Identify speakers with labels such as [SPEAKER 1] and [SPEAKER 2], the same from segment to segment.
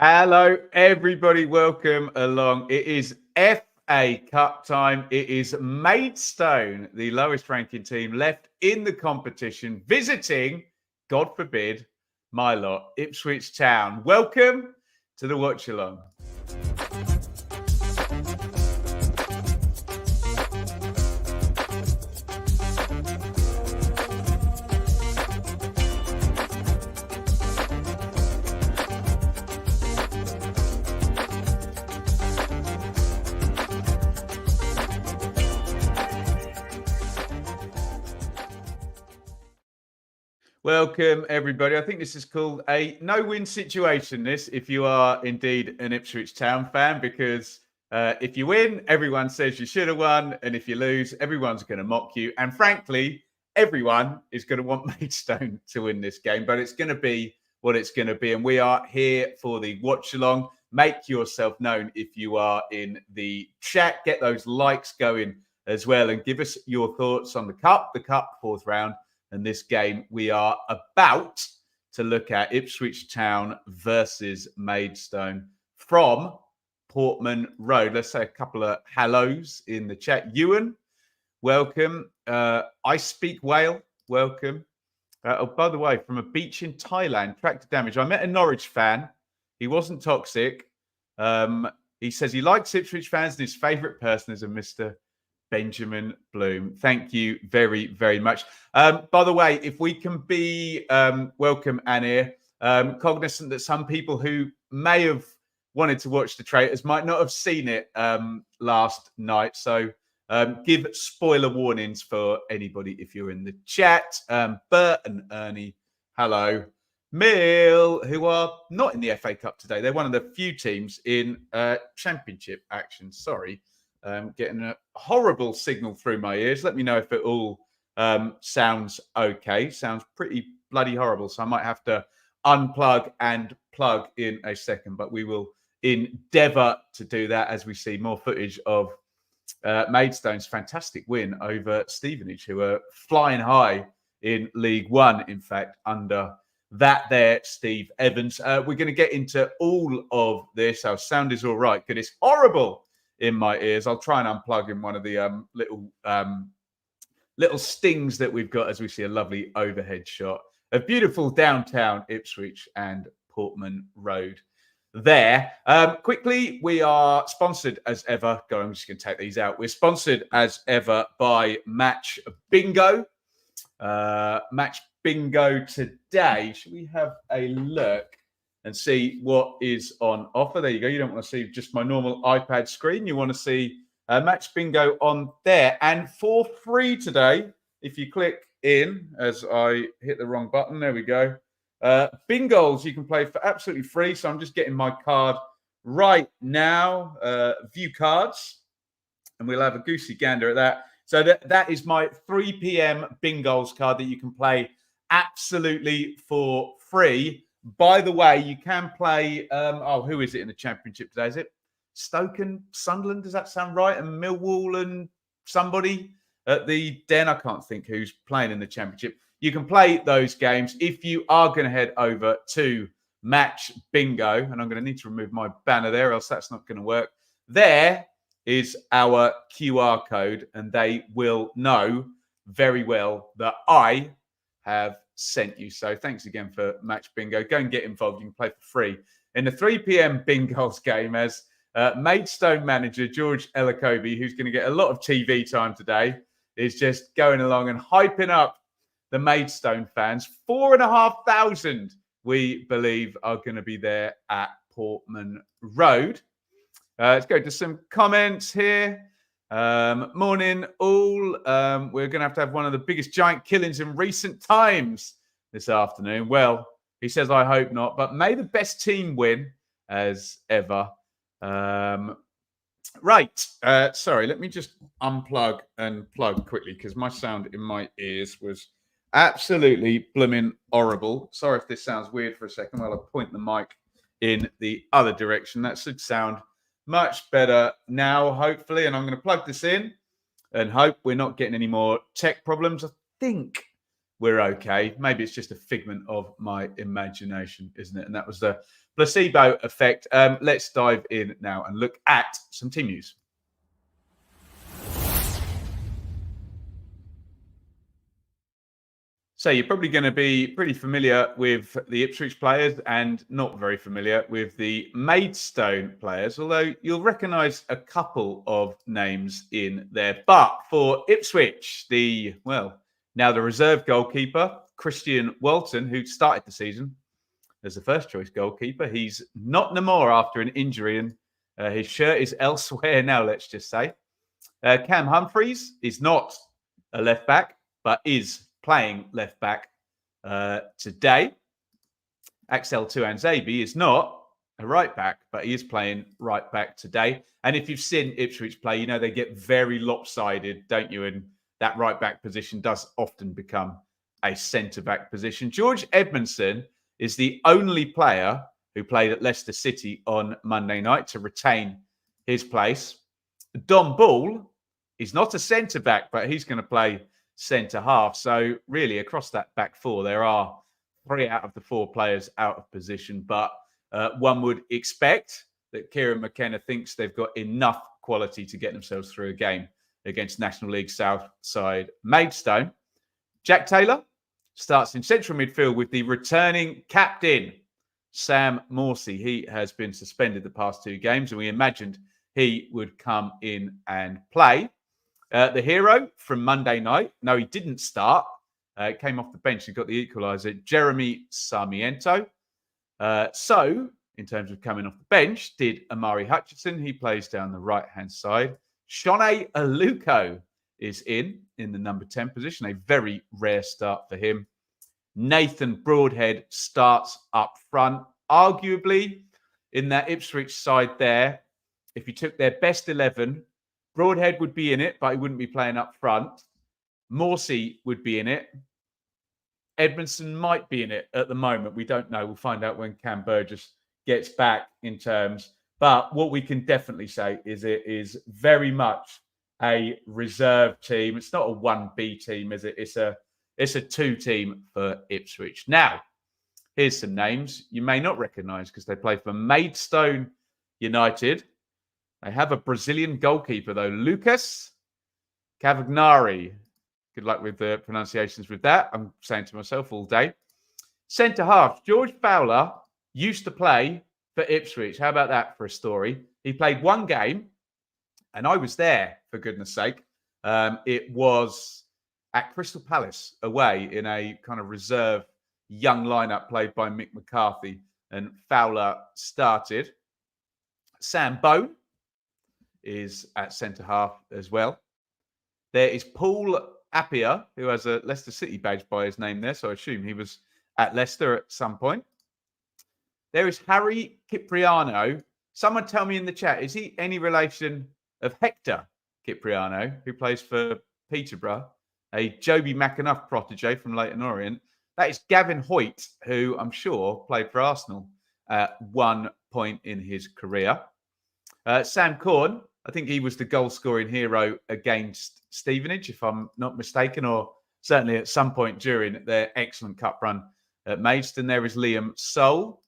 [SPEAKER 1] Hello, everybody. Welcome along. It is FA Cup time. It is Maidstone, the lowest ranking team left in the competition, visiting, God forbid, my lot, Ipswich Town. Welcome to the Watch Along. Welcome, everybody. I think this is called a no-win situation, this, if you are indeed an Ipswich Town fan, because if you win, everyone says you should have won. And if you lose, everyone's going to mock you. And frankly, everyone is going to want Maidstone to win this game, but it's going to be what it's going to be. And we are here for the watch-along. Make yourself known if you are in the chat. Get those likes going as well. And give us your thoughts on the Cup fourth round. And this game we are about to look at, Ipswich Town versus Maidstone from Portman Road. Let's say a couple of hellos in the chat. Ewan, welcome. I Speak Whale, welcome. Oh, by the way, from a beach in Thailand, tractor damage. I met a Norwich fan. He wasn't toxic. He says he likes Ipswich fans and his favourite person is a Mr. Benjamin Bloom. Thank you very, very much. By the way, if we can be welcome, Anir, cognizant that some people who may have wanted to watch The Traitors might not have seen it last night. So give spoiler warnings for anybody if you're in the chat. Bert and Ernie, hello. Mill, who are not in the FA Cup today. They're one of the few teams in Championship action. Sorry. Getting a horrible signal through my ears. Let me know if it all sounds okay. Sounds pretty bloody horrible. So I might have to unplug and plug in a second, but we will endeavour to do that as we see more footage of Maidstone's fantastic win over Stevenage, who are flying high in League One, in fact, under that there, Steve Evans. We're going to get into all of this. Our sound is all right, because it's horrible in my ears. I'll try and unplug in one of the little stings that we've got as we see a lovely overhead shot of beautiful downtown Ipswich and Portman Road there. Quickly, we are sponsored as ever. I'm just going to take these out. We're sponsored as ever by Match Bingo. Match Bingo today. Should we have a look and see what is on offer? There you go. You don't want to see just my normal iPad screen. You want to see Match Bingo on there. And for free today, if you click in, as I hit the wrong button, there we go. Bingos you can play for absolutely free. So I'm just getting my card right now. View cards. And we'll have a goosey gander at that. So that is my 3 p.m. Bingos card that you can play absolutely for free. By the way, you can play, who is it in the Championship today? Is it Stoke and Sunderland? Does that sound right? And Millwall and somebody at the Den? I can't think who's playing in the Championship. You can play those games if you are going to head over to Match Bingo. And I'm going to need to remove my banner there, else that's not going to work. There is our QR code, and they will know very well that I have sent you. So thanks again for Match Bingo. Go and get involved. You can play for free in the 3 p.m. Bingos game as Maidstone manager George Elakobi, who's going to get a lot of TV time today, is just going along and hyping up the Maidstone fans. 4,500, we believe, are going to be there at Portman Road. Let's go to some comments here. Morning, all. We're going to have one of the biggest giant killings in recent times this afternoon. Well, he says, I hope not, but may the best team win as ever. Right. Sorry, let me just unplug and plug quickly because my sound in my ears was absolutely blooming horrible. Sorry if this sounds weird for a second while I point the mic in the other direction. That should sound much better now, hopefully. And I'm going to plug this in and hope we're not getting any more tech problems. I think we're okay. Maybe it's just a figment of my imagination, isn't it? And that was the placebo effect. Let's dive in now and look at some team news. So you're probably going to be pretty familiar with the Ipswich players and not very familiar with the Maidstone players, although you'll recognise a couple of names in there. But for Ipswich, now the reserve goalkeeper, Christian Walton, who started the season as the first choice goalkeeper, he's not no more after an injury, and his shirt is elsewhere now, let's just say. Cam Humphreys is not a left back, but is playing left back today. Axel Tuanzebe is not a right back, but he is playing right back today. And if you've seen Ipswich play, you know they get very lopsided, don't you? And that right back position does often become a centre back position. George Edmondson is the only player who played at Leicester City on Monday night to retain his place. Dom Ball is not a centre back, but he's going to play centre half. So really across that back four, there are 3 out of the 4 players out of position. But one would expect that Kieran McKenna thinks they've got enough quality to get themselves through a game against National League South side Maidstone. Jack Taylor starts in central midfield with the returning captain, Sam Morsey. He has been suspended the past 2 games, and we imagined he would come in and play. The hero from Monday night, no, he didn't start. Came off the bench and got the equaliser, Jeremy Sarmiento. So, in terms of coming off the bench, did Amari Hutchinson. He plays down the right-hand side. Shone Aluko is in the number 10 position. A very rare start for him. Nathan Broadhead starts up front. Arguably, in that Ipswich side there, if you took their best 11, Broadhead would be in it, but he wouldn't be playing up front. Morsey would be in it. Edmondson might be in it at the moment. We don't know. We'll find out when Cam Burgess gets back in terms. But what we can definitely say is it is very much a reserve team. It's not a 1B team, is it? It's a 2 team for Ipswich. Now, here's some names you may not recognise because they play for Maidstone United. They have a Brazilian goalkeeper, though, Lucas Cavagnari. Good luck with the pronunciations with that. I'm saying to myself all day. Centre half, George Fowler used to play for Ipswich. How about that for a story? He played 1 game, and I was there, for goodness sake. It was at Crystal Palace away in a kind of reserve young lineup played by Mick McCarthy, and Fowler started. Sam Bone is at centre half as well. There is Paul Appiah, who has a Leicester City badge by his name there, so I assume he was at Leicester at some point. There is Harry Cipriano. Someone tell me in the chat, is he any relation of Hector Cipriano, who plays for Peterborough, a Joby McAnuff protege from Leyton Orient? That is Gavin Hoyt, who I'm sure played for Arsenal at one point in his career. Sam Corn, I think he was the goal-scoring hero against Stevenage, if I'm not mistaken, or certainly at some point during their excellent cup run at Maidstone. There is Liam Soul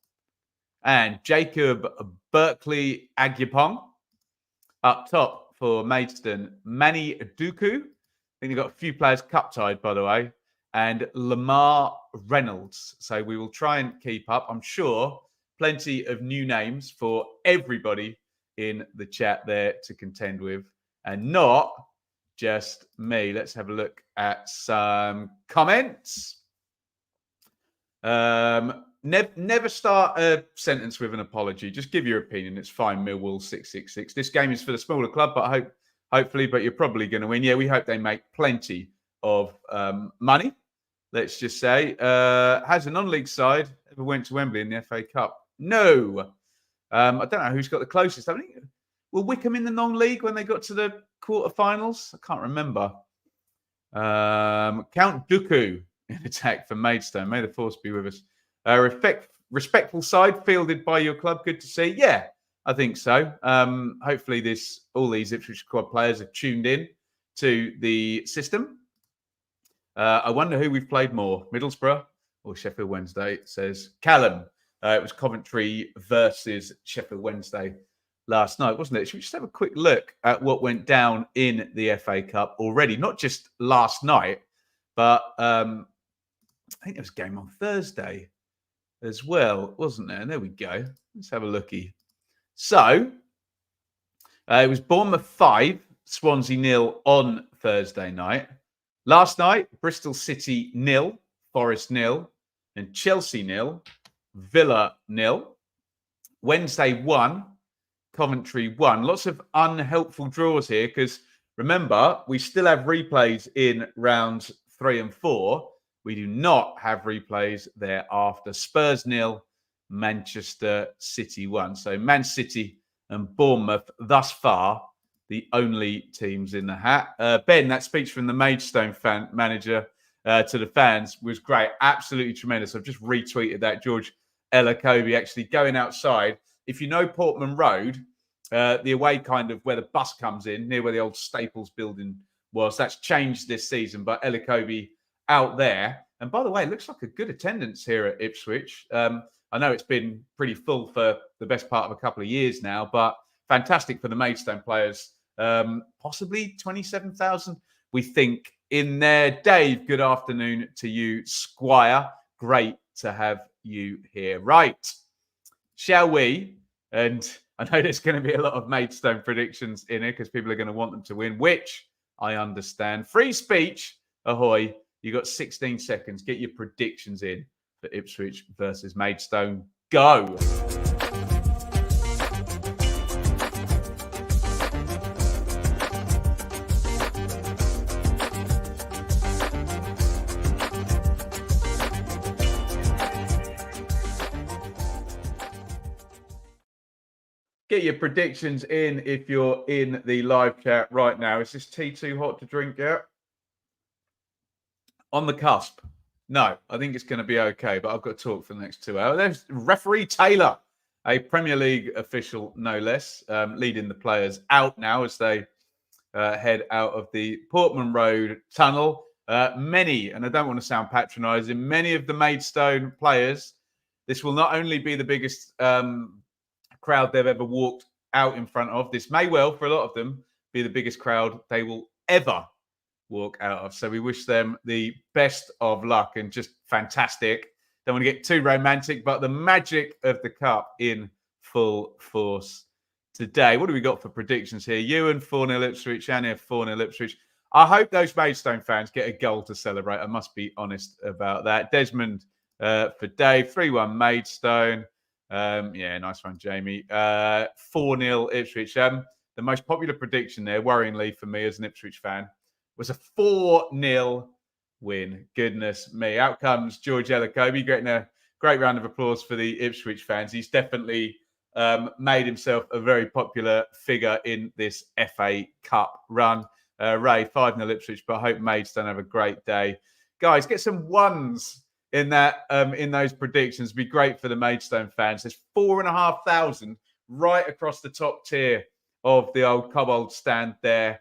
[SPEAKER 1] and Jacob Berkeley Agyapong. Up top for Maidstone, Manny Duku. I think they've got a few players cup-tied, by the way, and Lamar Reynolds. So we will try and keep up. I'm sure plenty of new names for everybody in the chat there to contend with, and not just me. Let's have a look at some comments. Never start a sentence with an apology. Just give your opinion. It's fine. Millwall 666. This game is for the smaller club, but hopefully, but you're probably going to win. Yeah, we hope they make plenty of money. Let's just say, has a non-league side ever went to Wembley in the FA Cup? No. I don't know who's got the closest. I think were Wickham in the non-league when they got to the quarterfinals? I can't remember. Count Dooku in attack for Maidstone. May the force be with us. Respectful side fielded by your club. Good to see. Yeah, I think so. Hopefully, all these Ipswich squad players are tuned in to the system. I wonder who we've played more, Middlesbrough or Sheffield Wednesday, says Callum. It was Coventry versus Sheffield Wednesday last night, wasn't it? Should we just have a quick look at what went down in the FA Cup already? Not just last night, but I think there was a game on Thursday as well, wasn't there? And there we go. Let's have a looky. So it was Bournemouth 5, Swansea 0 on Thursday night. Last night, Bristol City 0, Forest 0, and Chelsea 0, Villa 0. Wednesday 1, Coventry 1. Lots of unhelpful draws here because remember, we still have replays in rounds 3 and 4. We do not have replays thereafter. Spurs 0, Manchester City 1. So Man City and Bournemouth thus far, the only teams in the hat. Ben, that speech from the Maidstone manager to the fans was great. Absolutely tremendous. I've just retweeted that. George Elakobi actually going outside. If you know Portman Road, the away kind of where the bus comes in, near where the old Staples building was, that's changed this season. But Elakobi out there. And by the way, it looks like a good attendance here at Ipswich. I know it's been pretty full for the best part of a couple of years now, but fantastic for the Maidstone players. Possibly 27,000, we think, in there. Dave, good afternoon to you, Squire. Great to have you here. Right, shall we? And I know there's going to be a lot of Maidstone predictions in here because people are going to want them to win, which I understand. Free speech, ahoy. You got 16 seconds. Get your predictions in for Ipswich versus Maidstone. Go. Get your predictions in if you're in the live chat right now. Is this tea too hot to drink yet? On the cusp. No, I think it's going to be okay, but I've got to talk for the next 2 hours. There's referee Taylor, a Premier League official, no less, leading the players out now as they head out of the Portman Road tunnel. Many, and I don't want to sound patronising, many of the Maidstone players, this will not only be the biggest crowd they've ever walked out in front of. This may well, for a lot of them, be the biggest crowd they will ever walk out of. So we wish them the best of luck and just fantastic. Don't want to get too romantic, but the magic of the cup in full force today. What do we got for predictions here? Ewan 4-0 Ipswich, Annie 4-0 Ipswich. I hope those Maidstone fans get a goal to celebrate. I must be honest about that. Desmond for Dave, 3-1 Maidstone. Yeah, nice one, Jamie. 4-0 Ipswich. The most popular prediction there, worryingly for me as an Ipswich fan, was a 4-0 win. Goodness me. Out comes George Elakobi, getting a great round of applause for the Ipswich fans. He's definitely made himself a very popular figure in this FA Cup run. Ray, 5-0 Ipswich, but I hope Maidstone have a great day. Guys, get some ones in that in those predictions. Be great for the Maidstone fans. There's 4,500 right across the top tier of the old Cobbold stand there,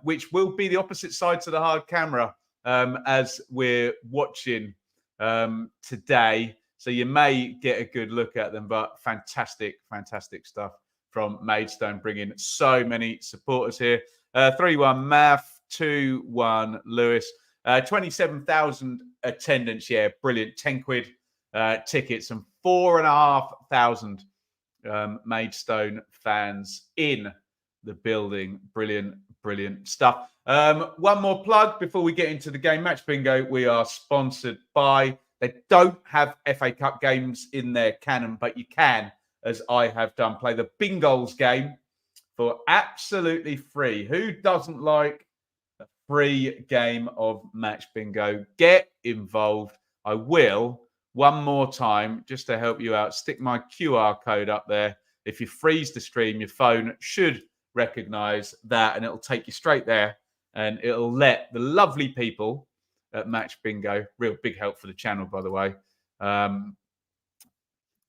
[SPEAKER 1] which will be the opposite side to the hard camera as we're watching today. So you may get a good look at them, but fantastic, fantastic stuff from Maidstone, bringing so many supporters here. 3-1 Math, 2-1 Lewis. 27,000 attendance, yeah, brilliant. 10 quid tickets and 4,500 Maidstone fans in the building. Brilliant, brilliant stuff. One more plug before we get into the game. Match Bingo, we are sponsored by. They don't have FA Cup games in their canon, but you can, as I have done, play the Bingol's game for absolutely free. Who doesn't like a free game of Match Bingo? Get involved. I will, one more time, just to help you out, stick my QR code up there. If you freeze the stream, your phone should recognize that and it'll take you straight there and it'll let the lovely people at Match Bingo, real big help for the channel, by the way,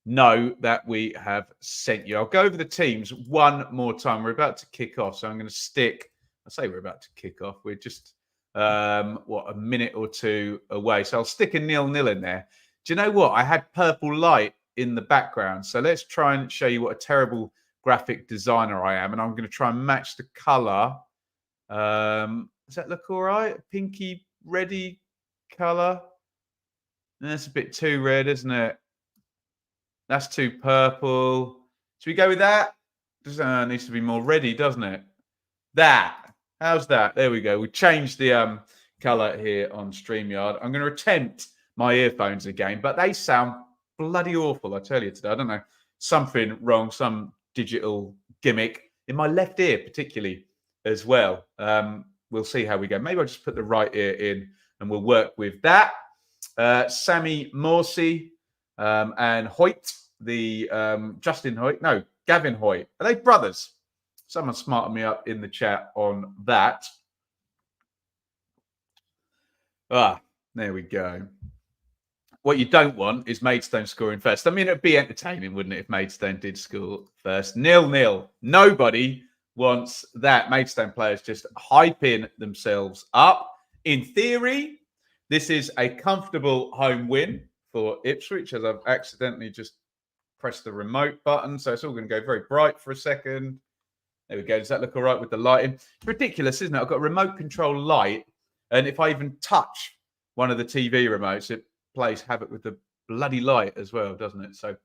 [SPEAKER 1] know that we have sent you. I'll go over the teams one more time. We're about to kick off, so I'm going to stick. I say we're about to kick off. We're just a minute or two away, so I'll stick a 0-0 in there. Do you know what? I had purple light in the background. So let's try and show you what a terrible graphic designer I am. And I'm going to try and match the color. Does that look all right? Pinky, reddy color. That's a bit too red, isn't it? That's too purple. Should we go with that? Needs to be more reddy, doesn't it? That. How's that? There we go. We changed the color here on StreamYard. I'm going to attempt my earphones again, but they sound bloody awful, I tell you today. I don't know. Something wrong, some digital gimmick in my left ear, particularly as well. We'll see how we go. Maybe I'll just put the right ear in and we'll work with that. Sammy Morsey and Hoyt, Gavin Hoyt. Are they brothers? Someone smarted me up in the chat on that. There we go. What you don't want is Maidstone scoring first. I mean, it'd be entertaining, wouldn't it, if Maidstone did score first? 0-0. Nobody wants that. Maidstone players just hyping themselves up. In theory, this is a comfortable home win for Ipswich, as I've accidentally just pressed the remote button. So it's all going to go very bright for a second. There we go. Does that look all right with the lighting? It's ridiculous, isn't it? I've got a remote control light, and if I even touch one of the TV remotes, it plays havoc with the bloody light as well, doesn't it? So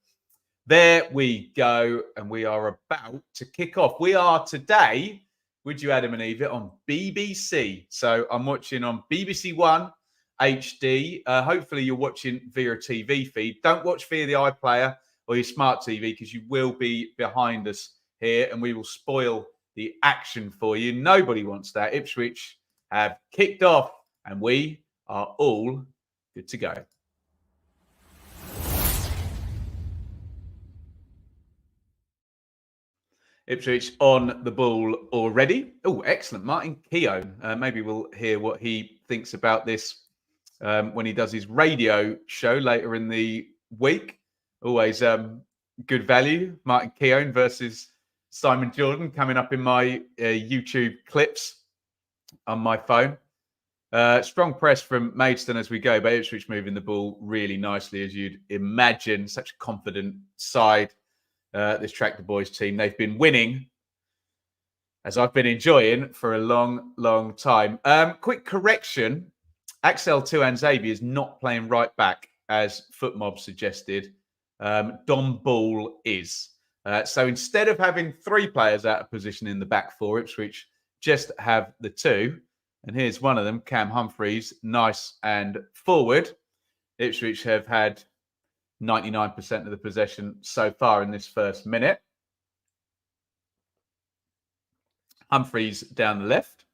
[SPEAKER 1] there we go, and we are about to kick off. We are today, would you, Adam and Eva, on BBC. So I'm watching on BBC One HD. Hopefully you're watching via a TV feed. Don't watch via the iPlayer or your smart TV, because you will be behind us here and we will spoil the action for you. Nobody wants that. Ipswich have kicked off and we are all good to go. Ipswich on the ball already. Oh, excellent. Martin Keown. Maybe we'll hear what he thinks about this when he does his radio show later in the week. Always good value. Martin Keown versus Simon Jordan coming up in my YouTube clips on my phone. Strong press from Maidstone as we go, but Ipswich moving the ball really nicely, as you'd imagine. Such a confident side, this Tractor Boys team. They've been winning, as I've been enjoying, for a long, long time. Quick correction. Axel Tuanzebe is not playing right back, as Footmob suggested. Dom Ball is. So instead of having three players out of position in the back four, Ipswich just have the two. And here's one of them, Cam Humphreys, nice and forward. Ipswich have had 99% of the possession so far in this first minute. Humphreys down the left.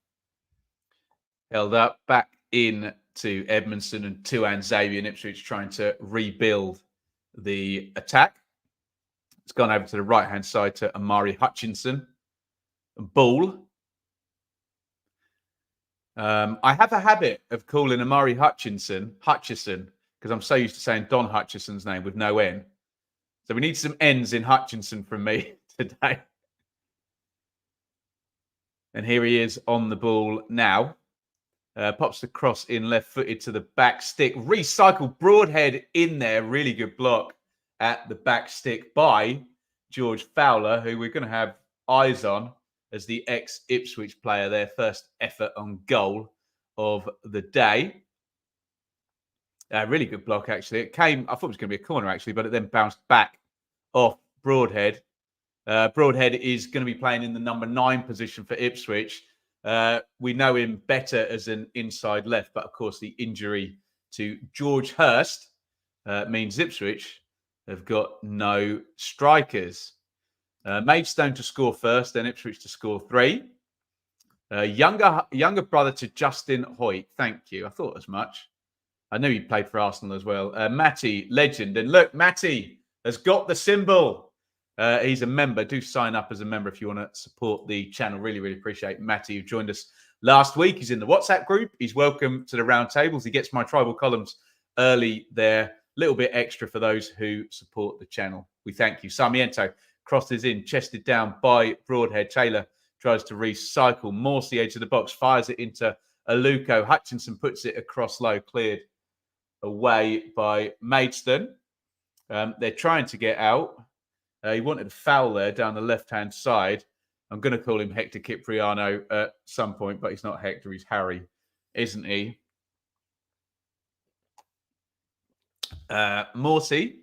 [SPEAKER 1] Held up, back in to Edmondson and Tuanzebe, and Ipswich trying to rebuild the attack. It's gone over to the right-hand side to Amari Hutchinson. Ball. I have a habit of calling Amari Hutchison, because I'm so used to saying Don Hutchison's name with no N. So we need some N's in Hutchinson from me today. And here he is on the ball now. Pops the cross in left-footed to the back stick. Recycled Broadhead in there. Really good block at the back stick by George Fowler, who we're going to have eyes on as the ex-Ipswich player, their first effort on goal of the day. Really good block, actually. It came, I thought it was going to be a corner, actually, but it then bounced back off Broadhead. Broadhead is going to be playing in the number 9 position for Ipswich. We know him better as an inside left, but of course the injury to George Hurst means Ipswich have got no strikers. Maidstone to score first, then Ipswich to score 3. Younger brother to Justin Hoyt. Thank you. I thought as much. I knew he played for Arsenal as well. Matty, legend. And look, Matty has got the symbol. He's a member. Do sign up as a member if you want to support the channel. Really, really appreciate Matty, who joined us last week. He's in the WhatsApp group. He's welcome to the round tables. He gets my tribal columns early there. A little bit extra for those who support the channel. We thank you. Sarmiento crosses in, chested down by Broadhead. Taylor tries to recycle. Morsey edge of the box, fires it into Aluko. Hutchinson puts it across low, cleared away by Maidstone. They're trying to get out. He wanted a foul there down the left-hand side. I'm going to call him Hector Cipriano at some point, but he's not Hector. He's Harry, isn't he? Morty,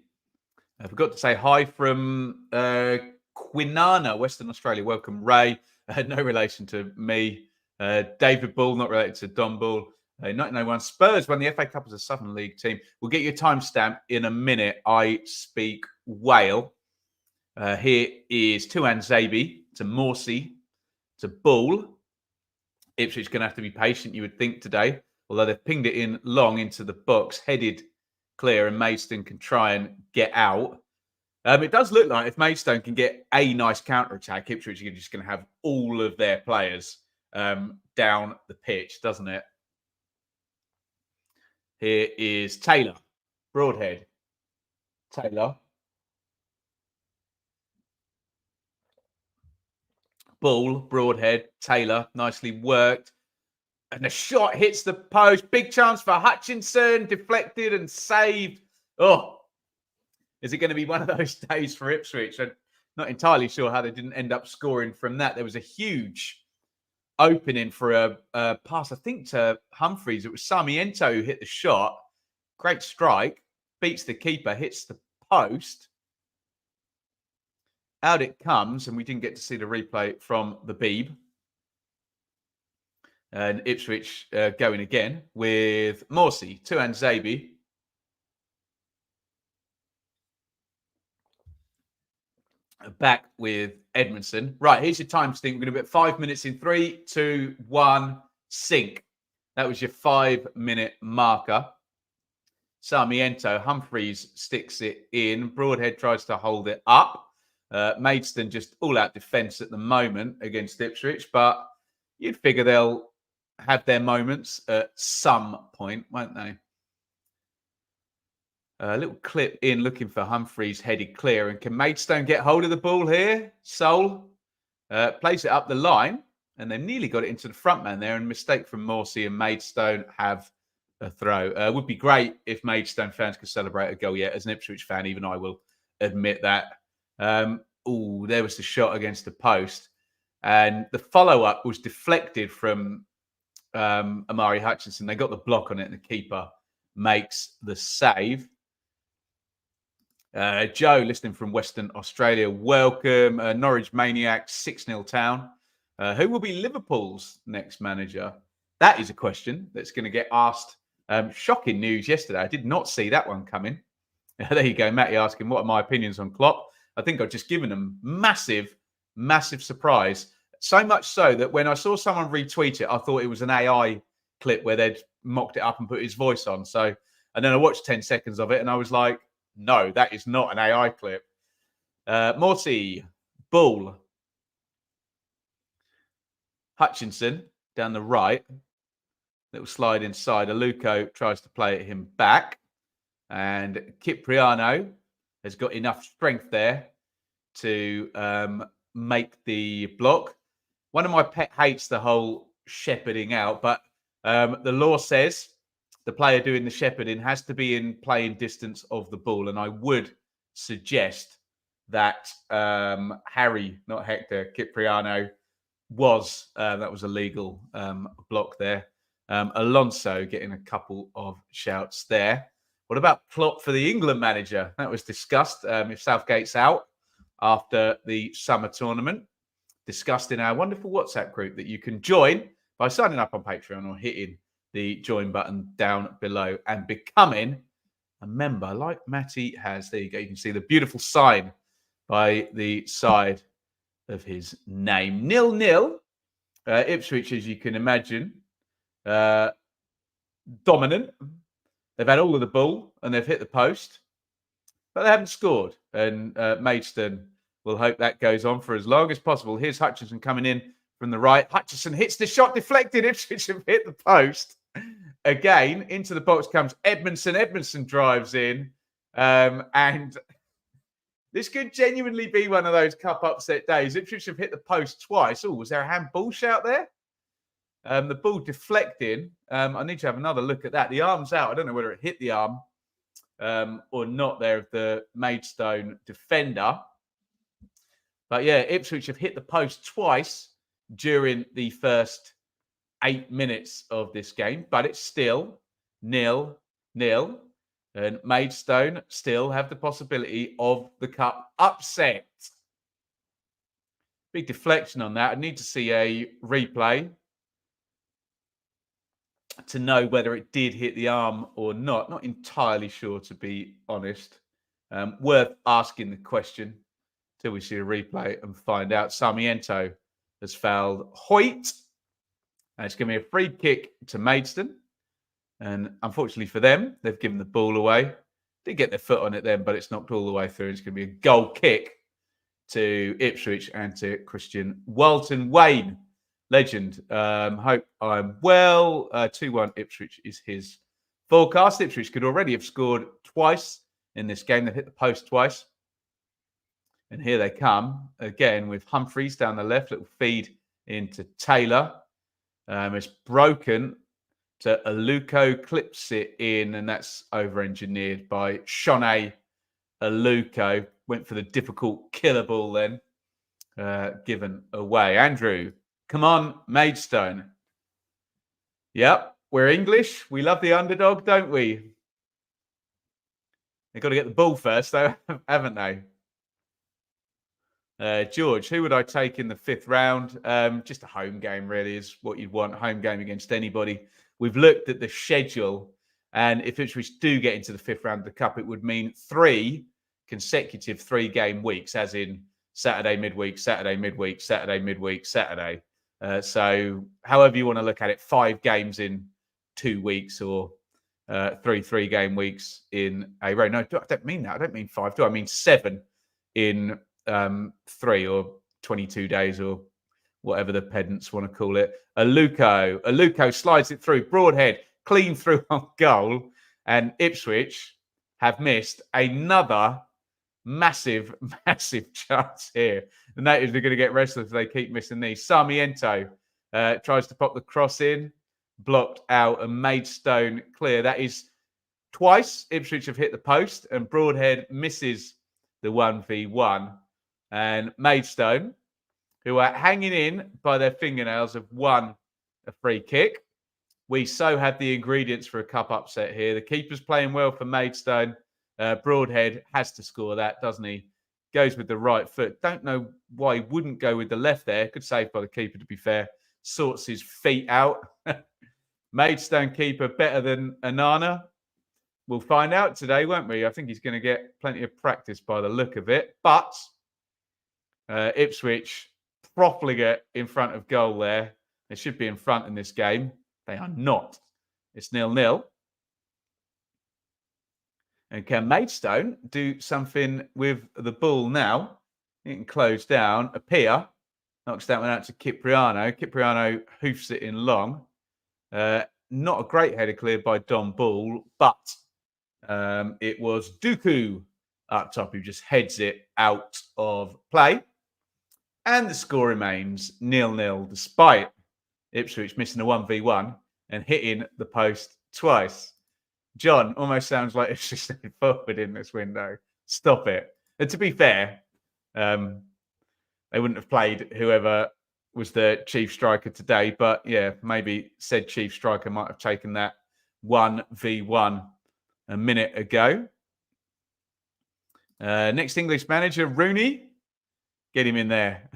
[SPEAKER 1] I forgot to say hi from Kwinana, Western Australia. Welcome, Ray. No relation to me. David Bull, not related to Don Bull. 1901 Spurs won the FA Cup as a Southern League team. We'll get your timestamp in a minute. I speak whale. Here is Tuan Zabi to Morsi to Bull. Ipswich going to have to be patient, you would think, today. Although they've pinged it in long into the box, headed clear, and Maidstone can try and get out. It does look like if Maidstone can get a nice counter-attack, Ipswich are just going to have all of their players down the pitch, doesn't it? Here is Taylor. Broadhead. Taylor. Bull, Broadhead, Taylor, nicely worked. And the shot hits the post. Big chance for Hutchinson, deflected and saved. Oh, is it going to be one of those days for Ipswich? I'm not entirely sure how they didn't end up scoring from that. There was a huge opening for a pass, I think, to Humphreys. It was Sarmiento who hit the shot. Great strike. Beats the keeper, hits the post. Out it comes, and we didn't get to see the replay from the Beeb. And Ipswich going again with Morsi, Tuan Zabi. Back with Edmondson. Right, here's your time sink. We're going to be at 5 minutes in 3, 2, 1, sink. That was your 5-minute marker. Sarmiento, Humphreys sticks it in. Broadhead tries to hold it up. Maidstone just all-out defence at the moment against Ipswich, but you'd figure they'll have their moments at some point, won't they? A little clip in looking for Humphreys headed clear. And can Maidstone get hold of the ball here? Sol plays it up the line, and they nearly got it into the front man there. And mistake from Morsi, and Maidstone have a throw. Would be great if Maidstone fans could celebrate a goal yet. As an Ipswich fan, even I will admit that. Oh, there was the shot against the post. And the follow-up was deflected from Amari Hutchinson. They got the block on it, and the keeper makes the save. Joe, listening from Western Australia, welcome. Norwich Maniacs, 6-0 Town. Who will be Liverpool's next manager? That is a question that's going to get asked. Shocking news yesterday. I did not see that one coming. There you go, Matty asking, what are my opinions on Klopp? I think I've just given them massive, massive surprise. So much so that when I saw someone retweet it, I thought it was an AI clip where they'd mocked it up and put his voice on. And then I watched 10 seconds of it and I was like, no, that is not an AI clip. Morty, Bull, Hutchinson down the right. Little slide inside. Aluko tries to play at him back. And Cipriano has got enough strength there to make the block. One of my pet hates the whole shepherding out, but the law says the player doing the shepherding has to be in playing distance of the ball. And I would suggest that Harry, not Hector, Cipriano, that was a legal block there. Alonso getting a couple of shouts there. What about Klopp for the England manager? That was discussed. If Southgate's out after the summer tournament, discussed in our wonderful WhatsApp group that you can join by signing up on Patreon or hitting the join button down below and becoming a member like Matty has. There you go. You can see the beautiful sign by the side of his name. 0-0. Ipswich, as you can imagine, dominant. They've had all of the ball and they've hit the post, but they haven't scored. And Maidstone will hope that goes on for as long as possible. Here's Hutchinson coming in from the right. Hutchinson hits the shot, deflected. Ipswich have hit the post. Again, into the box comes Edmondson. Edmondson drives in. And this could genuinely be one of those cup upset days. Ipswich have hit the post twice. Oh, was there a handball shout there? The ball deflecting. I need to have another look at that. The arm's out. I don't know whether it hit the arm or not there of the Maidstone defender. But yeah, Ipswich have hit the post twice during the first 8 minutes of this game, but it's still 0-0. And Maidstone still have the possibility of the cup upset. Big deflection on that. I need to see a replay to know whether it did hit the arm or not. Not entirely sure, to be honest. Worth asking the question till we see a replay and find out. Sarmiento has fouled Hoyt. And it's going to be a free kick to Maidstone. And unfortunately for them, they've given the ball away. Did get their foot on it then, but it's knocked all the way through. It's going to be a goal kick to Ipswich and to Christian Walton. Wayne, legend. Hope I'm well. 2-1 Ipswich is his forecast. Ipswich could already have scored twice in this game. They've hit the post twice. And here they come again with Humphreys down the left. Little feed into Taylor. It's broken to Aluko, clips it in, and that's over-engineered by Shone Aluko. Went for the difficult killer ball then, given away. Andrew, come on, Maidstone. Yep, we're English. We love the underdog, don't we? They've got to get the ball first, though, haven't they? George, who would I take in the 5th round? Just a home game, really, is what you'd want. Home game against anybody. We've looked at the schedule, and if Ipswich do get into the 5th round of the Cup, it would mean 3 consecutive 3-game weeks, as in Saturday, midweek, Saturday, midweek, Saturday, midweek, Saturday. So however you want to look at it, 5 games in 2 weeks or 3-game weeks in a row. No, I don't mean that. I don't mean 5, do I? I mean 7 in 3 or 22 days or whatever the pedants want to call it. Aluko slides it through. Broadhead, clean through on goal. And Ipswich have missed another massive chance here. The natives are going to get restless if they keep missing these. Sarmiento tries to pop the cross in. Blocked out and Maidstone clear. That is twice Ipswich have hit the post and Broadhead misses the 1v1. And Maidstone, who are hanging in by their fingernails, have won a free kick. We so have the ingredients for a cup upset here. The keeper's playing well for Maidstone. Broadhead has to score that, doesn't he? Goes with the right foot. Don't know why he wouldn't go with the left there. Good save by the keeper, to be fair. Sorts his feet out. Maidstone keeper better than Anana. We'll find out today, won't we? I think he's going to get plenty of practice by the look of it. But Ipswich properly get in front of goal there. They should be in front in this game. They are not. It's 0-0. And can Maidstone do something with the ball now? It can close down. Appear knocks that one out to Cipriano. Cipriano hoofs it in long. Not a great header cleared by Don Ball, but it was Dooku up top who just heads it out of play. And the score remains 0-0, despite Ipswich missing a 1v1 and hitting the post twice. John, almost sounds like it's just forward in this window. Stop it. And to be fair, they wouldn't have played whoever was the chief striker today. But yeah, maybe said chief striker might have taken that 1v1 a minute ago. Next English manager, Rooney. Get him in there.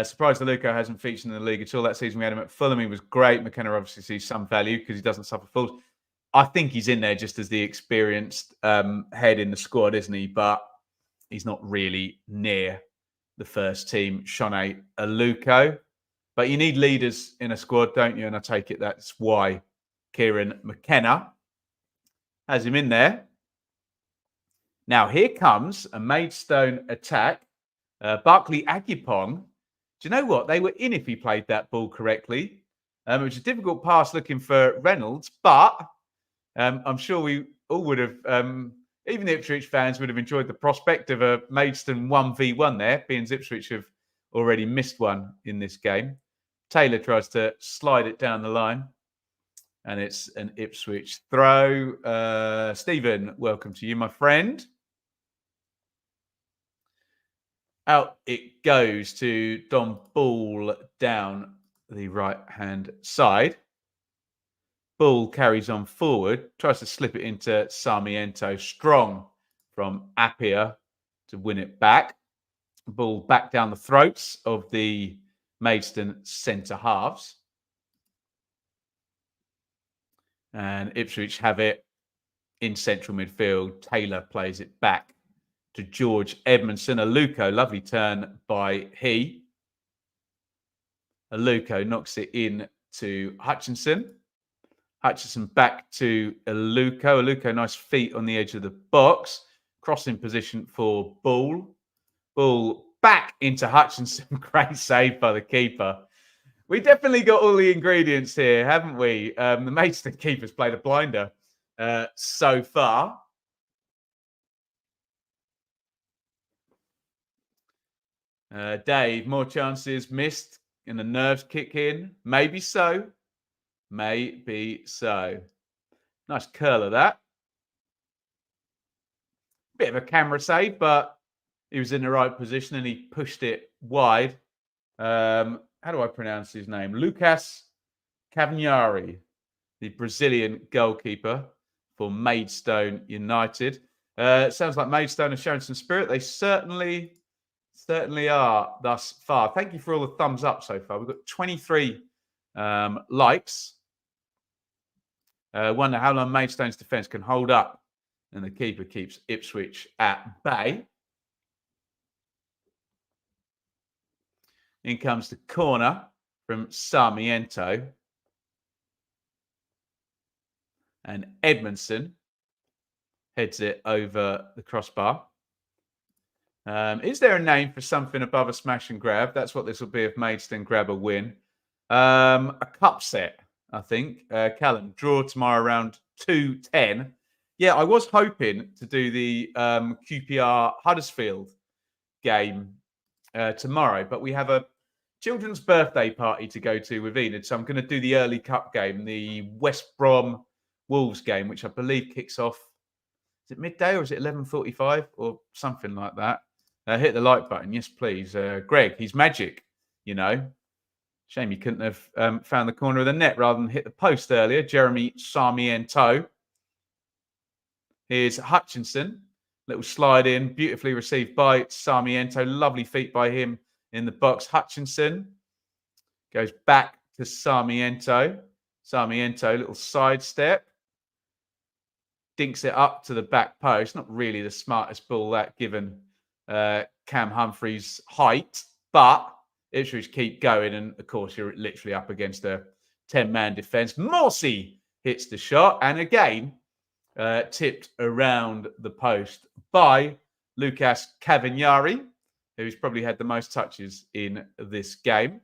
[SPEAKER 1] Surprised Aluko hasn't featured in the league at all that season. We had him at Fulham. He was great. McKenna obviously sees some value because he doesn't suffer fouls. I think he's in there just as the experienced head in the squad, isn't he? But he's not really near the first team, Shone Aluko. But you need leaders in a squad, don't you? And I take it that's why Kieran McKenna has him in there. Now, here comes a Maidstone attack. Barclay Agupong. Do you know what? They were in if he played that ball correctly. It was a difficult pass looking for Reynolds, but I'm sure we all would have, even the Ipswich fans would have enjoyed the prospect of a Maidstone 1v1 there, being Ipswich have already missed one in this game. Taylor tries to slide it down the line. And it's an Ipswich throw. Stephen, welcome to you, my friend. Out it goes to Don Ball down the right-hand side. Ball carries on forward, tries to slip it into Sarmiento. Strong from Appiah to win it back. Ball back down the throats of the Maidstone centre halves. And Ipswich have it in central midfield. Taylor plays it back to George Edmondson. Aluko, lovely turn by he. Aluko knocks it in to Hutchinson. Hutchinson back to Aluko. Aluko, nice feet on the edge of the box. Crossing position for Ball. Ball back into Hutchinson. Great save by the keeper. We definitely got all the ingredients here, haven't we? The Maidstone keeper's played a blinder so far. Dave, more chances missed and the nerves kick in. Maybe so. Maybe so. Nice curler, that. Bit of a camera save, but he was in the right position and he pushed it wide. How do I pronounce his name? Lucas Cavagnari, the Brazilian goalkeeper for Maidstone United. Sounds like Maidstone are showing some spirit. They certainly are thus far. Thank you for all the thumbs up so far. We've got 23 likes. Wonder how long Maidstone's defence can hold up. And the keeper keeps Ipswich at bay. In comes the corner from Sarmiento. And Edmondson heads it over the crossbar. Is there a name for something above a smash and grab? That's what this will be if Maidstone grab a win. A cup set, I think. Callum, draw tomorrow around 2:10. Yeah, I was hoping to do the QPR Huddersfield game tomorrow, but we have a children's birthday party to go to with Enid. So I'm going to do the early cup game, the West Brom Wolves game, which I believe kicks off. Is it midday or is it 11:45 or something like that? Hit the like button. Yes, please. Greg, he's magic, you know. Shame he couldn't have found the corner of the net rather than hit the post earlier. Jeremy Sarmiento. Here's Hutchinson. Little slide in. Beautifully received by Sarmiento. Lovely feet by him in the box. Hutchinson goes back to Sarmiento. Sarmiento, little sidestep. Dinks it up to the back post. Not really the smartest ball that given Cam Humphrey's height. But Ipswich keep going. And, of course, you're literally up against a 10-man defence. Morsey hits the shot. And, again, tipped around the post by Lucas Cavagnari, who's probably had the most touches in this game.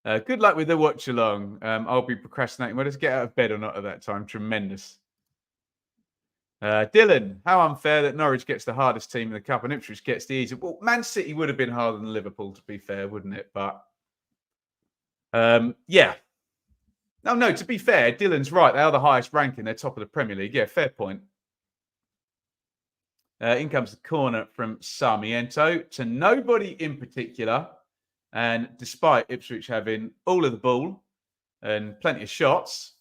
[SPEAKER 1] Good luck with the watch along. I'll be procrastinating. Whether to get out of bed or not at that time. Tremendous. Dylan, how unfair that Norwich gets the hardest team in the cup and Ipswich gets the easy. Well, Man City would have been harder than Liverpool, to be fair, wouldn't it? But yeah. No, to be fair, Dylan's right. They are the highest ranking. They're top of the Premier League. Yeah, fair point. In comes the corner from Sarmiento to nobody in particular. And despite Ipswich having all of the ball and plenty of shots,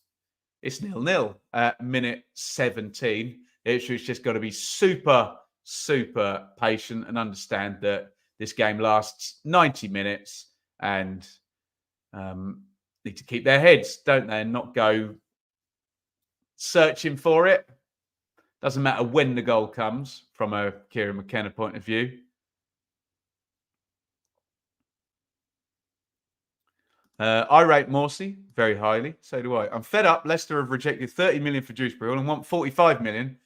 [SPEAKER 1] it's 0-0 at minute 17. Ipswich just got to be super, super patient and understand that this game lasts 90 minutes and need to keep their heads, don't they, and not go searching for it. Doesn't matter when the goal comes from a Kieran McKenna point of view. I rate Morsey very highly. So do I. I'm fed up. Leicester have rejected 30 million for Dewsbury and want 45 million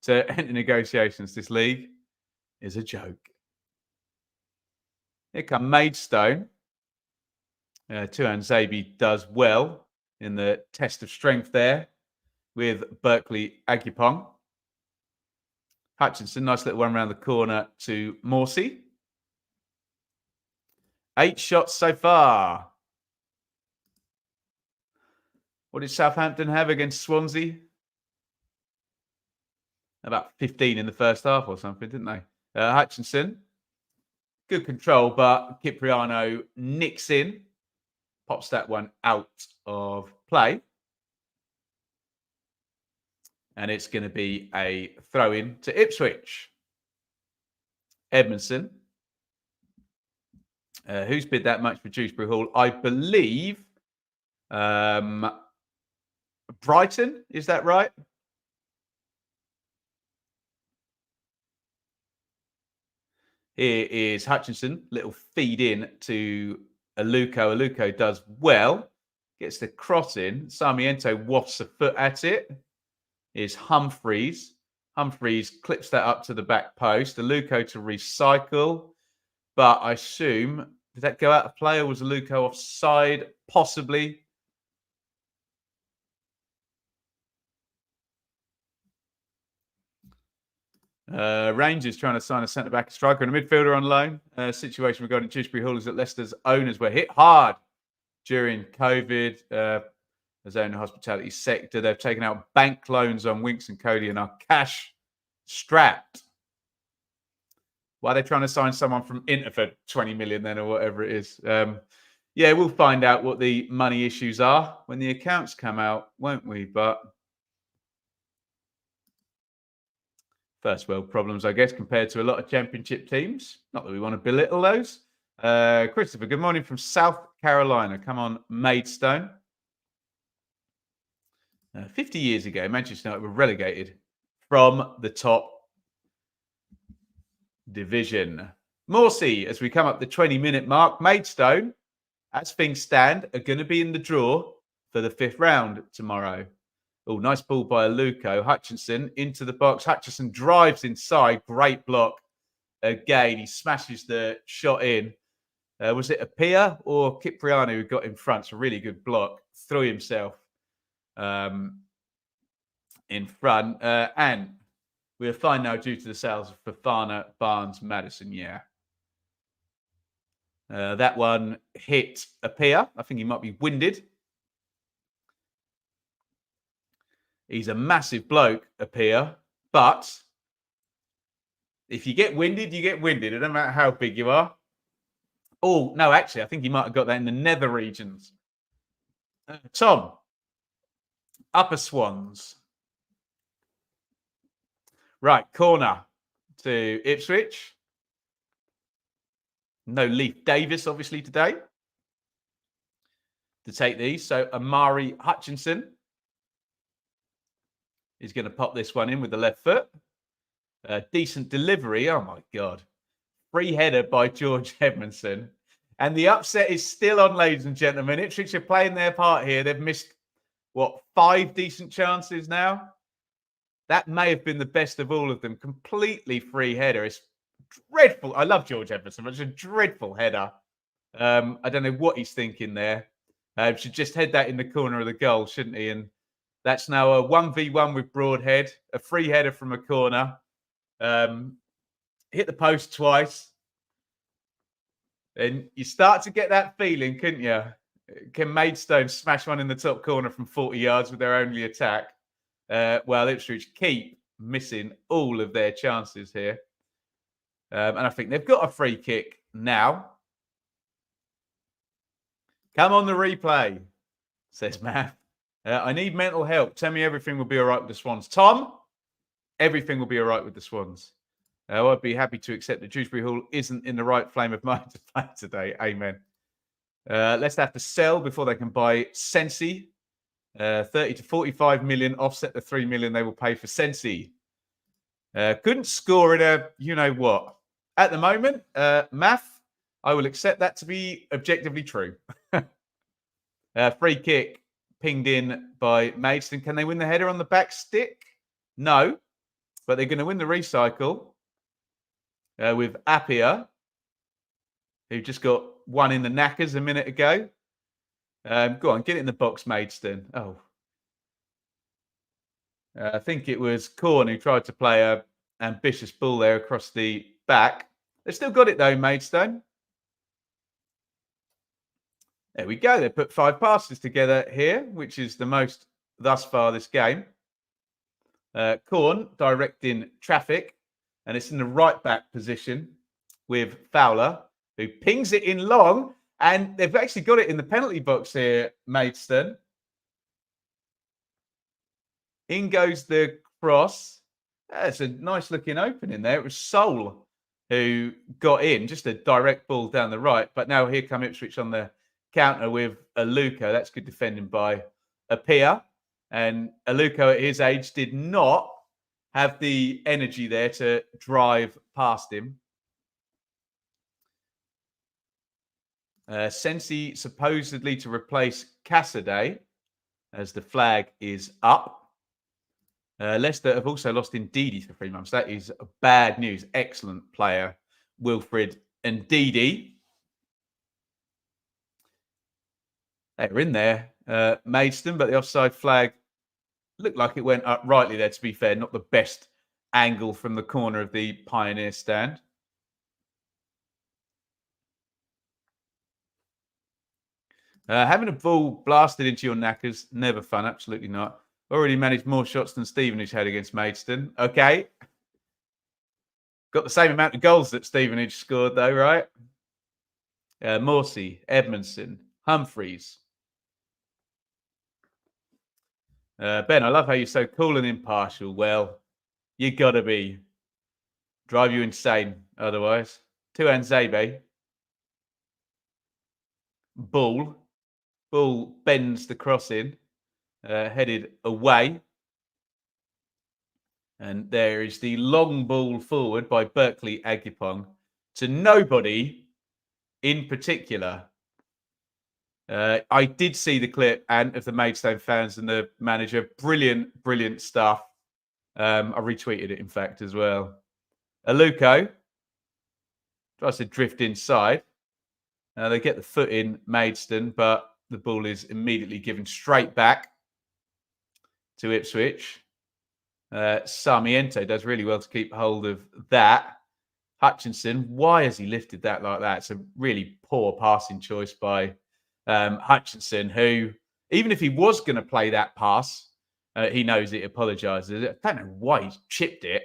[SPEAKER 1] to enter negotiations. This league is a joke. Here come Maidstone. Tuan Zabi does well in the test of strength there with Berkeley Agupong. Hutchinson, nice little one around the corner to Morsey. 8 shots so far. What did Southampton have against Swansea? About 15 in the first half or something, didn't they? Hutchinson, good control, but Cipriano nicks in, pops that one out of play. And it's going to be a throw in to Ipswich. Edmondson. Who's bid that much for Dewsbury Hall? I believe Brighton. Is that right? Here is Hutchinson. Little feed in to Aluko. Aluko does well. Gets the cross in. Sarmiento wafts a foot at it. Is Humphreys. Humphreys clips that up to the back post. Aluko to recycle. But I assume, did that go out of play or was Aluko offside? Possibly. Rangers trying to sign a centre-back striker and a midfielder on loan. Situation regarding Dewsbury Hall is that Leicester's owners were hit hard during COVID. As own hospitality sector, they've taken out bank loans on Winks and Cody and are cash strapped. Why are they trying to sign someone from Inter for 20 million then or whatever it is? Yeah, we'll find out what the money issues are when the accounts come out, won't we? But first world problems, I guess, compared to a lot of championship teams. Not that we want to belittle those. Christopher, good morning from South Carolina. Come on, Maidstone. 50 years ago, Manchester United were relegated from the top division. Morsey, as we come up the 20-minute mark, Maidstone, as things stand, are going to be in the draw for the 5th round tomorrow. Oh, nice ball by Aluko. Hutchinson into the box. Hutchinson drives inside. Great block. Again, he smashes the shot in. Was it Apia or Cipriano who got in front? It's a really good block. Threw himself in front. And we're fine now due to the sales of Fofana, Barnes, Maddison. Yeah. That one hit Apia. I think he might be winded. He's a massive bloke, Apia. But if you get winded, you get winded. It doesn't matter how big you are. Oh, no, actually, I think he might have got that in the nether regions. Tom, Upper Swans. Right, corner to Ipswich. No Leif Davis, obviously, today to take these. So Amari Hutchinson is going to pop this one in with the left foot. Decent delivery. Oh, my God. Free header by George Edmondson. And the upset is still on, ladies and gentlemen. Ipswich are playing their part here. They've missed, 5 decent chances now? That may have been the best of all of them. Completely free header. It's dreadful. I love George Edmondson, but it's a dreadful header. I don't know what he's thinking there. Should just head that in the corner of the goal, shouldn't he? And that's now a 1v1 with Broadhead. A free header from a corner. Hit the post twice. And you start to get that feeling, couldn't you? Can Maidstone smash one in the top corner from 40 yards with their only attack? Well, Ipswich keep missing all of their chances here. And I think they've got a free kick now. Come on the replay, says Matt. I need mental help. Tell me everything will be all right with the Swans. Tom, everything will be all right with the Swans. I'd be happy to accept that Dewsbury Hall isn't in the right frame of mind to play today. Amen. Let's have to sell before they can buy Sensi. 30 to 45 million, offset the 3 million they will pay for Sensi. Couldn't score in a you-know-what. At the moment, math, I will accept that to be objectively true. Free kick pinged in by Maidstone. Can they win the header on the back stick? No, but they're going to win the recycle with Apia, who just got one in the knackers a minute ago. Go on, get it in the box, Maidstone. Oh. I think it was Korn who tried to play a ambitious ball there across the back. They've still got it, though, Maidstone. There we go. They put 5 passes together here, which is the most thus far this game. Corn directing traffic, and it's in the right back position with Fowler, who pings it in long, and they've actually got it in the penalty box here, Maidstone. In goes the cross. That's a nice looking opening there. It was Sol who got in, just a direct ball down the right. But now here come Ipswich on the counter with Aluko. That's good defending by Apia. And Aluko at his age did not have the energy there to drive past him. Sensi supposedly to replace Cassaday as the flag is up. Leicester have also lost Ndidi for 3 months. That is bad news. Excellent player, Wilfred Ndidi. They're in there, Maidstone, but the offside flag looked like it went up rightly there, to be fair. Not the best angle from the corner of the Pioneer stand. Having a ball blasted into your knackers, never fun. Absolutely not. Already managed more shots than Stevenage had against Maidstone. Okay. Got the same amount of goals that Stevenage scored, though, right? Morsey, Edmondson, Humphreys. Ben, I love how you're so cool and impartial. Well, you got to be. Drive you insane otherwise. Tuanzebe. Ball bends the cross in. Headed away. And there is the long ball forward by Berkeley Agipong to nobody in particular. I did see the clip and of the Maidstone fans and the manager. Brilliant, brilliant stuff. I retweeted it, in fact, as well. Aluko tries to drift inside. They get the foot in Maidstone, but the ball is immediately given straight back to Ipswich. Sarmiento does really well to keep hold of that. Hutchinson, why has he lifted that like that? It's a really poor passing choice by Hutchinson, who, even if he was going to play that pass, he knows it, apologises. I don't know why he's chipped it.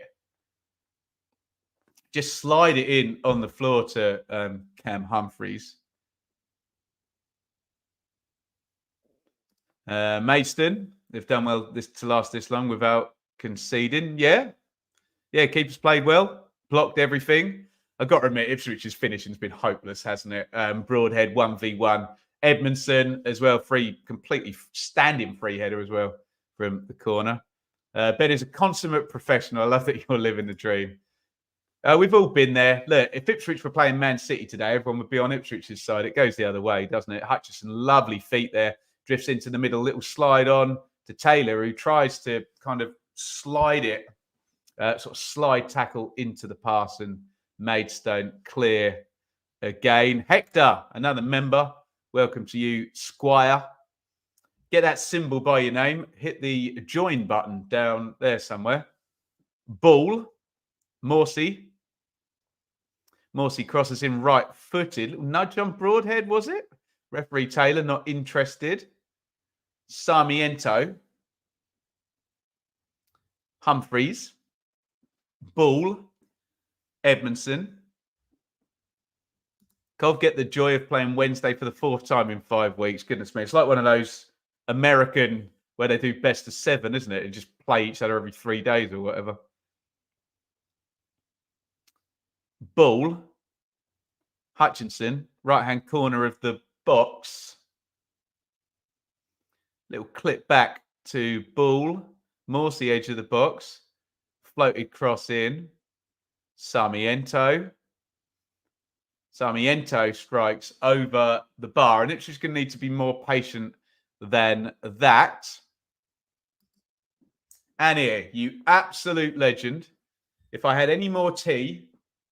[SPEAKER 1] Just slide it in on the floor to Cam Humphreys. Maidstone, they've done well to last this long without conceding. Yeah, keepers played well, blocked everything. I've got to admit, Ipswich's finishing's been hopeless, hasn't it? Broadhead 1v1. Edmondson as well, completely standing free header as well from the corner. Ben is a consummate professional. I love that you're living the dream. We've all been there. Look, if Ipswich were playing Man City today, everyone would be on Ipswich's side. It goes the other way, doesn't it? Hutchinson, lovely feet there. Drifts into the middle, little slide on to Taylor, who tries to kind of slide it, sort of slide tackle into the pass, and Maidstone clear again. Hector, another member. Welcome to you, Squire. Get that symbol by your name. Hit the join button down there somewhere. Ball. Morsey crosses in right-footed. Little nudge on Broadhead, was it? Referee Taylor not interested. Sarmiento. Humphreys. Ball. Edmondson. Cov get the joy of playing Wednesday for the 4th time in 5 weeks. Goodness me. It's like one of those American where they do best of 7, isn't it? And just play each other every 3 days or whatever. Ball. Hutchinson. Right-hand corner of the box. Little clip back to Ball. Morsey edge of the box. Floated cross in. Sarmiento. Sarmiento strikes over the bar. And Ipswich going to need to be more patient than that. And here, you absolute legend. If I had any more tea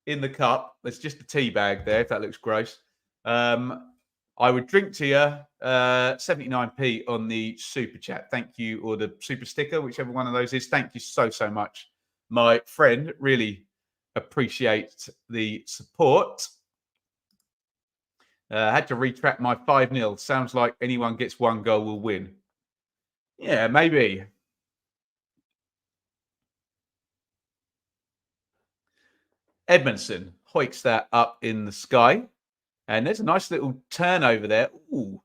[SPEAKER 1] in the cup, there's just a tea bag there, if that looks gross. I would drink to you 79p on the super chat. Thank you, or the super sticker, whichever one of those is. Thank you so, so much, my friend. Really appreciate the support. Had to retract my 5-0. Sounds like anyone gets 1 goal will win. Yeah, maybe. Edmondson hoiks that up in the sky. And there's a nice little turnover there. Ooh.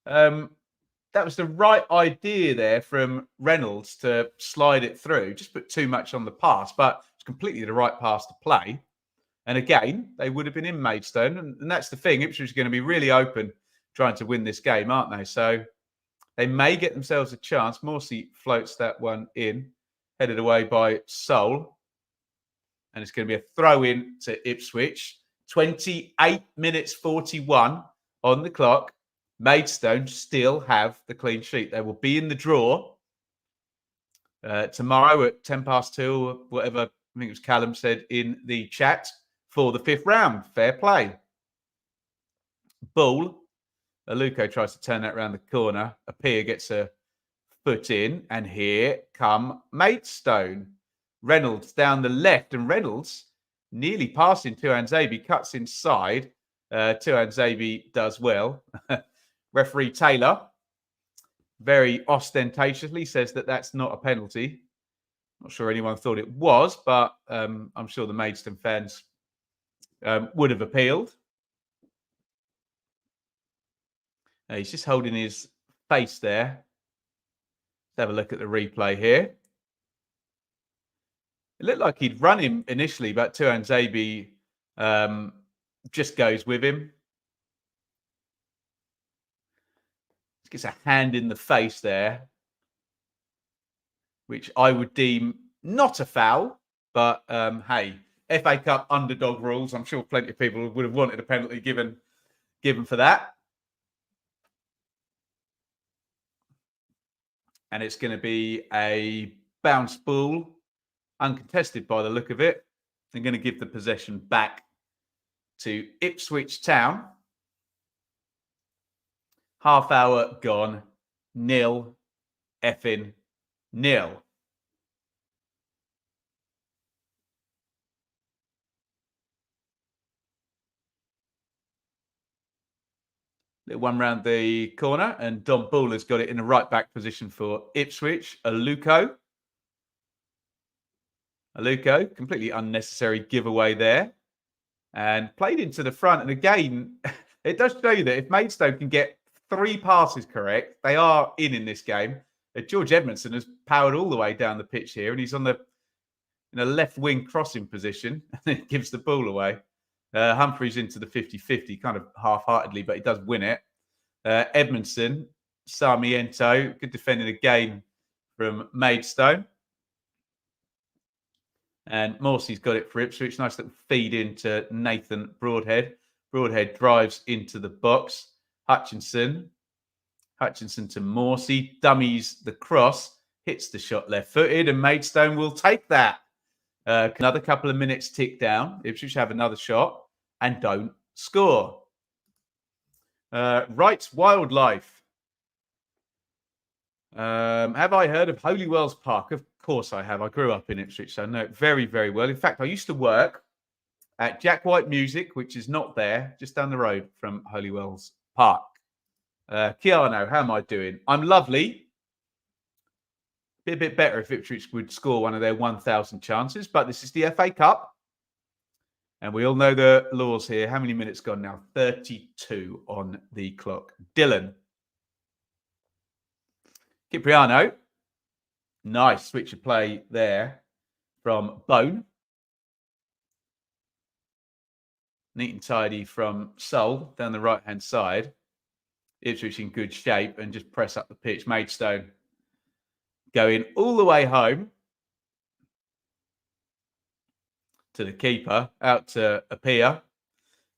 [SPEAKER 1] That was the right idea there from Reynolds to slide it through. Just put too much on the pass, but it's completely the right pass to play. And again, they would have been in Maidstone. And that's the thing. Ipswich is going to be really open trying to win this game, aren't they? So they may get themselves a chance. Morsey floats that one in, headed away by Sol. And it's going to be a throw in to Ipswich. 28 minutes 41 on the clock. Maidstone still have the clean sheet. They will be in the draw tomorrow at 2:10, or whatever I think it was Callum said in the chat, for the 5th round. Fair play. Ball. Aluko tries to turn that around the corner. Appiah gets a foot in, and here come Maidstone. Reynolds down the left, and Reynolds nearly passing Tuanzebe, cuts inside. Tuanzebe does well. Referee Taylor very ostentatiously says that that's not a penalty. Not sure anyone thought it was, but I'm sure the Maidstone fans would have appealed. He's just holding his face there. Let's have a look at the replay here. It looked like he'd run him initially, but Tuanzebe just goes with him. Gets a hand in the face there, which I would deem not a foul. But hey, FA Cup underdog rules. I'm sure plenty of people would have wanted a penalty given for that. And it's going to be a bounce ball, uncontested by the look of it. They're going to give the possession back to Ipswich Town. Half hour gone, 0-0. Little one round the corner, and Don Ball has got it in the right back position for Ipswich. Aluko, completely unnecessary giveaway there, and played into the front. And again, it does show you that if Maidstone can get 3 passes correct, they are in this game. George Edmondson has powered all the way down the pitch here, and he's in a left wing crossing position, and then gives the ball away. Humphreys into the 50-50, kind of half-heartedly, but he does win it. Edmondson, Sarmiento, good defending again from Maidstone. And Morsey's got it for Ipswich. Nice little feed into Nathan Broadhead. Broadhead drives into the box. Hutchinson to Morsey, dummies the cross, hits the shot left-footed, and Maidstone will take that. Another couple of minutes tick down. Ipswich have another shot and don't score. Right, Wildlife. Have I heard of Holywell's Park? Of course I have. I grew up in Ipswich, so I know it very, very well. In fact, I used to work at Jack White Music, which is not there, just down the road from Holywell's Park. Keanu, how am I doing? I'm lovely. Be a bit better if Ipswich would score one of their 1,000 chances, but this is the FA Cup. And we all know the laws here. How many minutes gone now? 32 on the clock. Dylan. Cipriano. Nice switch of play there from Bone. Neat and tidy from Sol down the right-hand side. Ipswich in good shape and just press up the pitch. Maidstone going all the way home to the keeper, out to Appiah.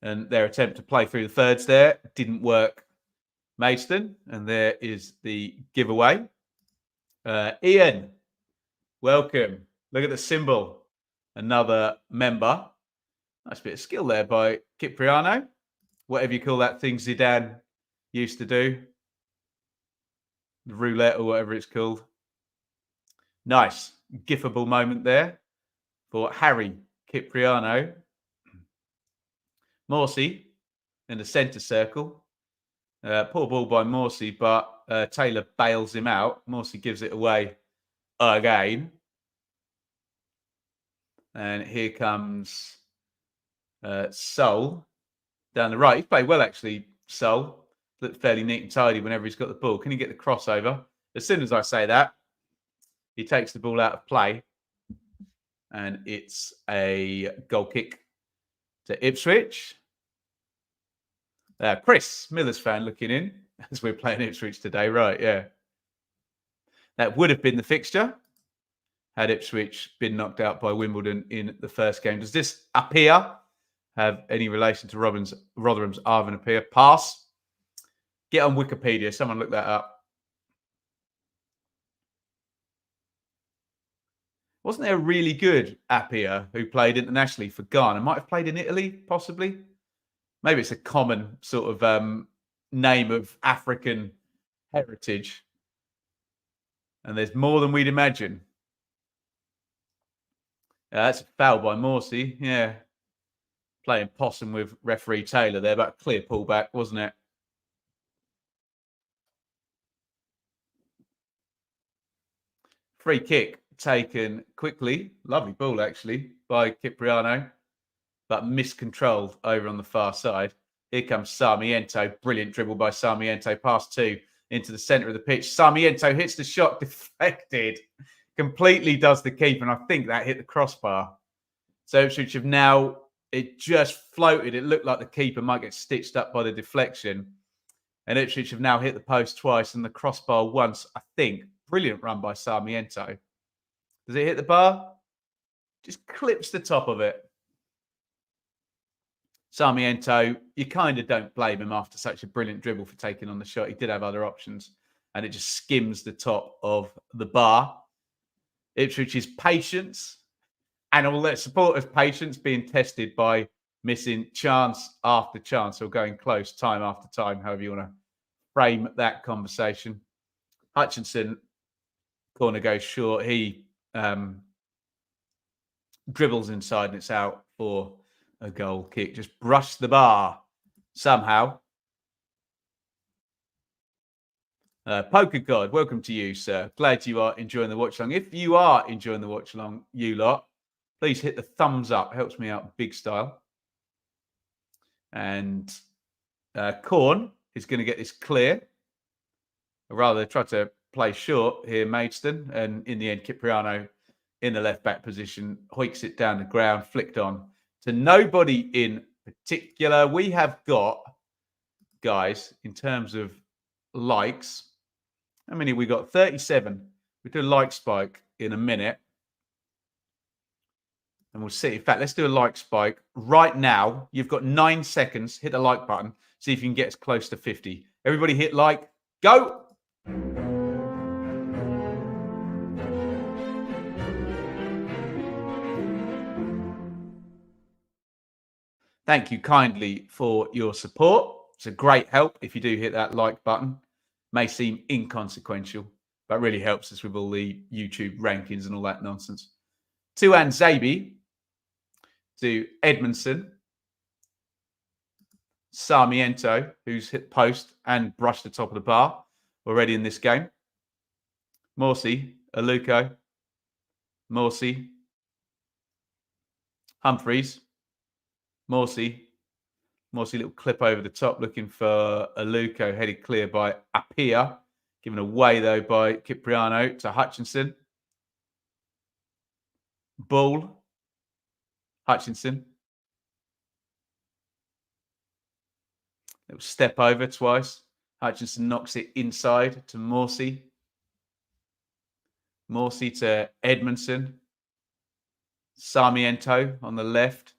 [SPEAKER 1] And their attempt to play through the thirds there didn't work. Maidstone, and there is the giveaway. Ian, welcome. Look at the symbol. Another member. Nice bit of skill there by Cipriano. Whatever you call that thing Zidane used to do. The roulette or whatever it's called. Nice. Gifable moment there for Harry Cipriano. Morsey in the centre circle. Poor ball by Morsey, but Taylor bails him out. Morsey gives it away again. And here comes Sol down the right. He's played well, actually, Sol. Looked fairly neat and tidy whenever he's got the ball. Can he get the crossover? As soon as I say that, he takes the ball out of play. And it's a goal kick to Ipswich. Chris, Miller's fan, looking in as we're playing Ipswich today. Right, yeah. That would have been the fixture had Ipswich been knocked out by Wimbledon in the first game. Does this appear have any relation to Rotherham's Arvin appear? Pass. Get on Wikipedia. Someone look that up. Wasn't there a really good Appiah who played internationally for Ghana? Might have played in Italy, possibly. Maybe it's a common sort of name of African heritage. And there's more than we'd imagine. That's a foul by Morsey. Yeah. Playing possum with referee Taylor there, but a clear pullback, wasn't it? Free kick taken quickly. Lovely ball, actually, by Cipriano, but miscontrolled over on the far side. Here comes Sarmiento. Brilliant dribble by Sarmiento. Pass 2 into the centre of the pitch. Sarmiento hits the shot, deflected. Completely does the keeper, and I think that hit the crossbar. So Ipswich have now, it just floated. It looked like the keeper might get stitched up by the deflection. And Ipswich have now hit the post twice and the crossbar once, I think. Brilliant run by Sarmiento. Does it hit the bar? Just clips the top of it. Sarmiento, you kind of don't blame him after such a brilliant dribble for taking on the shot. He did have other options, and it just skims the top of the bar. Ipswich's patience and all their supporters' patience being tested by missing chance after chance or going close time after time, however you want to frame that conversation. Hutchinson, corner goes short. He dribbles inside and it's out for a goal kick. Just brushed the bar somehow. Poker God, welcome to you, sir. Glad you are enjoying the watch along. If you are enjoying the watch along, you lot, please hit the thumbs up. Helps me out big style. And Corn is going to get this clear. Or rather, try to play short here, Maidstone. And in the end, Cipriano in the left-back position, hoiks it down the ground, flicked on to nobody in particular. We have got, guys, in terms of likes, how many we got? 37. We do a like spike in a minute. And we'll see. In fact, let's do a like spike right now. You've got 9 seconds. Hit the like button. See if you can get as close to 50. Everybody hit like. Go! Thank you kindly for your support. It's a great help if you do hit that like button. May seem inconsequential, but really helps us with all the YouTube rankings and all that nonsense. To Anzabi, to Edmondson, Sarmiento, who's hit post and brushed the top of the bar already in this game. Morsey, Aluko, Morsey, Humphreys, Morsey, little clip over the top looking for Aluko, headed clear by Appiah. Given away, though, by Cipriano to Hutchinson. Ball, Hutchinson. Little step over twice. Hutchinson knocks it inside to Morsey. Morsey to Edmondson. Sarmiento on the left.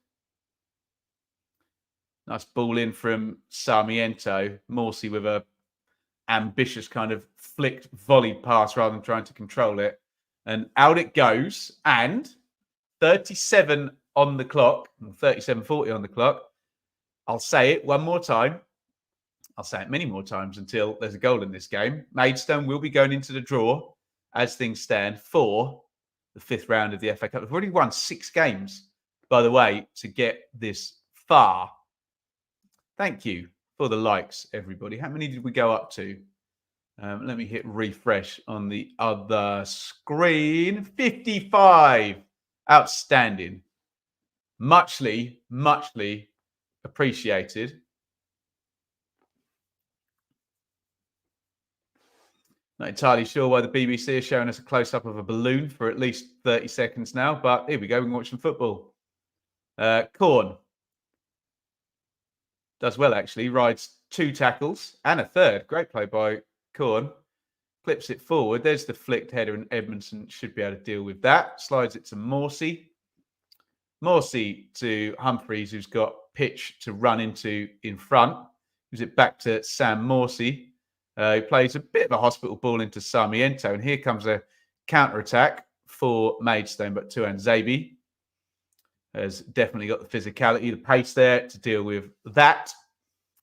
[SPEAKER 1] Nice ball in from Sarmiento. Morsey with a ambitious kind of flicked volley pass rather than trying to control it. And out it goes. And 37 on the clock, 37:40 on the clock. I'll say it one more time. I'll say it many more times until there's a goal in this game. Maidstone will be going into the draw as things stand for the 5th round of the FA Cup. They've already won 6 games, by the way, to get this far. Thank you for the likes, everybody. How many did we go up to? Let me hit refresh on the other screen. 55. Outstanding. Muchly appreciated. Not entirely sure why the BBC is showing us a close-up of a balloon for at least 30 seconds now, but here we go. We can watch some football. Corn does well, actually. Rides 2 tackles and a third. Great play by Corn. Clips it forward. There's the flicked header, and Edmondson should be able to deal with that. Slides it to Morsey. Morsey to Humphreys, who's got pitch to run into in front. Gives it back to Sam Morsey. He plays a bit of a hospital ball into Sarmiento. And here comes a counter-attack for Maidstone, but Tuan Zabi has definitely got the physicality, the pace there to deal with that.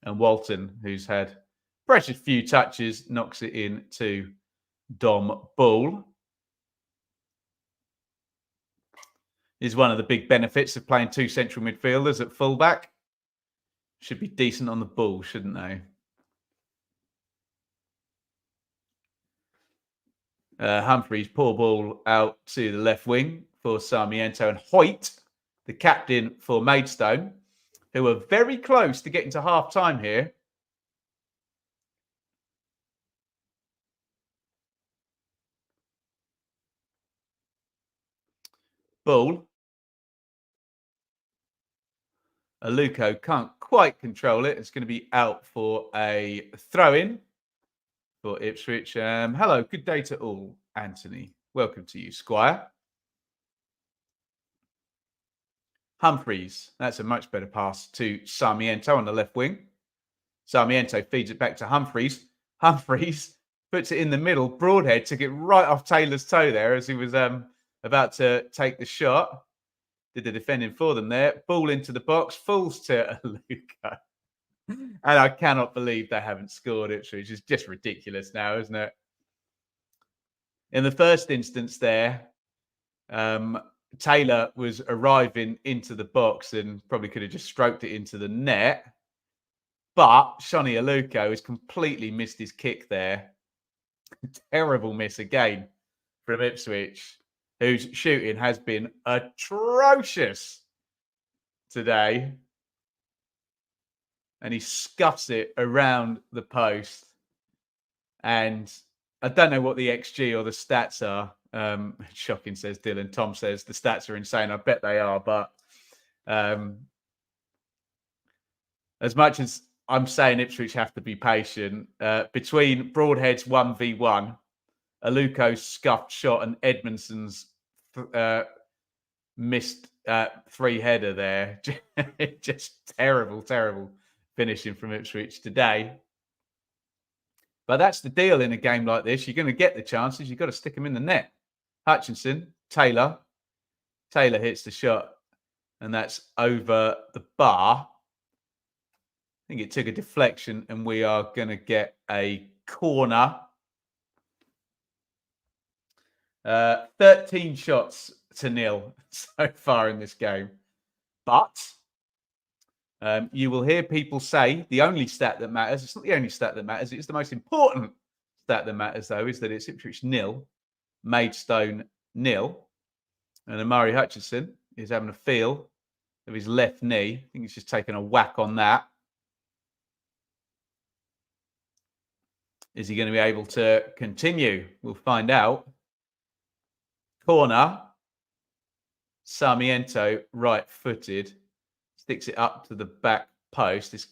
[SPEAKER 1] And Walton, who's had precious few touches, knocks it in to Dom Bull. Is one of the big benefits of playing 2 central midfielders at fullback. Should be decent on the ball, shouldn't they? Humphreys, poor ball out to the left wing for Sarmiento, and Hoyt, the captain for Maidstone, who are very close to getting to half-time here. Ball. Aluko can't quite control it. It's going to be out for a throw-in for Ipswich. Hello, good day to all, Anthony. Welcome to you, Squire. Humphreys. That's a much better pass to Sarmiento on the left wing. Sarmiento feeds it back to Humphreys. Humphreys puts it in the middle. Broadhead took it right off Taylor's toe there as he was about to take the shot. Did the defending for them there. Ball into the box. Falls to Luca. And I cannot believe they haven't scored it, which is just ridiculous now, isn't it? In the first instance there, Taylor was arriving into the box and probably could have just stroked it into the net. But Shoni Aluko has completely missed his kick there. Terrible miss again from Ipswich, whose shooting has been atrocious today. And he scuffs it around the post. And I don't know what the XG or the stats are. Shocking, says Dylan. Tom says the stats are insane. I bet they are. But as much as I'm saying Ipswich have to be patient, between Broadhead's 1v1, Aluko's scuffed shot, and Edmondson's missed 3-header there. Just terrible finishing from Ipswich today. But that's the deal in a game like this. You're going to get the chances. You've got to stick them in the net. Hutchinson, Taylor. Taylor hits the shot, and that's over the bar. I think it took a deflection, and we are going to get a corner. 13 shots to 0 so far in this game. But you will hear people say the only stat that matters, it's not the only stat that matters, it's the most important stat that matters, though, is that it's Ipswich 0, Maidstone 0. And Amari Hutchinson is having a feel of his left knee. I think he's just taken a whack on that. Is he going to be able to continue? We'll find out. Corner. Sarmiento, right-footed. Sticks it up to the back post. It's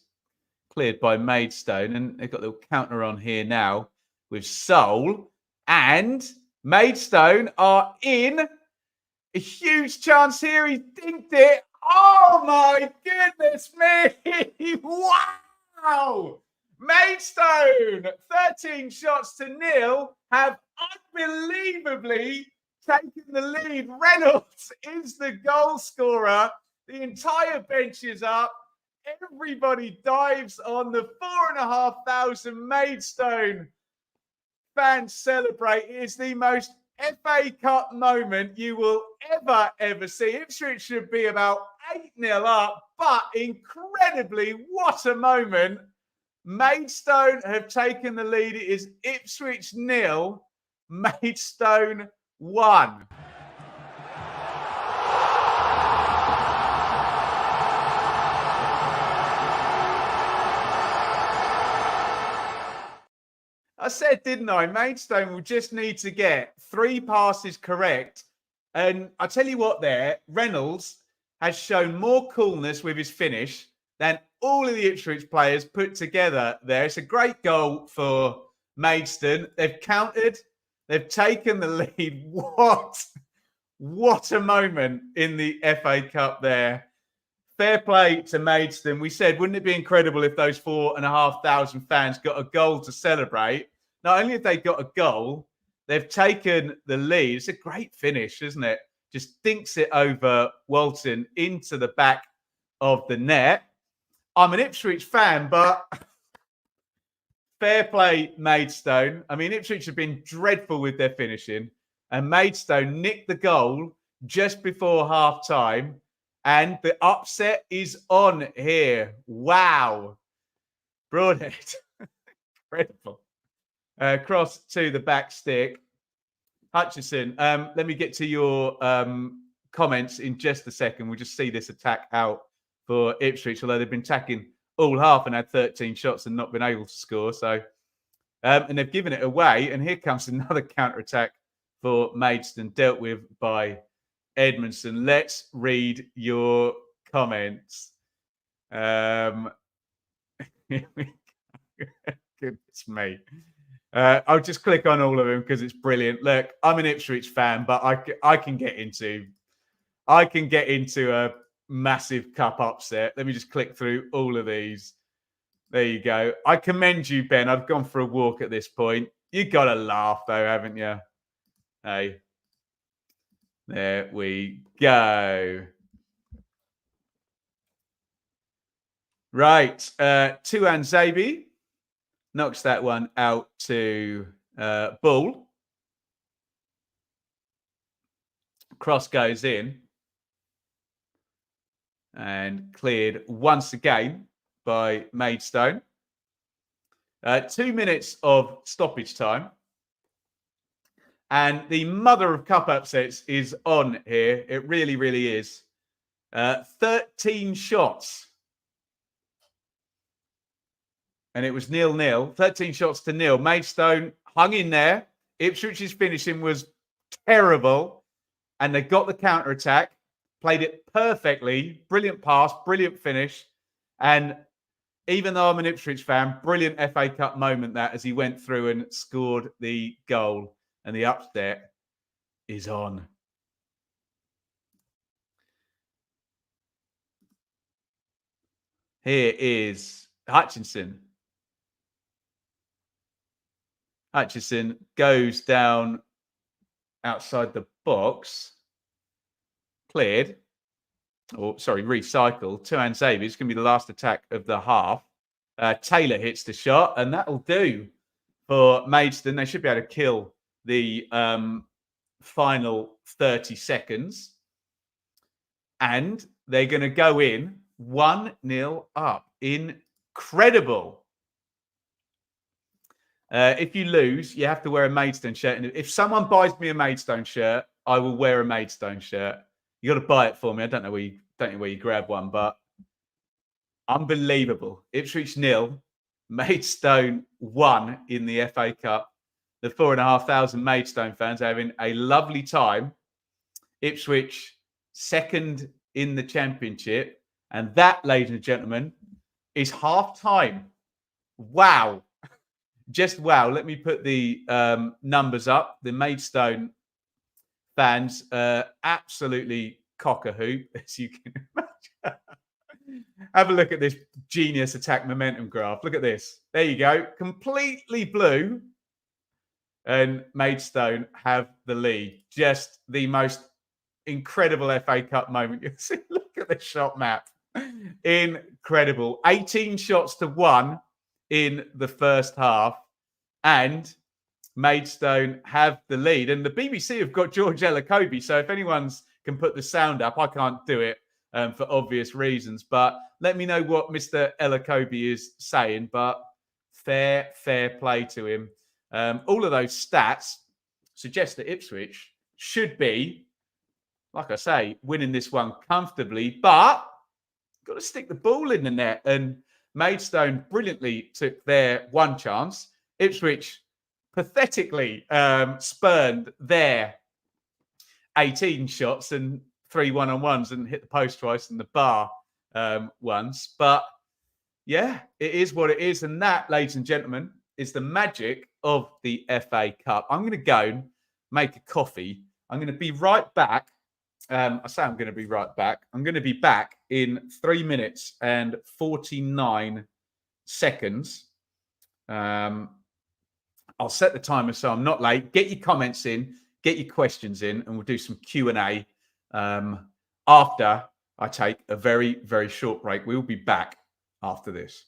[SPEAKER 1] cleared by Maidstone. And they've got the counter on here now with Soul. And Maidstone are in. A huge chance here. He dinked it. Oh, my goodness me. Wow. Maidstone, 13 shots to 0, have unbelievably taken the lead. Reynolds is the goal scorer. The entire bench is up. Everybody dives on. The 4,500 Maidstone fans celebrate. It is the most FA Cup moment you will ever see. Ipswich should be about 8-0 up, but incredibly, what a moment. Maidstone have taken the lead. It is Ipswich 0, Maidstone 1. I said, didn't I? Maidstone will just need to get 3 passes correct. And I tell you what there, Reynolds has shown more coolness with his finish than all of the Ipswich players put together there. It's a great goal for Maidstone. They've countered. They've taken the lead. What a moment in the FA Cup there. Fair play to Maidstone. We said, wouldn't it be incredible if those 4,500 fans got a goal to celebrate? Not only have they got a goal, they've taken the lead. It's a great finish, isn't it? Just dinks it over Walton into the back of the net. I'm an Ipswich fan, but fair play, Maidstone. I mean, Ipswich have been dreadful with their finishing, and Maidstone nicked the goal just before half-time. And the upset is on here. Wow. Broadhead. Incredible. Cross to the back stick. Hutchison, let me get to your comments in just a second. We'll just see this attack out for Ipswich, although they've been attacking all half and had 13 shots and not been able to score. So, and they've given it away. And here comes another counter-attack for Maidstone, dealt with by Edmondson. Let's read your comments. Goodness me. I'll just click on all of them because it's brilliant. Look, I'm an Ipswich fan, but I can get into a massive cup upset. Let me just click through all of these. There you go. I commend you, Ben. I've gone for a walk at this point. You got to laugh though, haven't you? Hey. There we go. Right. Tuan Zabi knocks that one out to Bull. Cross goes in. And cleared once again by Maidstone. 2 minutes of stoppage time. And the mother of cup upsets is on here. It really, really is. 13 shots. And it was 0-0. 13 shots to 0. Maidstone hung in there. Ipswich's finishing was terrible. And they got the counter-attack. Played it perfectly. Brilliant pass. Brilliant finish. And even though I'm an Ipswich fan, brilliant FA Cup moment that as he went through and scored the goal. And the upset is on. Here is Hutchinson. Hutchinson goes down outside the box. Cleared. Or, sorry, recycled. Tuan Xavier. It's going to be the last attack of the half. Taylor hits the shot, and that'll do for Maidstone. They should be able to kill the final 30 seconds. And they're going to go in 1-0 up. Incredible. If you lose, you have to wear a Maidstone shirt. And if someone buys me a Maidstone shirt, I will wear a Maidstone shirt. You got to buy it for me. I don't know where you grab one, but unbelievable. Ipswich 0, Maidstone 1 in the FA Cup. The 4,500 Maidstone fans are having a lovely time. Ipswich second in the Championship. And that, ladies and gentlemen, is half-time. Wow. Just wow. Let me put the numbers up. The Maidstone fans absolutely cock a hoop, as you can imagine. Have a look at this genius attack momentum graph. Look at this. There you go. Completely blue. And Maidstone have the lead. Just the most incredible FA Cup moment you've seen. Look at the shot map. Incredible. 18 shots to 1 in the first half. And Maidstone have the lead. And the BBC have got George Ellakobi. So if anyone's can put the sound up, I can't do it for obvious reasons. But let me know what Mr. Ellakobi is saying. But fair play to him. All of those stats suggest that Ipswich should be, like I say, winning this one comfortably. But got to stick the ball in the net. And Maidstone brilliantly took their one chance. Ipswich pathetically spurned their 18 shots and 3 one-on-ones and hit the post twice and the bar once. But yeah, it is what it is. And that, ladies and gentlemen, is the magic of the FA Cup. I'm going to go make a coffee. I'm going to be right back. I say I'm going to be right back. I'm going to be back in 3 minutes and 49 seconds. I'll set the timer so I'm not late. Get your comments in, get your questions in, and we'll do some Q&A after I take a very, very short break. We'll be back after this.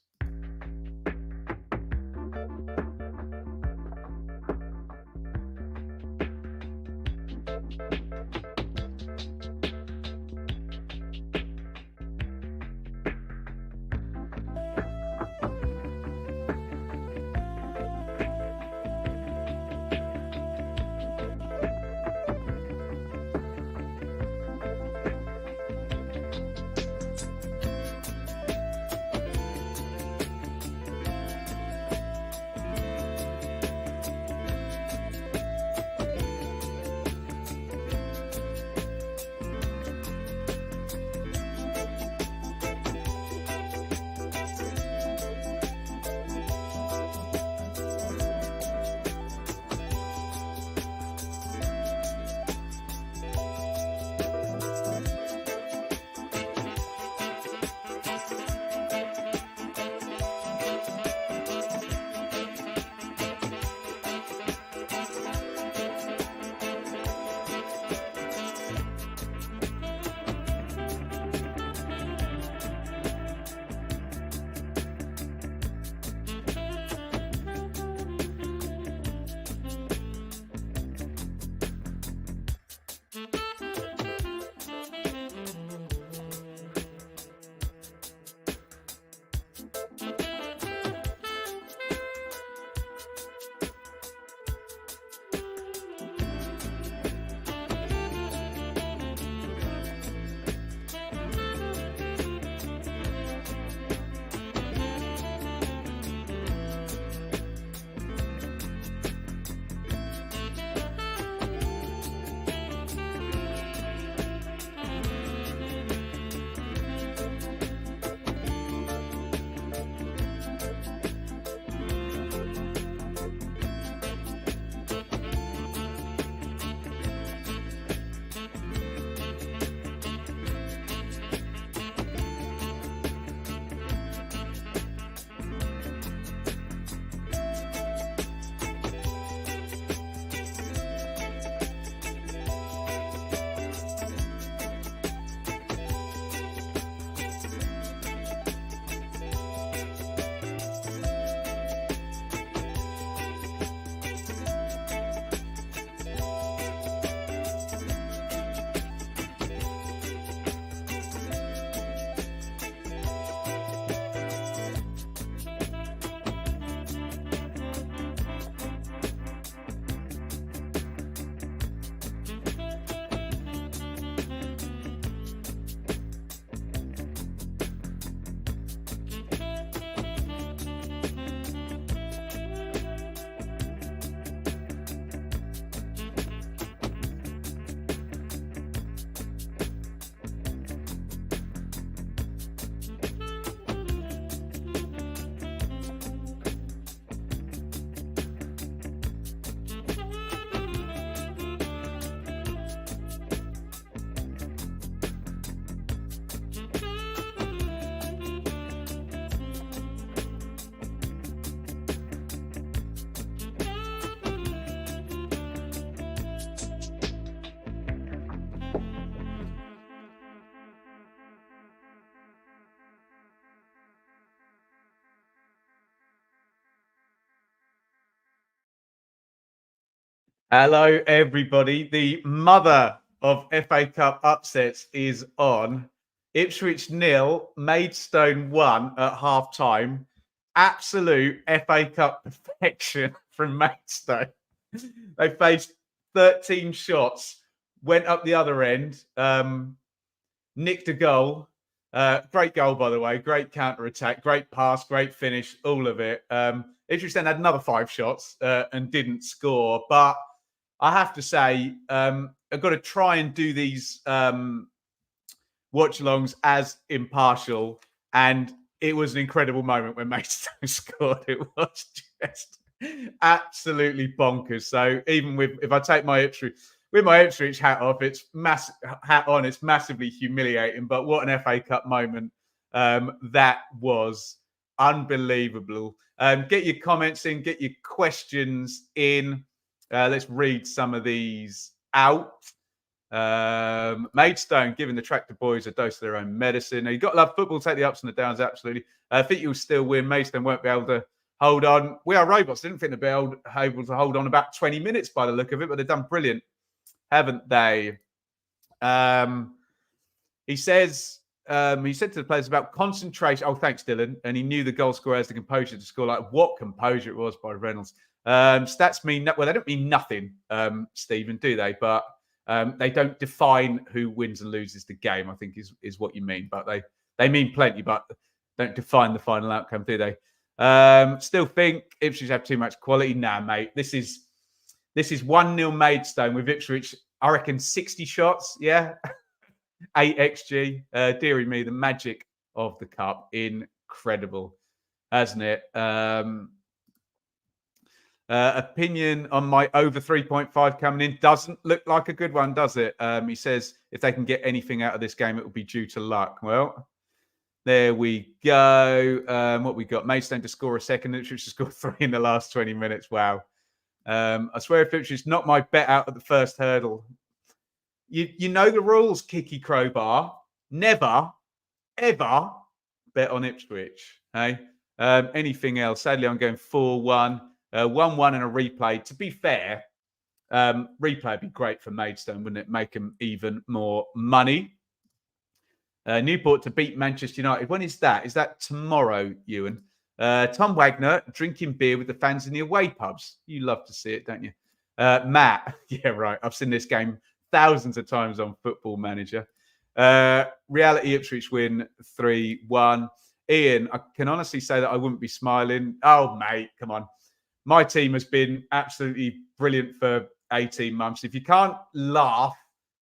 [SPEAKER 1] Hello, everybody. The mother of FA Cup upsets is on. Ipswich 0, Maidstone 1 at half time. Absolute FA Cup perfection from Maidstone. They faced 13 shots, went up the other end, nicked a goal. Great goal, by the way. Great counter attack, great pass, great finish, all of it. Ipswich then had another 5 shots and didn't score. But I have to say, I've got to try and do these watch-alongs as impartial. And it was an incredible moment when Maidstone scored. It was just absolutely bonkers. So even if I take my Ipswich hat off, it's massively humiliating. But what an FA Cup moment that was. Unbelievable. Get your comments in, get your questions in. Let's read some of these out. Maidstone giving the Tractor Boys a dose of their own medicine. Now, you've got to love football, take the ups and the downs, absolutely. I think you'll still win. Maidstone won't be able to hold on. We are robots. Didn't think they'd be able to hold on about 20 minutes by the look of it, but they've done brilliant, haven't they? He said to the players about concentration. Oh, thanks, Dylan. And he knew the goal scorer has the composure to score. Like, what composure it was by Reynolds. Stats mean, well, they don't mean nothing, Stephen, do they? But they don't define who wins and loses the game, I think is what you mean. But they mean plenty, but don't define the final outcome, do they? Still think Ipswich have too much quality. Nah, mate. This is 1-0 Maidstone with Ipswich, I reckon 60 shots, yeah. 8 XG. Dearie me, the magic of the cup. Incredible, hasn't it? Opinion on my over 3.5 coming in. Doesn't look like a good one, does it? He says if they can get anything out of this game, it will be due to luck. Well, there we go. What we got? Maidstone to score a second. Ipswich to score 3 in the last 20 minutes. Wow. I swear if Ipswich knocked my bet out at the first hurdle. You know the rules, Kiki Crowbar. Never, ever bet on Ipswich. Hey? Anything else? Sadly, I'm going 4-1. 1-1 and a replay. To be fair, replay would be great for Maidstone, wouldn't it? Make them even more money. Newport to beat Manchester United. When is that? Is that tomorrow, Ewan? Tom Wagner drinking beer with the fans in the away pubs. You love to see it, don't you? Matt, yeah, right. I've seen this game thousands of times on Football Manager. Reality Ipswich win 3-1. Ian, I can honestly say that I wouldn't be smiling. Oh, mate, come on. My team has been absolutely brilliant for 18 months. If you can't laugh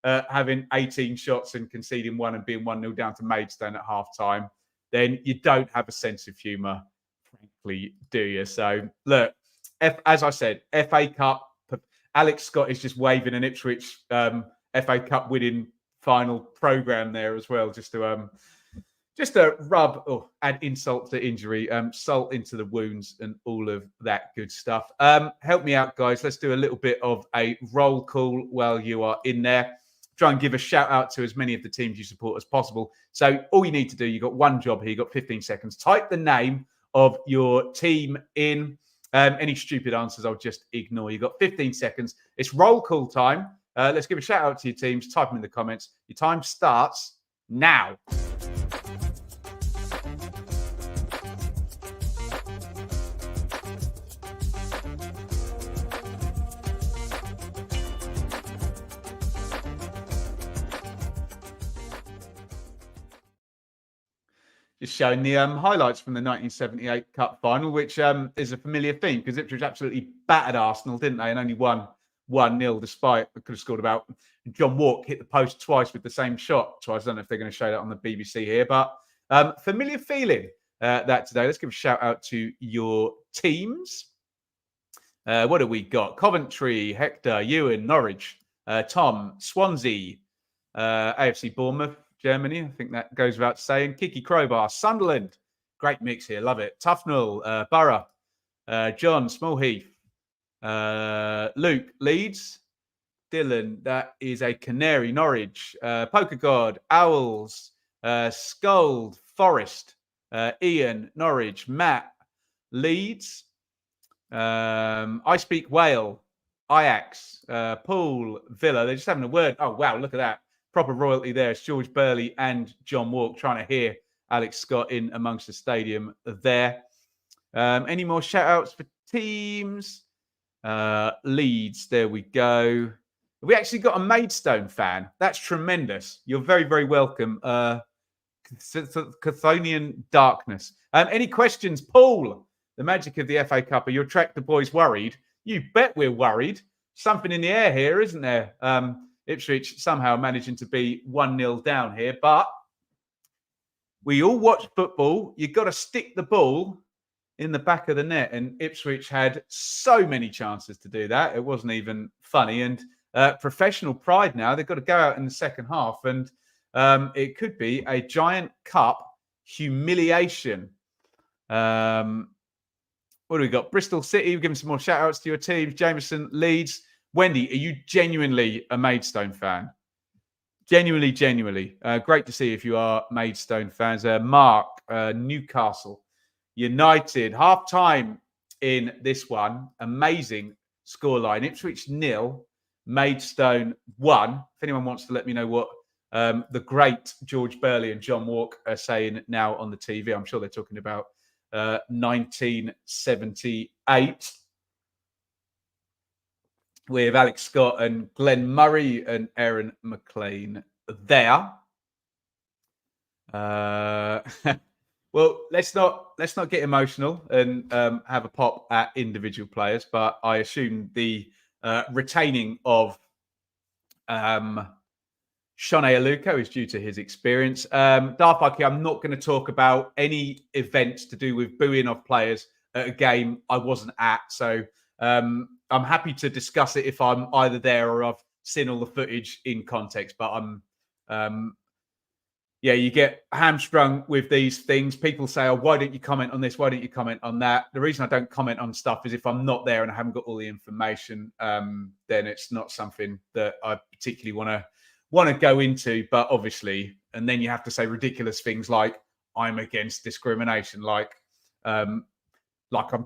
[SPEAKER 1] at having 18 shots and conceding 1 and being 1-0 down to Maidstone at half time, then you don't have a sense of humour, frankly, do you? So, look, as I said, FA Cup, Alex Scott is just waving an Ipswich FA Cup winning final programme there as well, just to rub or add insult to injury, salt into the wounds and all of that good stuff. Help me out, guys. Let's do a little bit of a roll call while you are in there. Try and give a shout out to as many of the teams you support as possible. So all you need to do, you've got one job here. You've got 15 seconds. Type the name of your team in. Any stupid answers, I'll just ignore. You've got 15 seconds. It's roll call time. Let's give a shout out to your teams. Type them in the comments. Your time starts now. Just showing the highlights from the 1978 Cup final, which is a familiar theme because Ipswich absolutely battered Arsenal, didn't they? And only won 1-0 despite they could have scored about. John Walk hit the post twice with the same shot twice. I don't know if they're going to show that on the BBC here, but familiar feeling that today. Let's give a shout out to your teams. What have we got? Coventry, Hector, Ewan, Norwich, Tom, Swansea, AFC Bournemouth, Germany. I think that goes without saying. Kiki Crowbar, Sunderland. Great mix here. Love it. Tufnell, Borough, John, Smallheath, Luke, Leeds. Dylan, that is a Canary, Norwich. Poker God, Owls, Scold, Forest. Ian, Norwich. Matt, Leeds. I Speak Whale, Ajax, Paul, Villa. They're just having a word. Oh, wow, look at that. Proper royalty there. It's George Burley and John Walk trying to hear Alex Scott in amongst the stadium there. Any more shout-outs for teams? Leeds, there we go. We actually got a Maidstone fan. That's tremendous. You're very, very welcome. Chthonian Darkness. Any questions, Paul? The magic of the FA Cup. Are your tractor boys worried? You bet we're worried. Something in the air here, isn't there? Ipswich somehow managing to be 1-0 down here, but we all watch football. You've got to stick the ball in the back of the net, and Ipswich had so many chances to do that. It wasn't even funny. And professional pride now. They've got to go out in the second half, and it could be a giant cup humiliation. What do we got? Bristol City. We're giving some more shout outs to your teams. Jameson, Leeds. Wendy, are you genuinely a Maidstone fan? Genuinely. Great to see if you are Maidstone fans. Mark, Newcastle United. Half time in this one. Amazing scoreline. Ipswich 0, Maidstone 1. If anyone wants to let me know what the great George Burley and John Walk are saying now on the TV, I'm sure they're talking about 1978 with Alex Scott and Glenn Murray and Aaron McLean there. Well, let's not get emotional and have a pop at individual players, but I assume the retaining of Shone Aluko is due to his experience. Darth Bucky, I'm not going to talk about any events to do with booing of players at a game I wasn't at. So I'm happy to discuss it if I'm either there or I've seen all the footage in context. But you get hamstrung with these things. People say, oh, why don't you comment on this? Why don't you comment on that? The reason I don't comment on stuff is if I'm not there and I haven't got all the information, then it's not something that I particularly want to go into. But obviously, and then you have to say ridiculous things like I'm against discrimination, like I'm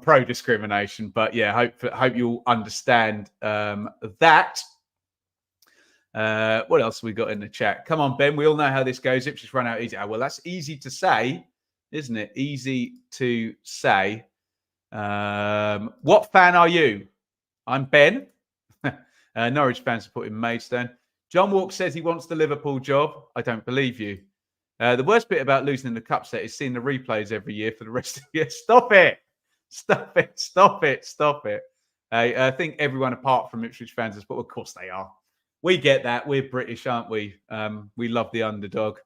[SPEAKER 1] pro discrimination. But yeah, hope you'll understand that. What else have we got in the chat? Come on, Ben. We all know how this goes. Ipswich run out easy. Well, that's easy to say, isn't it? Easy to say. What fan are you? I'm Ben. Norwich fan supporting Maidstone. John Walk says he wants the Liverpool job. I don't believe you. The worst bit about losing in the cup set is seeing the replays every year for the rest of the year. Stop it. I think everyone apart from Ipswich fans is, but of course they are. We get that. We're British, aren't we? We love the underdog.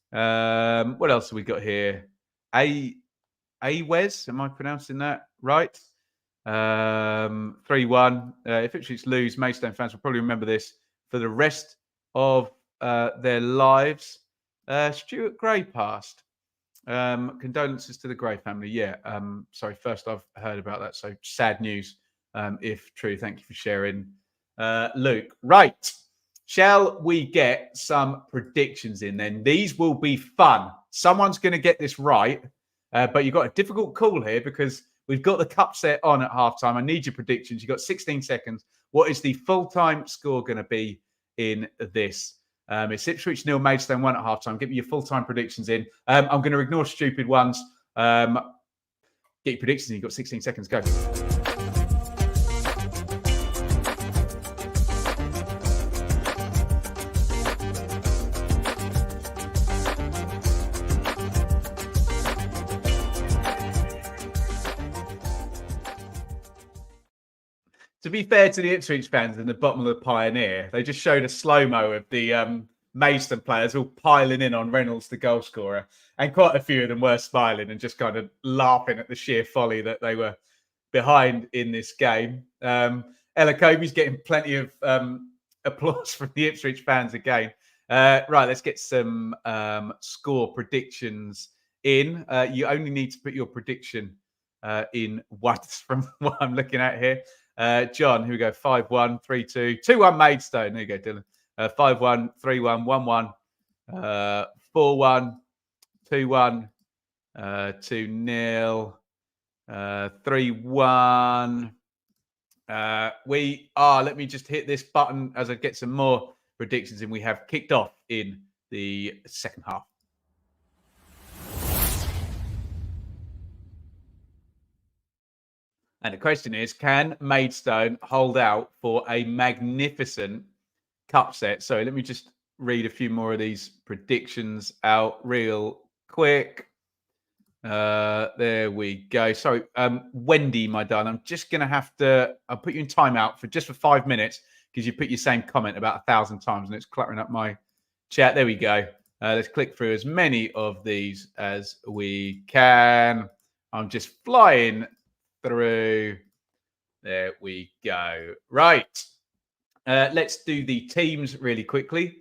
[SPEAKER 1] What else have we got here? Awes, am I pronouncing that right? 3-1. If Ipswich lose, Maidstone fans will probably remember this for the rest of their lives. Stuart Gray passed. Condolences to the Gray family. Yeah. Sorry, first I've heard about that. So sad news, if true. Thank you for sharing, Luke. Right. Shall we get some predictions in then? These will be fun. Someone's going to get this right, but you've got a difficult call here because we've got the cup set on at halftime. I need your predictions. You've got 16 seconds. What is the full-time score going to be in this? It's Ipswich 0, Maidstone 1 at halftime. Give me your full-time predictions in. I'm going to ignore stupid ones. Get your predictions in. You've got 16 seconds. Go. To be fair to the Ipswich fans in the bottom of the Pioneer, they just showed a slow-mo of the Maidstone players all piling in on Reynolds, the goal scorer. And quite a few of them were smiling and just kind of laughing at the sheer folly that they were behind in this game. Ella Kobe's getting plenty of applause from the Ipswich fans again. Right, let's get some score predictions in. You only need to put your prediction in once from what I'm looking at here. John, here we go. 5-1, 3-2, 2-1 Maidstone. There you go, Dylan. 5-1, 3-1, 1-1, 4-1, 2-1, 2-0, 3-1, We are, let me just hit this button as I get some more predictions in. We have kicked off in the second half. And the question is, can Maidstone hold out for a magnificent cup set? So let me just read a few more of these predictions out real quick. There we go. Sorry, Wendy, my darling, I'm just going to have to, I'll put you in timeout for 5 minutes because you put your same comment about 1,000 times and it's cluttering up my chat. There we go. Let's click through as many of these as we can. I'm just flying through. There we go. Right. Let's do the teams really quickly.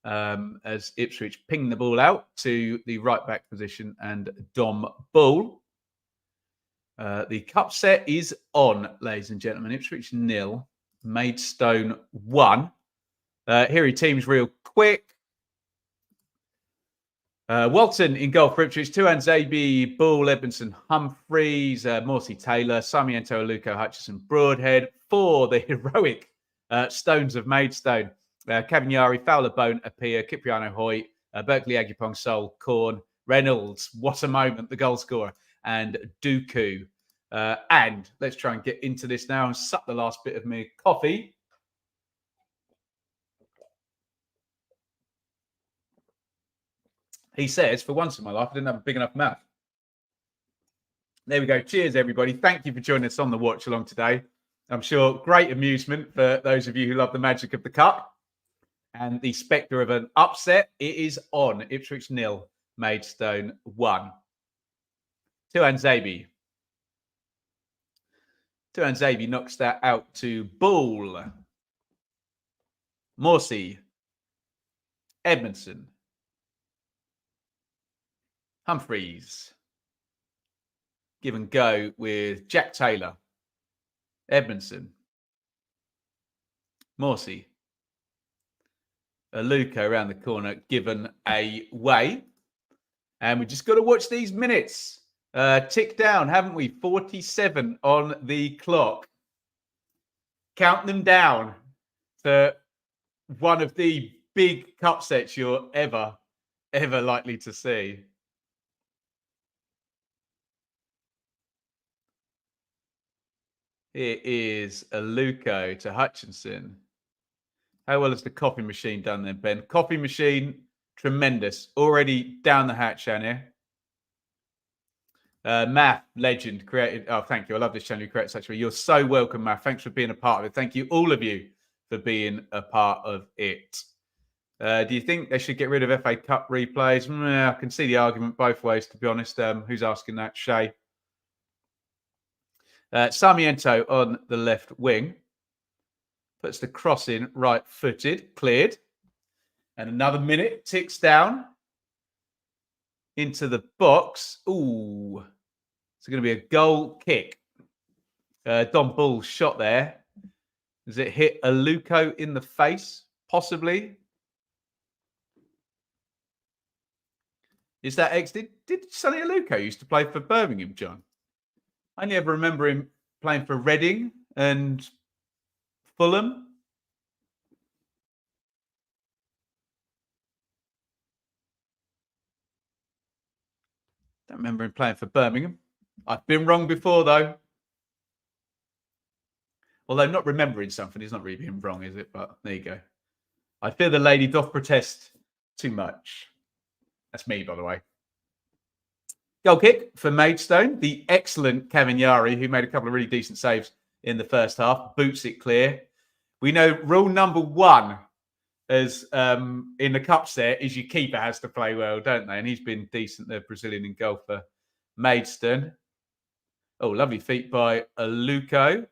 [SPEAKER 1] As Ipswich ping the ball out to the right back position and Dom Bull. The cup set is on, ladies and gentlemen. Ipswich 0, Maidstone 1. Here are teams real quick. Walton in goal for Ipswich, 2 Anzabi, Bull, Edmondson, Humphreys, Morsey, Taylor, Sarmiento, Aluko, Hutchison, Broadhead. 4, the heroic Stones of Maidstone. Cavagnari, Fowler, Bone, Apia, Cipriano, Hoyt, Berkeley, Agupong, Sol, Corn, Reynolds, what a moment, the goal scorer, and Dooku. And let's try and get into this now and suck the last bit of my coffee. He says, for once in my life, I didn't have a big enough mouth. There we go. Cheers, everybody. Thank you for joining us on the watch along today. I'm sure great amusement for those of you who love the magic of the cup. And the spectre of an upset, it is on. Ipswich 0, Maidstone 1. 2 Anzabi. 2 Anzabi knocks that out to Bull. Morsey. Edmondson. Humphreys. Give and go with Jack Taylor. Edmondson. Morsey. Aluko around the corner, given away. And we just got to watch these minutes tick down, haven't we? 47 on the clock. Count them down for one of the big cup sets you're ever likely to see. It is Aluko to Hutchinson. How well has the coffee machine done then, Ben? Coffee machine, tremendous. Already down the hatch, Annie. Math, legend, created. Oh, thank you. I love this channel. You create such a. You're so welcome, Math. Thanks for being a part of it. Thank you, all of you, for being a part of it. Do you think they should get rid of FA Cup replays? I can see the argument both ways, to be honest. Who's asking that? Shay. Sarmiento on the left wing. Puts the cross in right-footed, cleared. And another minute ticks down into the box. Ooh, it's going to be a goal kick. Don Bull's shot there. Does it hit Aluko in the face? Possibly. Is that X? Did Sonny Aluko used to play for Birmingham, John? I only ever remember him playing for Reading and Fulham. Don't remember him playing for Birmingham. I've been wrong before, though. Although not remembering something is not really being wrong, is it? But there you go. I fear the lady doth protest too much. That's me, by the way. Goal kick for Maidstone. The excellent Cavagnari, who made a couple of really decent saves in the first half, boots it clear. We know rule number 1 as in the cup set is your keeper has to play well, don't they? And he's been decent, the Brazilian in goal for Maidstone. Oh, lovely feet by Aluko.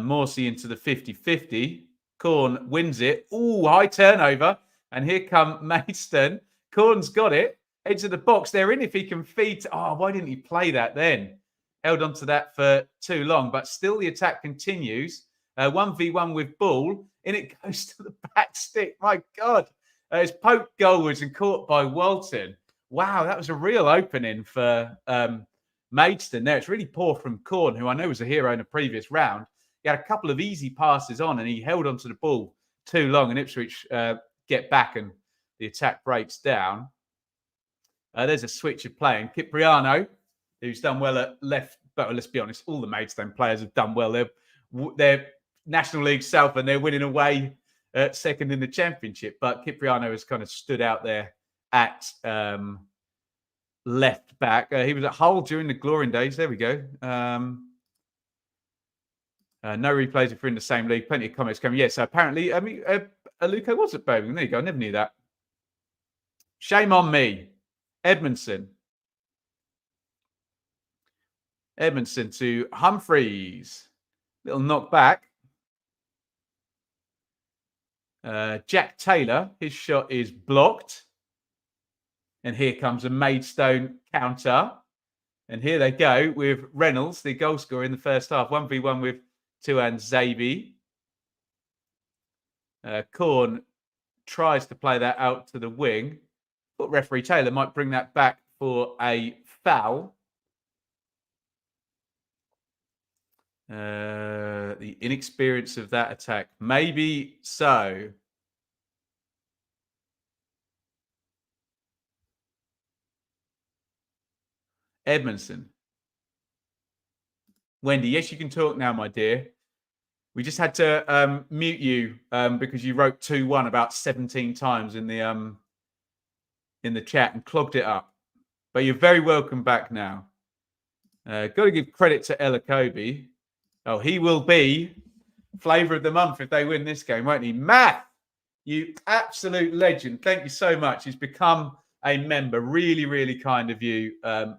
[SPEAKER 1] Morsey into the 50-50. Corn wins it. Oh, high turnover. And here come Maidstone. Corn's got it. Edge of the box. They're in if he can feed. Oh, why didn't he play that then? Held on to that for too long. But still the attack continues. 1v1 with Bull. In it goes to the back stick. My God. It's poked goalwards and caught by Walton. Wow, that was a real opening for Maidstone there. It's really poor from Corn, who I know was a hero in a previous round. he had a couple of easy passes on, and he held onto the ball too long, and Ipswich get back, and the attack breaks down. There's a switch of play, and Cipriano, who's done well at left, but let's be honest, all the Maidstone players have done well. They're National League South, and they're winning away second in the Championship. But Cipriano has kind of stood out there at left back. He was at Hull during the glory days. There we go. No replays if we're in the same league. Plenty of comments coming. Yeah, so apparently, I mean, Aluko was at Birmingham. There you go. I never knew that. Shame on me. Edmondson to Humphreys. Little knock back. Jack Taylor, his shot is blocked. And here comes a Maidstone counter. And here they go with Reynolds, the goal scorer in the first half. 1v1 with Tuan Zabi. Korn tries to play that out to the wing. But referee Taylor might bring that back for a foul. The inexperience of that attack. Maybe so. Edmondson. Wendy, yes, you can talk now, my dear. We just had to mute you because you wrote 2-1 about 17 times in the chat and clogged it up. But you're very welcome back now. Got to give credit to Ella Kobe. Oh, he will be flavour of the month if they win this game, won't he? Matt, you absolute legend. Thank you so much. He's become a member. Really, really kind of you,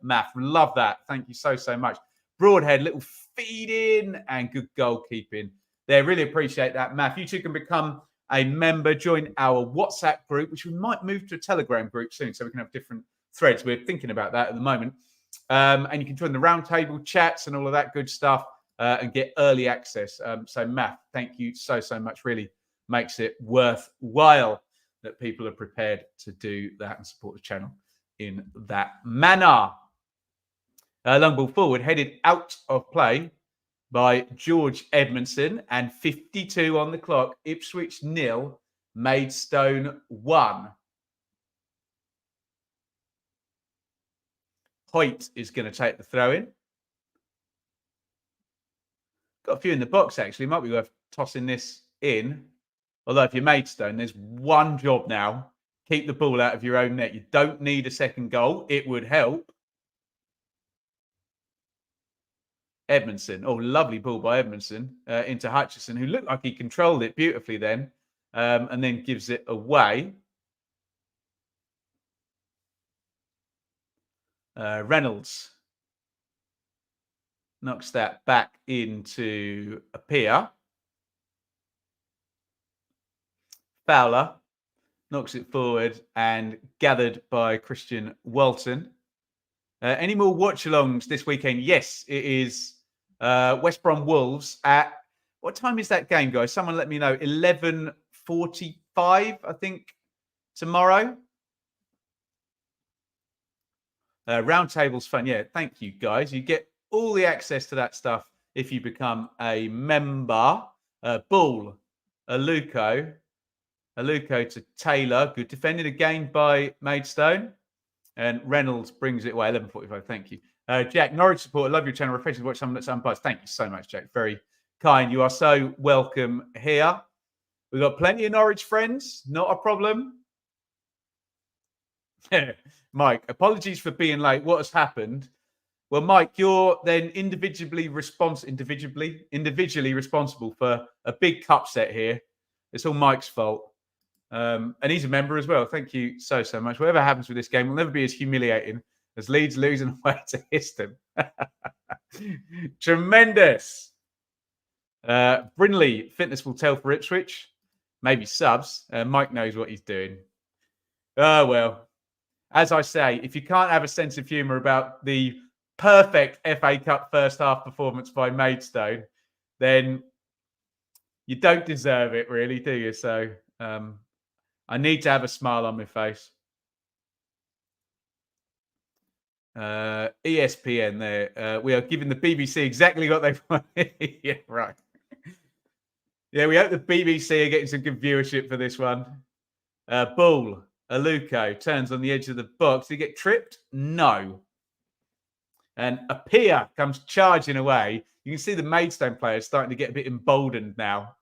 [SPEAKER 1] Matt. Love that. Thank you so, so much. Broadhead, little feed in and good goalkeeping. There, really appreciate that, Matt. You too can become a member. Join our WhatsApp group, which we might move to a Telegram group soon so we can have different threads. We're thinking about that at the moment. And you can join the roundtable chats and all of that good stuff. And get early access. So, Matt, thank you so, so much. Really makes it worthwhile that people are prepared to do that and support the channel in that manner. Long ball forward, headed out of play by George Edmondson, and 52 on the clock. Ipswich 0, Maidstone 1. Hoyt is going to take the throw in. Got a few in the box, actually. Might be worth tossing this in. Although if you're Maidstone, there's one job now. Keep the ball out of your own net. You don't need a second goal. It would help. Edmondson. Oh, lovely ball by Edmondson into Hutchison, who looked like he controlled it beautifully then. And then gives it away. Reynolds knocks that back into Apia. Fowler knocks it forward and gathered by Christian Walton. Any more watch-alongs this weekend? Yes, it is West Brom Wolves at... What time is that game, guys? Someone let me know. 11:45, I think, tomorrow. Roundtable's fun. Yeah, thank you, guys. You get all the access to that stuff if you become a member. Ball, Aluko to Taylor. Good defended again by Maidstone. And Reynolds brings it away. 11:45. Thank you. Jack, Norwich supporter. Love your channel. Refreshing to watch someone that's unbiased. Thank you so much, Jack. Very kind. You are so welcome here. We've got plenty of Norwich friends. Not a problem. Mike, apologies for being late. What has happened? Well, Mike, you're then individually responsible for a big cup set here. It's all Mike's fault. And he's a member as well. Thank you so, so much. Whatever happens with this game will never be as humiliating as Leeds losing away to Histon. Tremendous. Brinley, fitness will tell for Ipswich. Maybe subs. Mike knows what he's doing. Oh, well. As I say, if you can't have a sense of humour about the perfect FA Cup first half performance by Maidstone, then you don't deserve it, really, do you? So I need to have a smile on my face. ESPN there. We are giving the BBC exactly what they want. Yeah, right. Yeah, we hope the BBC are getting some good viewership for this one. Ball, Aluko turns on the edge of the box. Did he get tripped? No. And Apia comes charging away. You can see the Maidstone players starting to get a bit emboldened now.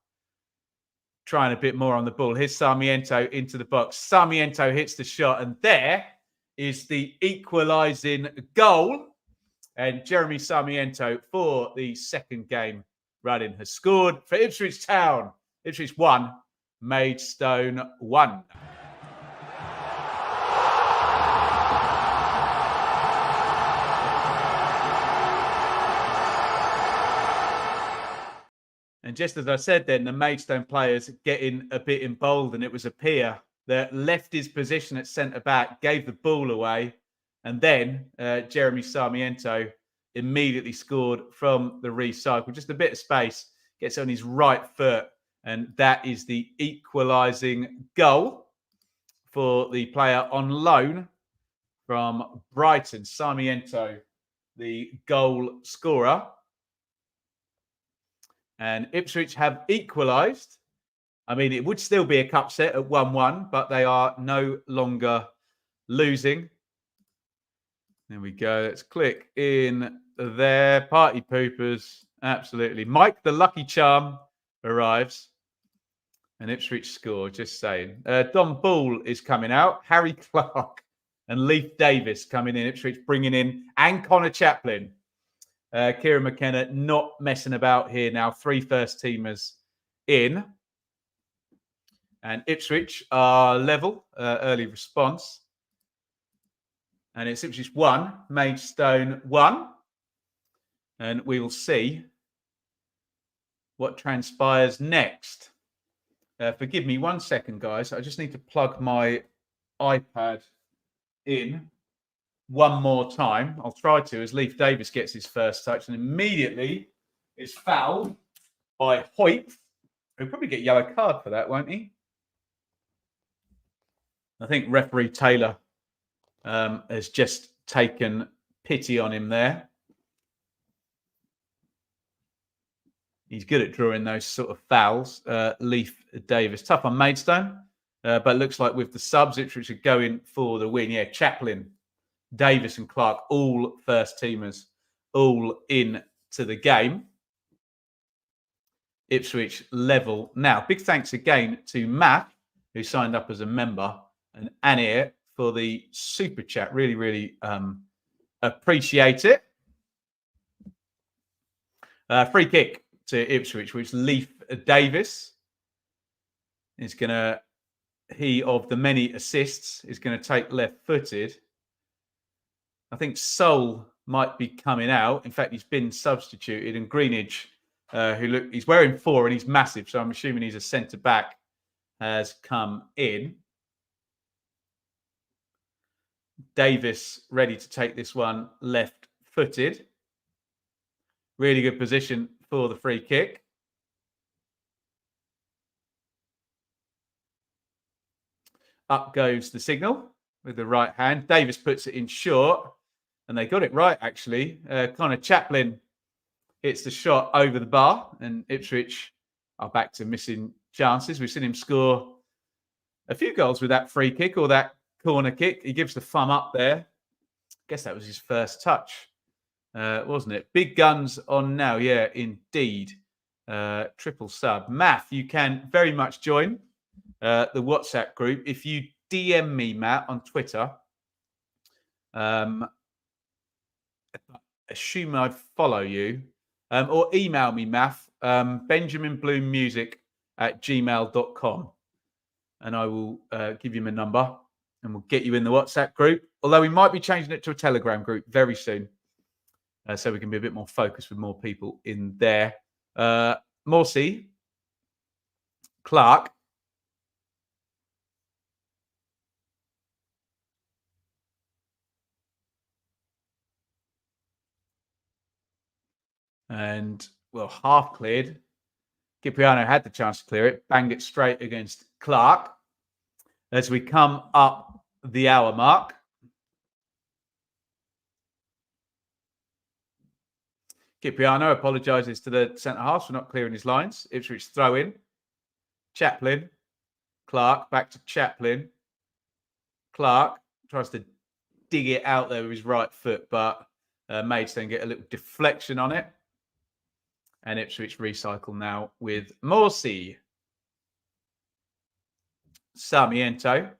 [SPEAKER 1] Trying a bit more on the ball. Here's Sarmiento into the box. Sarmiento hits the shot, and there is the equalising goal. And Jeremy Sarmiento, for the second game running, has scored for Ipswich Town. Ipswich 1, Maidstone 1. And just as I said then, the Maidstone players getting a bit emboldened. It was Apia that left his position at centre-back, gave the ball away, and then Jeremy Sarmiento immediately scored from the recycle. Just a bit of space, gets on his right foot, and that is the equalising goal for the player on loan from Brighton. Sarmiento, the goal scorer. And Ipswich have equalised. I mean, it would still be a cup set at 1-1, but they are no longer losing. There we go. Let's click in there. Party poopers. Absolutely. Mike, the lucky charm, arrives. And Ipswich score, just saying. Don Ball is coming out. Harry Clark and Leif Davis coming in. Ipswich bringing in. And Connor Chaplin. Kieran McKenna not messing about here now. 3 first-teamers in. And Ipswich are level. Early response. And it's Ipswich 1, Maidstone 1. And we will see what transpires next. Forgive me 1 second, guys. I just need to plug my iPad in one more time. I'll try to, as Leif Davis gets his first touch and immediately is fouled by Hoyt. He'll probably get a yellow card for that, won't he? I think referee Taylor has just taken pity on him there. He's good at drawing those sort of fouls. Leif Davis, tough on Maidstone, but looks like with the subs, Ipswich are going for the win. Yeah, Chaplin, Davis and Clark, all first teamers, all in to the game. Ipswich level now. Big thanks again to Matt, who signed up as a member, and Anir for the super chat. Really, really appreciate it. Free kick to Ipswich, which Leif Davis is going to, he of the many assists, is going to take left-footed. I think Sol might be coming out. In fact, he's been substituted. And Greenidge, he's wearing 4 and he's massive, so I'm assuming he's a centre-back, has come in. Davis ready to take this one left-footed. Really good position for the free kick. Up goes the signal with the right hand. Davis puts it in short, and they got it right, actually. Connor Chaplin hits the shot over the bar, and Ipswich are back to missing chances. We've seen him score a few goals with that free kick or that corner kick. He gives the thumb up there. Guess that was his first touch, wasn't it? Big guns on now. Yeah, indeed. Triple sub. Matt, you can very much join the WhatsApp group. If you DM me, Matt, on Twitter, assume I follow you, or email me, Matt, benjaminbloommusic@gmail.com, and I will give you my number and we'll get you in the WhatsApp group. Although we might be changing it to a Telegram group very soon, so we can be a bit more focused with more people in there. Morsey, Clark, and well, half cleared. Cipriano had the chance to clear it, banged it straight against Clark. As we come up the hour mark, Cipriano apologises to the centre half for not clearing his lines. Ipswich throw in. Chaplin. Clark, back to Chaplin. Clark tries to dig it out there with his right foot, but Maidstone get a little deflection on it. And Ipswich recycle now with Morsey. Sarmiento.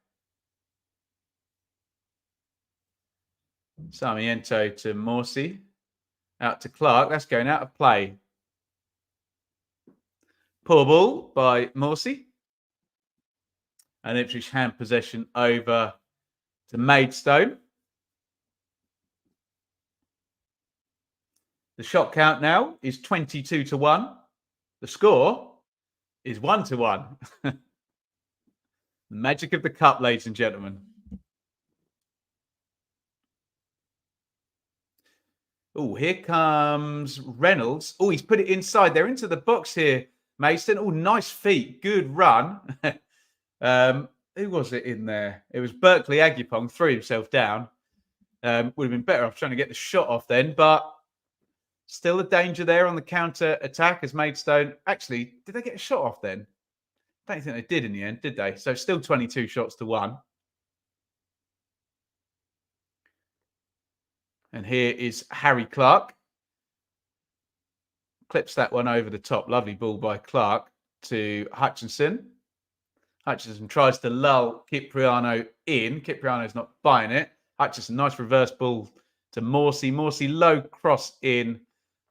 [SPEAKER 1] Sarmiento to Morsey. Out to Clark. That's going out of play. Poor ball by Morsey. And Ipswich hand possession over to Maidstone. The shot count now is 22-1. The score is 1-1. The magic of the cup, ladies and gentlemen. Oh, here comes Reynolds. Oh, he's put it inside. They're into the box here, Maidstone. Oh, nice feet. Good run. Who was it in there? It was Berkeley Agupong. Threw himself down. Would have been better off trying to get the shot off then, but still a danger there on the counter attack as Maidstone. Actually, did they get a shot off then? I don't think they did in the end, did they? So still 22 shots to 1. And here is Harry Clark. Clips that one over the top. Lovely ball by Clark to Hutchinson. Hutchinson tries to lull Cipriano in. Cipriano's not buying it. Hutchinson, nice reverse ball to Morsey. Morsey, low cross in.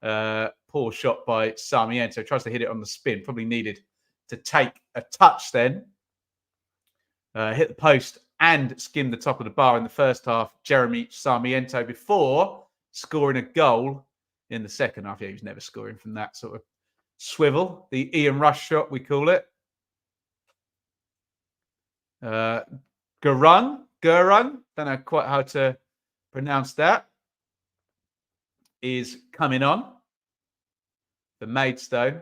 [SPEAKER 1] Poor shot by Sarmiento. Tries to hit it on the spin. Probably needed to take a touch then. Hit the post and skimmed the top of the bar in the first half. Jeremy Sarmiento before scoring a goal in the second half. Yeah, he was never scoring from that sort of swivel. The Ian Rush shot, we call it. Gurung, don't know quite how to pronounce that, is coming on for Maidstone.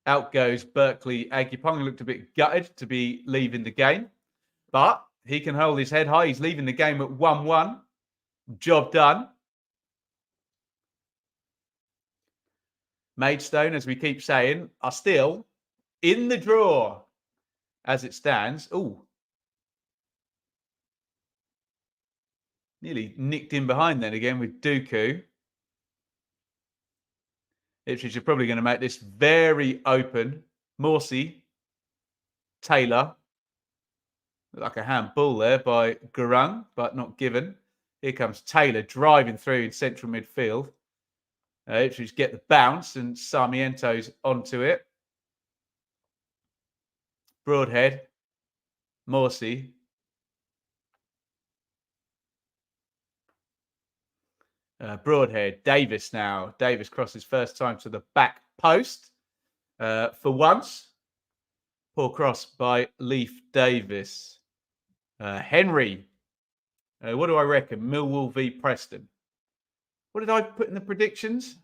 [SPEAKER 1] Out goes Berkeley Agupong. He looked a bit gutted to be leaving the game, but he can hold his head high. He's leaving the game at 1-1. Job done. Maidstone, as we keep saying, are still in the draw as it stands. Oh, nearly nicked in behind then again with Dooku. Ipswich are probably going to make this very open. Morsey, Taylor. Like a handball there by Gurung, but not given. Here comes Taylor driving through in central midfield. Ipswich get the bounce and Sarmiento's onto it. Broadhead, Morsey. Broadhead, Davis now. Davis crosses first time to the back post. For once, poor cross by Leif Davis. Henry. What do I reckon? Millwall v Preston. What did I put in the predictions?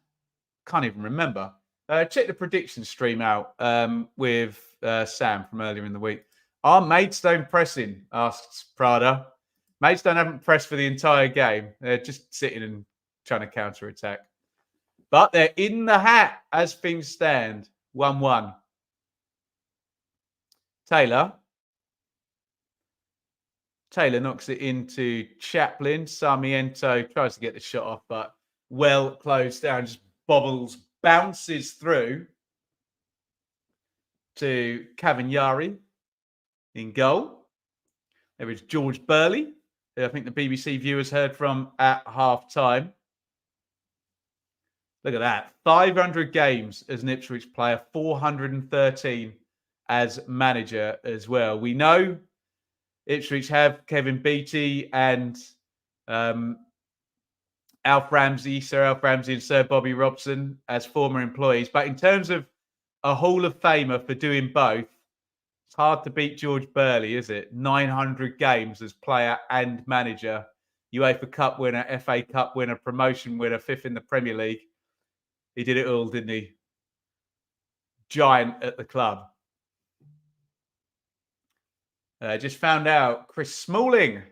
[SPEAKER 1] Can't even remember. Check the prediction stream out with Sam from earlier in the week. Are Maidstone pressing? Asks Prada. Maidstone haven't pressed for the entire game. They're just sitting and trying to counter-attack. But they're in the hat as things stand. 1-1. Taylor knocks it into Chaplin. Sarmiento tries to get the shot off, but well closed down. Just bobbles, bounces through to Cavagnari in goal. There is George Burley, who I think the BBC viewers heard from at half-time. Look at that. 500 games as an Ipswich player, 413 as manager as well. We know Ipswich have Kevin Beattie and Sir Alf Ramsey and Sir Bobby Robson as former employees. But in terms of a Hall of Famer for doing both, it's hard to beat George Burley, is it? 900 games as player and manager. UEFA Cup winner, FA Cup winner, promotion winner, 5th in the Premier League. He did it all, didn't he? Giant at the club. Just found out Chris Smalling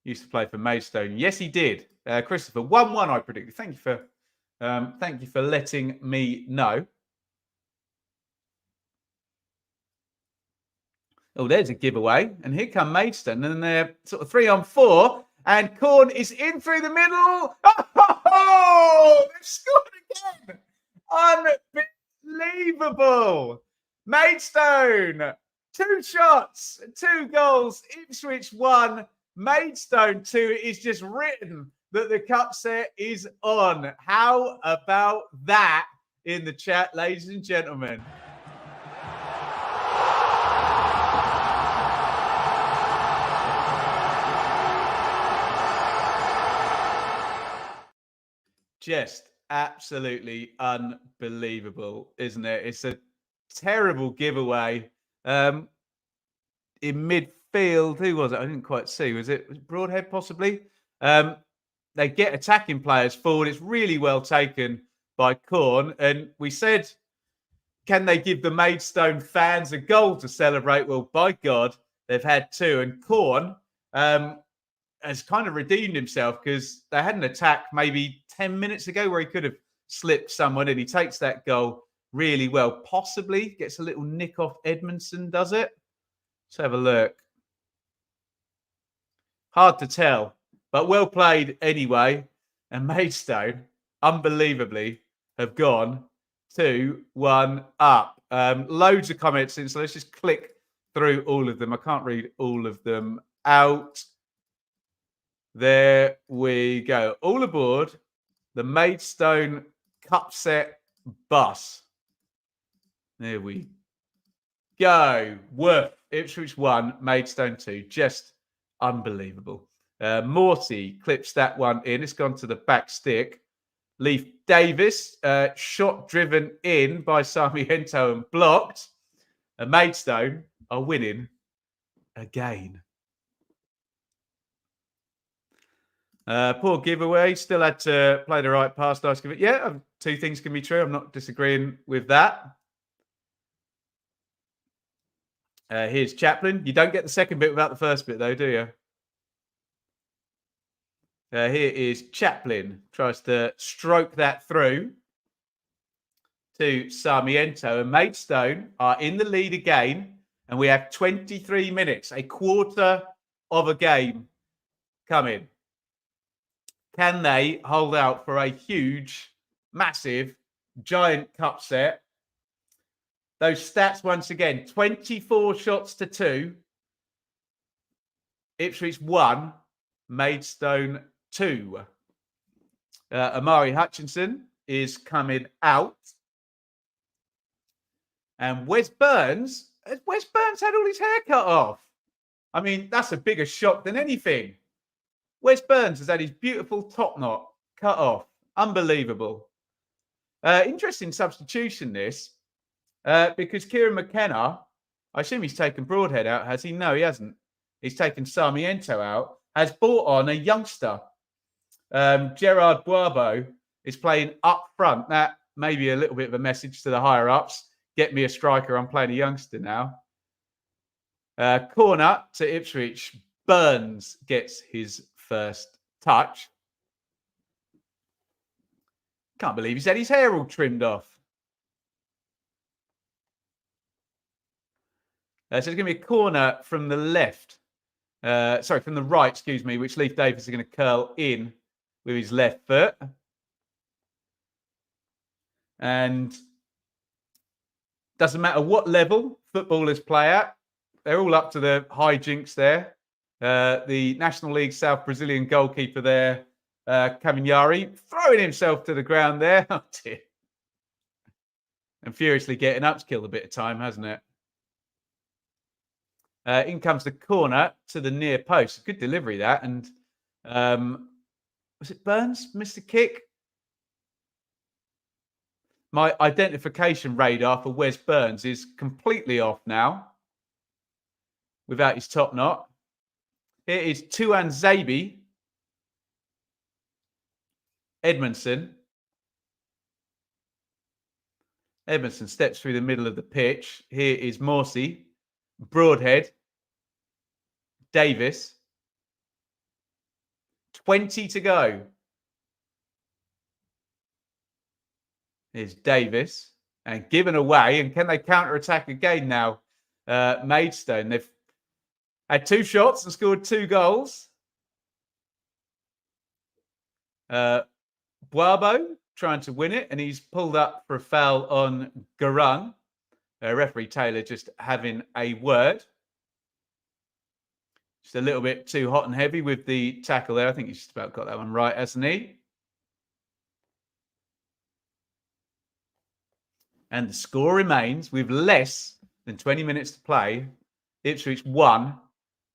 [SPEAKER 1] Used to play for Maidstone. Yes, he did. Christopher, 1-1 I predicted. Thank you for letting me know. Oh, there's a giveaway. And here come Maidstone. And they're sort of 3-on-4. And Corn is in through the middle. Oh, they've scored again. Unbelievable. Maidstone, 2 shots, 2 goals. Ipswich 1, Maidstone 2. It is just written that the cup set is on. How about that in the chat, ladies and gentlemen? Just absolutely unbelievable, isn't it? It's a terrible giveaway. In midfield, who was it? I didn't quite see. Was it Broadhead, possibly? They get attacking players forward. It's really well taken by Corn. And we said, can they give the Maidstone fans a goal to celebrate? Well, by God, they've had 2. And Corn has kind of redeemed himself because they had an attack maybe 10 minutes ago where he could have slipped someone, and he takes that goal really well. Possibly gets a little nick off Edmondson, does it? Let's have a look. Hard to tell, but well played anyway. And Maidstone, unbelievably, have gone 2-1 up. Loads of comments in, so let's just click through all of them. I can't read all of them out. There we go. All aboard the Maidstone Cup Set bus. There we go. Worth. Ipswich 1, Maidstone 2. Just unbelievable. Morty clips that one in. It's gone to the back stick. Leif Davis, shot driven in by Sarmiento and blocked. And Maidstone are winning again. Poor giveaway. Still had to play the right pass. Nice give it. Yeah, 2 things can be true. I'm not disagreeing with that. Here's Chaplin. You don't get the second bit without the first bit, though, do you? Here is Chaplin. Tries to stroke that through to Sarmiento. And Maidstone are in the lead again. And we have 23 minutes, a quarter of a game coming. Can they hold out for a huge, massive, giant cup set? Those stats once again, 24 shots to 2. Ipswich 1, Maidstone 2. Amari Hutchinson is coming out. And Wes Burns had all his hair cut off. I mean, that's a bigger shock than anything. Wes Burns has had his beautiful top knot cut off. Unbelievable. Interesting substitution, this. Because Kieran McKenna, I assume he's taken Broadhead out, has he? No, he hasn't. He's taken Sarmiento out, has brought on a youngster. Gerard Boabo is playing up front. That may be a little bit of a message to the higher-ups. Get me a striker. I'm playing a youngster now. Corner to Ipswich. Burns gets his first touch. Can't believe he's had his hair all trimmed off. So it's going to be a corner from the left. From the right, excuse me, which Leif Davis is going to curl in with his left foot. And doesn't matter what level footballers play at, they're all up to the hijinks there. The National League South Brazilian goalkeeper there, Caminhari, throwing himself to the ground there. Oh, dear. And furiously getting up to kill a bit of time, hasn't it? In comes the corner to the near post. Good delivery, that. And was it Burns missed the kick? My identification radar for Wes Burns is completely off now without his top knot. Here is Tuan Zabi. Edmondson. Edmondson steps through the middle of the pitch. Here is Morsey. Broadhead. Davis. 20 to go. Here's Davis and given away. And can they counter-attack again now? Maidstone. They've had 2 shots and scored 2 goals. Boabo trying to win it, and he's pulled up for a foul on Garung. Referee Taylor just having a word. Just a little bit too hot and heavy with the tackle there. I think he's just about got that one right, hasn't he? And the score remains with less than 20 minutes to play. Ipswich 1,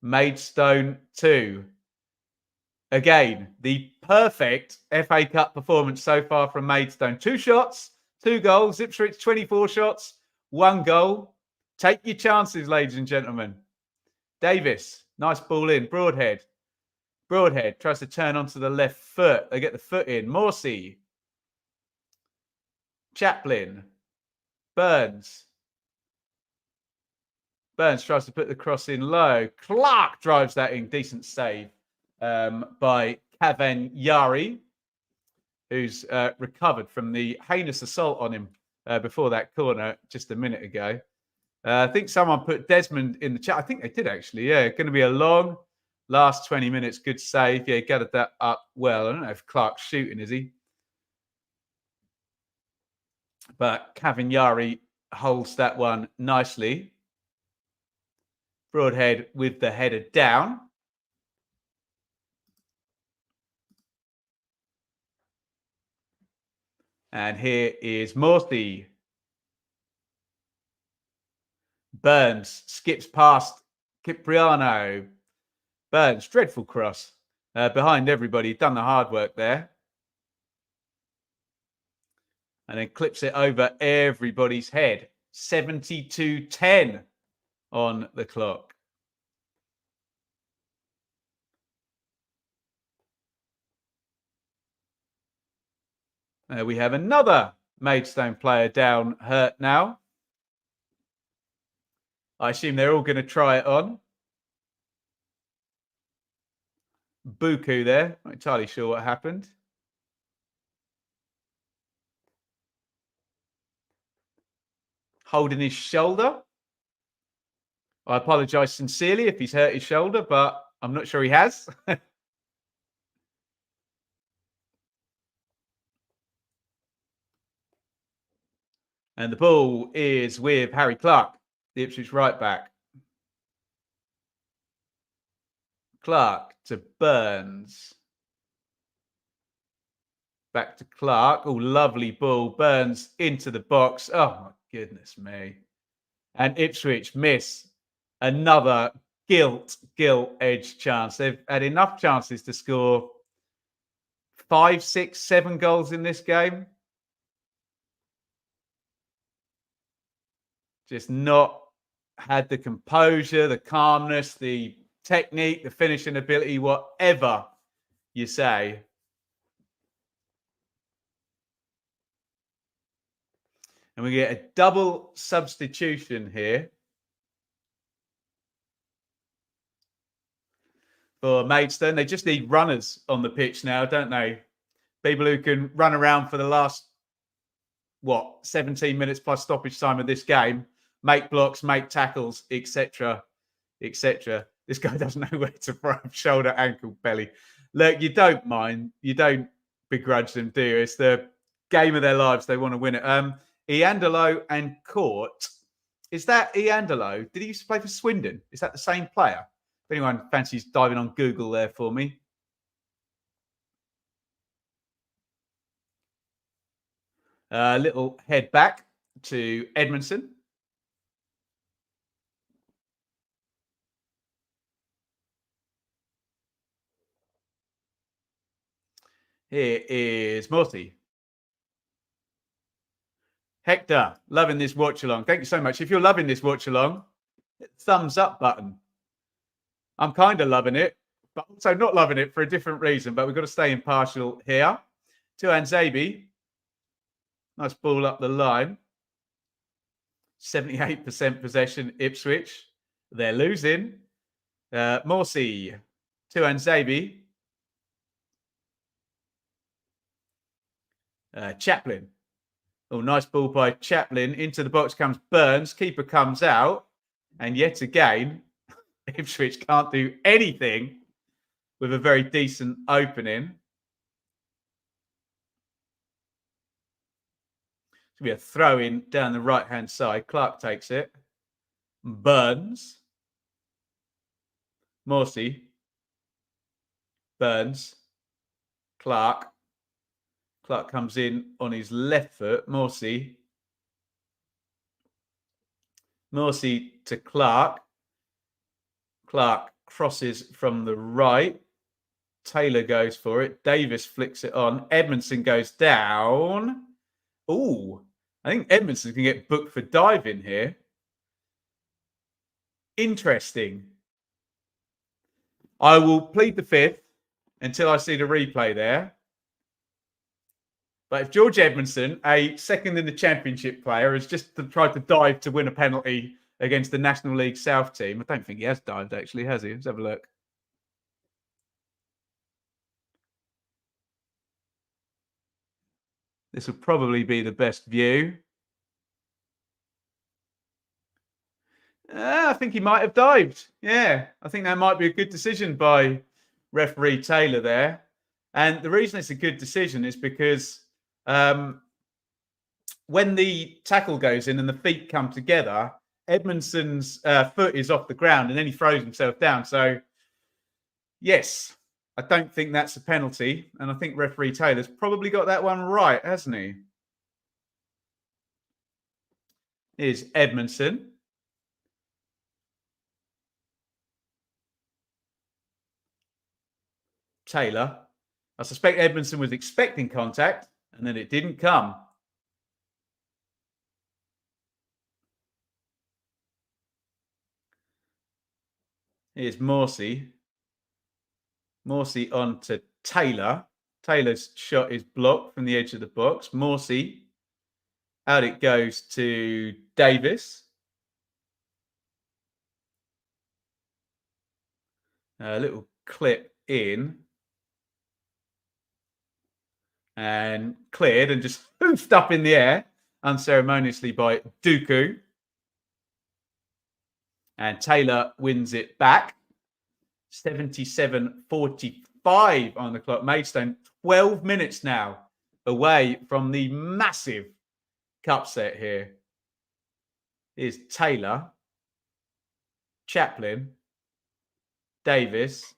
[SPEAKER 1] Maidstone 2. Again, the perfect FA Cup performance so far from Maidstone. 2 shots, 2 goals. Ipswich 24 shots, 1 goal. Take your chances, ladies and gentlemen. Davis, nice ball in. Broadhead. Broadhead tries to turn onto the left foot. They get the foot in. Morsey. Chaplin. Burns. Burns tries to put the cross in low. Clark drives that in. Decent save by Cavagnari, who's recovered from the heinous assault on him before that corner just a minute ago. I think someone put Desmond in the chat. I think they did, actually. Yeah, going to be a long last 20 minutes. Good save. Yeah, gathered that up well. I don't know if Clark's shooting, is he? But Cavagnari holds that one nicely. Broadhead with the header down. And here is Morsey. Burns skips past Cipriano. Burns, dreadful cross. Behind everybody, done the hard work there. And then clips it over everybody's head. 72-10 on the clock. We have another Maidstone player down hurt now. I assume they're all going to try it on. Buku there. Not entirely sure what happened. Holding his shoulder. I apologise sincerely if he's hurt his shoulder, but I'm not sure he has. And the ball is with Harry Clark, the Ipswich right back. Clark to Burns. Back to Clark. Oh, lovely ball. Burns into the box. Oh, my goodness me. And Ipswich miss another gilt-edged chance. They've had enough chances to score 5, 6, 7 goals in this game. Just not had the composure, the calmness, the technique, the finishing ability, whatever you say. And we get a double substitution here for Maidstone. They just need runners on the pitch now, don't they? People who can run around for the last, 17 minutes plus stoppage time of this game, make blocks, make tackles, etc., etc. This guy doesn't know where to throw shoulder, ankle, belly. Look, you don't mind. You don't begrudge them, do you? It's the game of their lives. They want to win it. Iandolo and Court. Is that Iandolo? Did he used to play for Swindon? Is that the same player? If anyone fancies diving on Google there for me. Little head back to Edmondson. Here is Morsey. Hector, loving this watch along. Thank you so much. If you're loving this watch along, thumbs up button. I'm kind of loving it, but also not loving it for a different reason. But we've got to stay impartial here. To Anzabi. Nice ball up the line. 78% possession, Ipswich. They're losing. Morsey to Anzabi. Chaplin. Oh, nice ball by Chaplin. Into the box comes Burns. Keeper comes out. And yet again, Ipswich can't do anything with a very decent opening. It's going to be a throw in down the right-hand side. Clark takes it. Burns. Morsey. Burns. Clark. Clark comes in on his left foot. Morsey to Clark. Clark crosses from the right. Taylor goes for it. Davis flicks it on. Edmondson goes down. Ooh, I think Edmondson can get booked for diving here. Interesting. I will plead the fifth until I see the replay there. But if George Edmondson, a second in the Championship player, has just tried to dive to win a penalty against the National League South team, I don't think he has dived, actually, has he? Let's have a look. This will probably be the best view. I think he might have dived. Yeah, I think that might be a good decision by referee Taylor there. And the reason it's a good decision is because when the tackle goes in and the feet come together, Edmondson's foot is off the ground and then he throws himself down. So, yes, I don't think that's a penalty. And I think referee Taylor's probably got that one right, hasn't he? Here's Edmondson. Taylor. I suspect Edmondson was expecting contact and then it didn't come. Here's Morsey. Morsey on to Taylor. Taylor's shot is blocked from the edge of the box. Morsey. Out it goes to Davis. A little clip in. And cleared and just hoofed up in the air unceremoniously by Dooku. And Taylor wins it back. 77-45 on the clock. Maidstone, 12 minutes now away from the massive cup set here. Here's Taylor, Chaplin, Davis.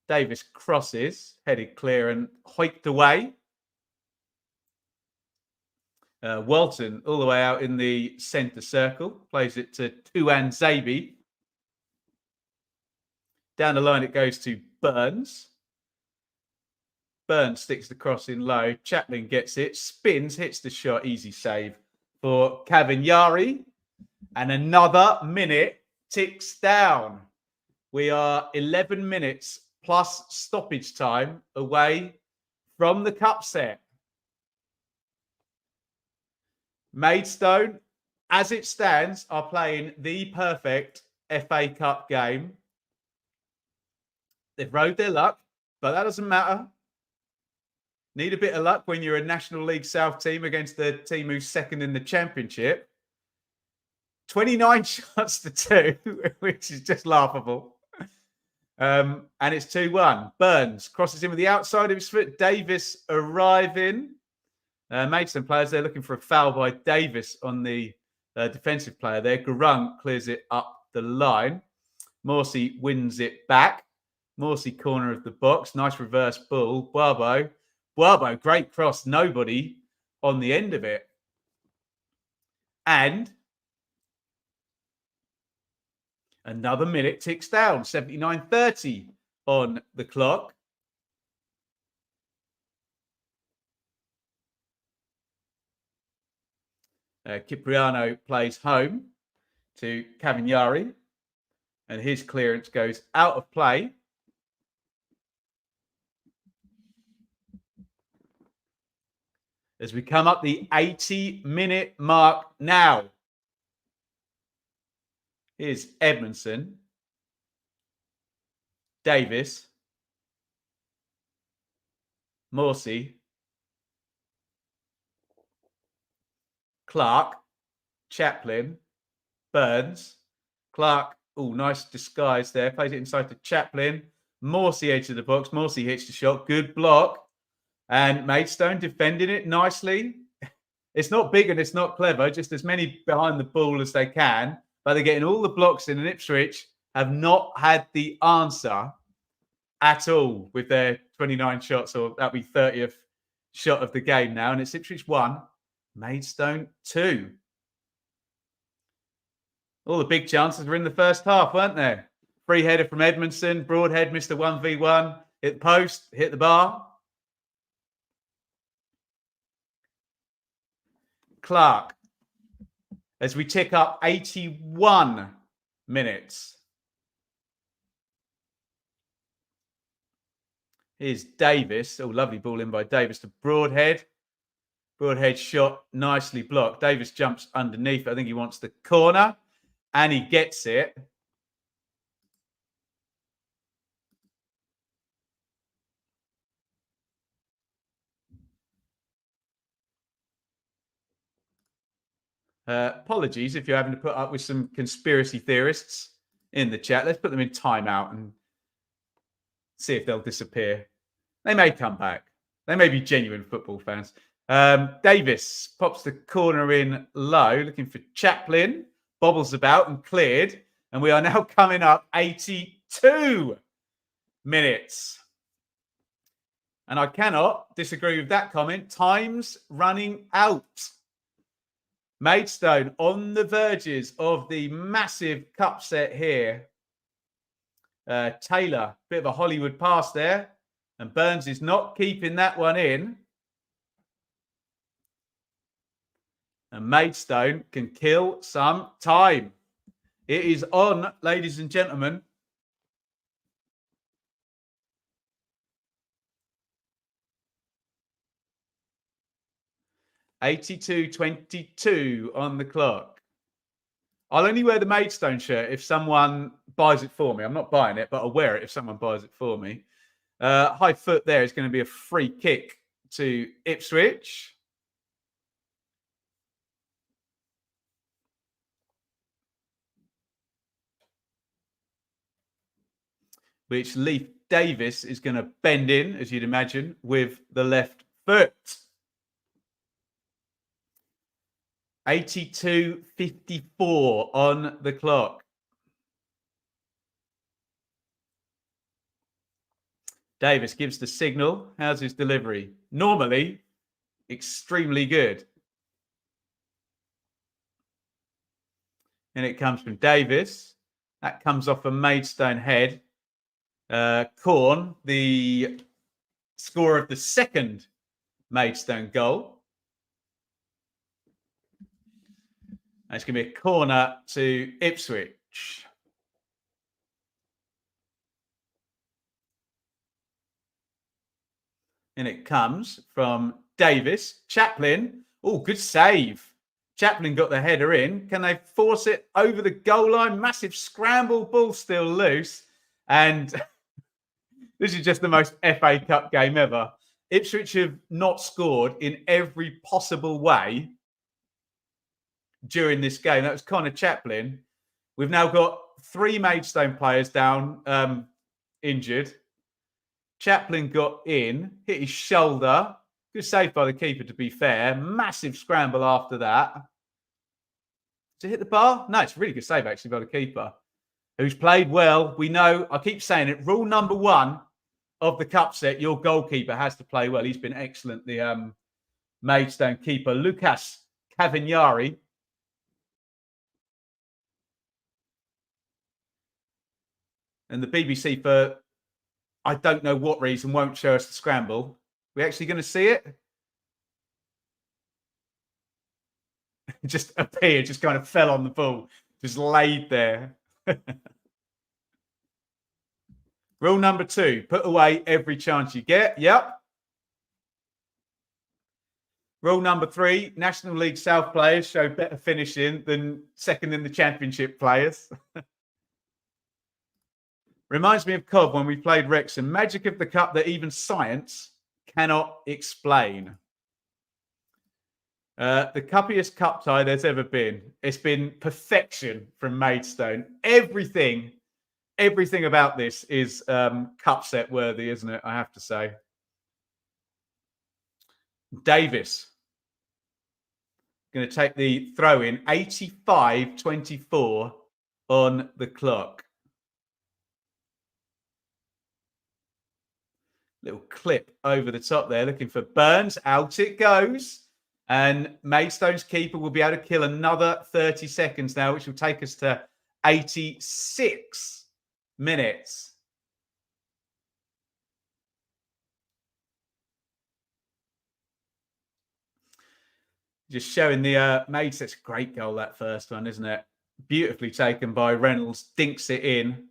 [SPEAKER 1] Davis crosses, headed clear and hoiked away. Walton all the way out in the centre circle. Plays it to Tuan Zabi. Down the line it goes to Burns. Burns sticks the cross in low. Chaplin gets it. Spins, hits the shot. Easy save for Cavagnari. And another minute ticks down. We are 11 minutes plus stoppage time away from the cup set. Maidstone, as it stands, are playing the perfect FA Cup game. They've rode their luck, but that doesn't matter. Need a bit of luck when you're a National League South team against a team who's second in the Championship. 29 shots to 2, which is just laughable. And it's 2-1. Burns crosses in with the outside of his foot. Davis arriving. Maidstone players, they're looking for a foul by Davis on the defensive player there. Garung clears it up the line. Morsey wins it back. Morsey corner of the box. Nice reverse ball. Buabo, great cross. Nobody on the end of it. And another minute ticks down. 79-30 on the clock. Cipriano plays home to Cavagnari. And his clearance goes out of play. As we come up the 80-minute mark now. Here's Edmondson. Davis. Morsey. Clark, Chaplin, Burns, Clark. Oh, nice disguise there. Plays it inside to Chaplin. Morsey edge of the box. Morsey hits the shot. Good block. And Maidstone defending it nicely. It's not big and it's not clever. Just as many behind the ball as they can. But they're getting all the blocks in. And Ipswich have not had the answer at all with their 29 shots. Or that'll be 30th shot of the game now. And it's Ipswich 1, Maidstone 2. All the big chances were in the first half, weren't there? Free header from Edmondson. Broadhead missed a 1v1. Hit the post, hit the bar. Clark, as we tick up 81 minutes. Here's Davis. Oh, lovely ball in by Davis to Broadhead. Broadhead shot nicely blocked. Davis jumps underneath. I think he wants the corner. And he gets it. Apologies if you're having to put up with some conspiracy theorists in the chat. Let's put them in timeout and see if they'll disappear. They may come back. They may be genuine football fans. Davis pops the corner in low, looking for Chaplin. Bobbles about and cleared. And we are now coming up 82 minutes. And I cannot disagree with that comment. Time's running out. Maidstone on the verges of the massive cup set here. Taylor, bit of a Hollywood pass there. And Burns is not keeping that one in. And Maidstone can kill some time. It is on, ladies and gentlemen. $82.22 on the clock. I'll only wear the Maidstone shirt if someone buys it for me. I'm not buying it, but I'll wear it if someone buys it for me. High foot there is going to be a free kick to Ipswich. Which Leif Davis is going to bend in, as you'd imagine, with the left foot. 82.54 on the clock. Davis gives the signal. How's his delivery? Normally, extremely good. And it comes from Davis. That comes off a Maidstone head. Corn, the scorer of the second Maidstone goal. And it's going to be a corner to Ipswich. And it comes from Davis. Chaplin. Oh, good save. Chaplin got the header in. Can they force it over the goal line? Massive scramble. Ball still loose. And this is just the most FA Cup game ever. Ipswich have not scored in every possible way during this game. That was Connor Chaplin. We've now got 3 Maidstone players down, injured. Chaplin got in, hit his shoulder. Good save by the keeper, to be fair. Massive scramble after that. Did it hit the bar? No, it's a really good save, actually, by the keeper, who's played well. We know, I keep saying it, rule number 1 of the cup set, your goalkeeper has to play well. He's been excellent, the Maidstone keeper, Lucas Cavagnari. And the BBC, for I don't know what reason, won't show us the scramble. We actually going to see it? Just appeared, just kind of fell on the ball, just laid there. Rule number 2, put away every chance you get. Yep. Rule number 3, National League South players show better finishing than second in the Championship players. Reminds me of Cov when we played Wrexham. Magic of the cup that even science cannot explain. The cuppiest cup tie there's ever been. It's been perfection from Maidstone. Everything about this is cup set worthy, isn't it? I have to say. Davis going to take the throw in. 85-24 on the clock. Little clip over the top there, looking for Burns. Out it goes. And Maidstone's keeper will be able to kill another 30 seconds now, which will take us to 86 minutes. Just showing the Maids. That's a great goal, that first one, isn't it? Beautifully taken by Reynolds. Dinks it in.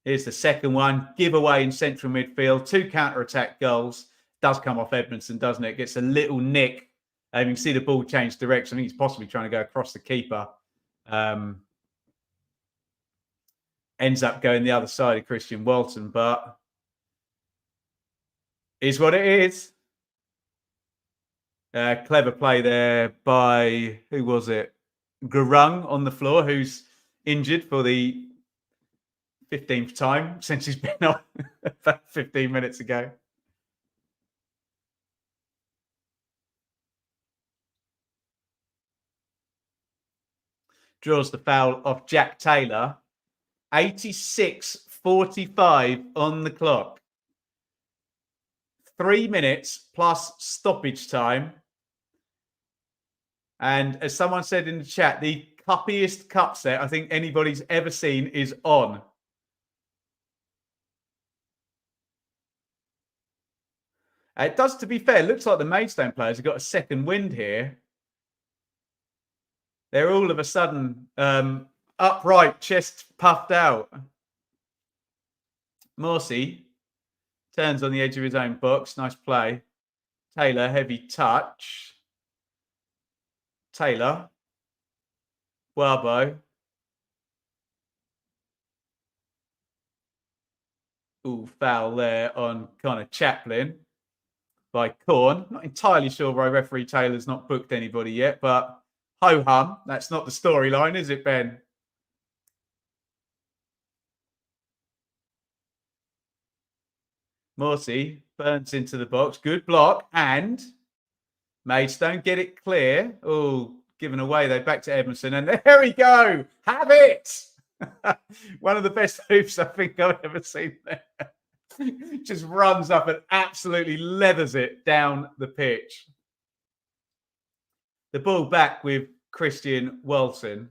[SPEAKER 1] Here's the second one. Giveaway in central midfield. 2 counter-attack goals. Does come off Edmondson, doesn't it? Gets a little nick. You can see the ball change direction. I think he's possibly trying to go across the keeper. Ends up going the other side of Christian Walton, but is what it is. Clever play there by, who was it? Garung on the floor, who's injured for the 15th time since he's been on about 15 minutes ago. Draws the foul off Jack Taylor. 86-45 on the clock. 3 minutes plus stoppage time. And as someone said in the chat, the cuppiest cup set I think anybody's ever seen is on. It does, to be fair, looks like the Maidstone players have got a second wind here. They're all of a sudden upright, chest puffed out. Morsey turns on the edge of his own box. Nice play. Taylor, heavy touch. Taylor. Wabo. Ooh, foul there on Connor Chaplin by Corn. Not entirely sure why referee Taylor's not booked anybody yet, but ho-hum. That's not the storyline, is it, Ben? Morsey burns into the box. Good block. And Maidstone get it clear. Oh, given away. They back to Edmondson. And there we go. Have it. One of the best hoops I think I've ever seen there. Just runs up and absolutely leathers it down the pitch. The ball back with Christian Walton.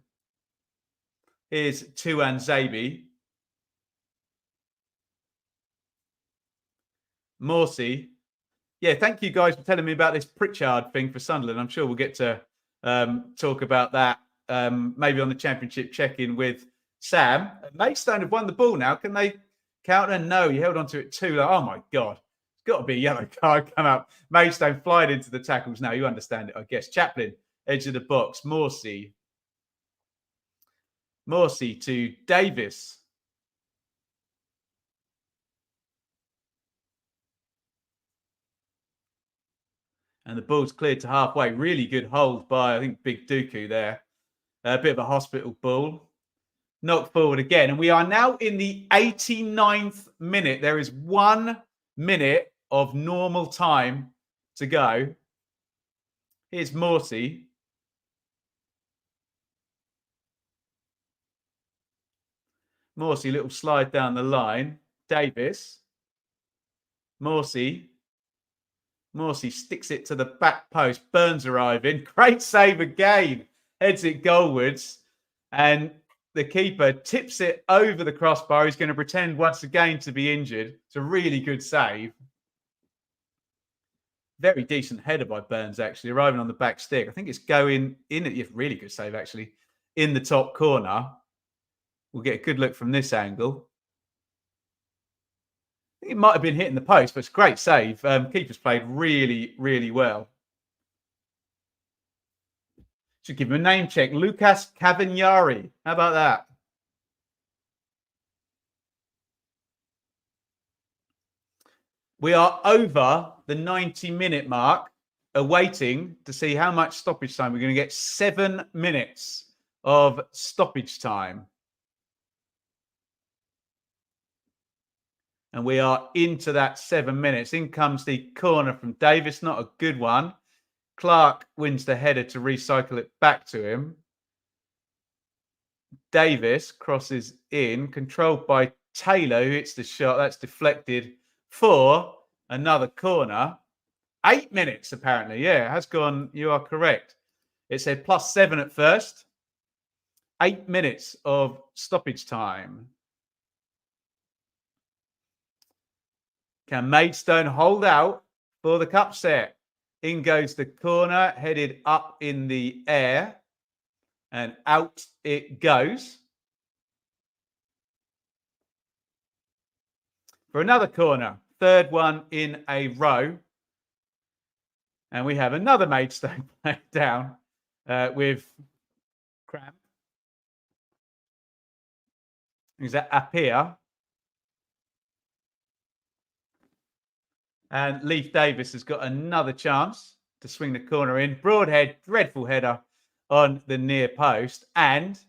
[SPEAKER 1] Here's Tuan Zabi. Morsey. Yeah, thank you guys for telling me about this Pritchard thing for Sunderland. I'm sure we'll get to talk about that maybe on the Championship check-in with Sam. Maidstone have won the ball now. Can they counter? No, you held on to it too long. Oh, my God. It's got to be a yellow card come up. Maidstone flying into the tackles now. You understand it, I guess. Chaplin, edge of the box. Morsey. Morsey to Davis. And the ball's cleared to halfway. Really good hold by, I think, Big Dooku there. A bit of a hospital ball. Knocked forward again. And we are now in the 89th minute. There is 1 minute of normal time to go. Here's Morsey. Morsey, little slide down the line. Davis. Morsey. Morsey sticks it to the back post. Burns arriving. Great save again. Heads it goalwards. And the keeper tips it over the crossbar. He's going to pretend once again to be injured. It's a really good save. Very decent header by Burns, actually, arriving on the back stick. I think it's going in. Yeah, really good save, actually, in the top corner. We'll get a good look from this angle. I think it might have been hitting the post, but it's a great save. Keeper's played really, really well. Should give him a name check. Lucas Cavagnari. How about that? We are over the 90-minute mark, awaiting to see how much stoppage time. We're going to get 7 minutes of stoppage time. And we are into that 7 minutes. In comes the corner from Davis. Not a good one. Clark wins the header to recycle it back to him. Davis crosses in, controlled by Taylor, who hits the shot. That's deflected for another corner. 8 minutes, apparently. Yeah, it has gone. You are correct. It said +7 at first. 8 minutes of stoppage time. Can Maidstone hold out for the cup set? In goes the corner, headed up in the air, and out it goes. For another corner, third one in a row. And we have another Maidstone player down with cramp. Is that Apia? And Leif Davis has got another chance to swing the corner in. Broadhead, dreadful header on the near post. And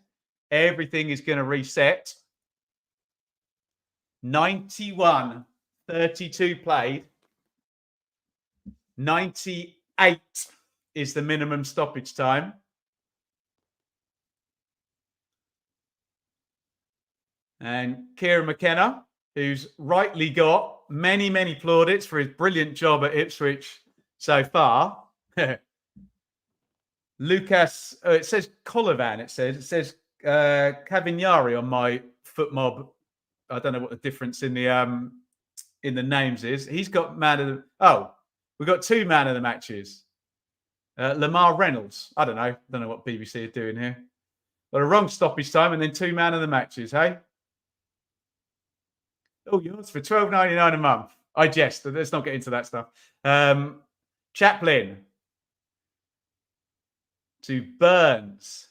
[SPEAKER 1] everything is going to reset. 91, 32 played. 98 is the minimum stoppage time. And Kieran McKenna, who's rightly got many, many plaudits for his brilliant job at Ipswich so far. Lucas, it says Colavan, it says Cavignari on my foot mob. I don't know what the difference in the names is. He's got man of the, we've got 2 man of the matches. Lamar Reynolds. I don't know what BBC are doing here. Got a wrong stoppage time and then 2 man of the matches, hey? Oh, yours for $12.99 a month. I jest. Let's not get into that stuff. Chaplin to Burns.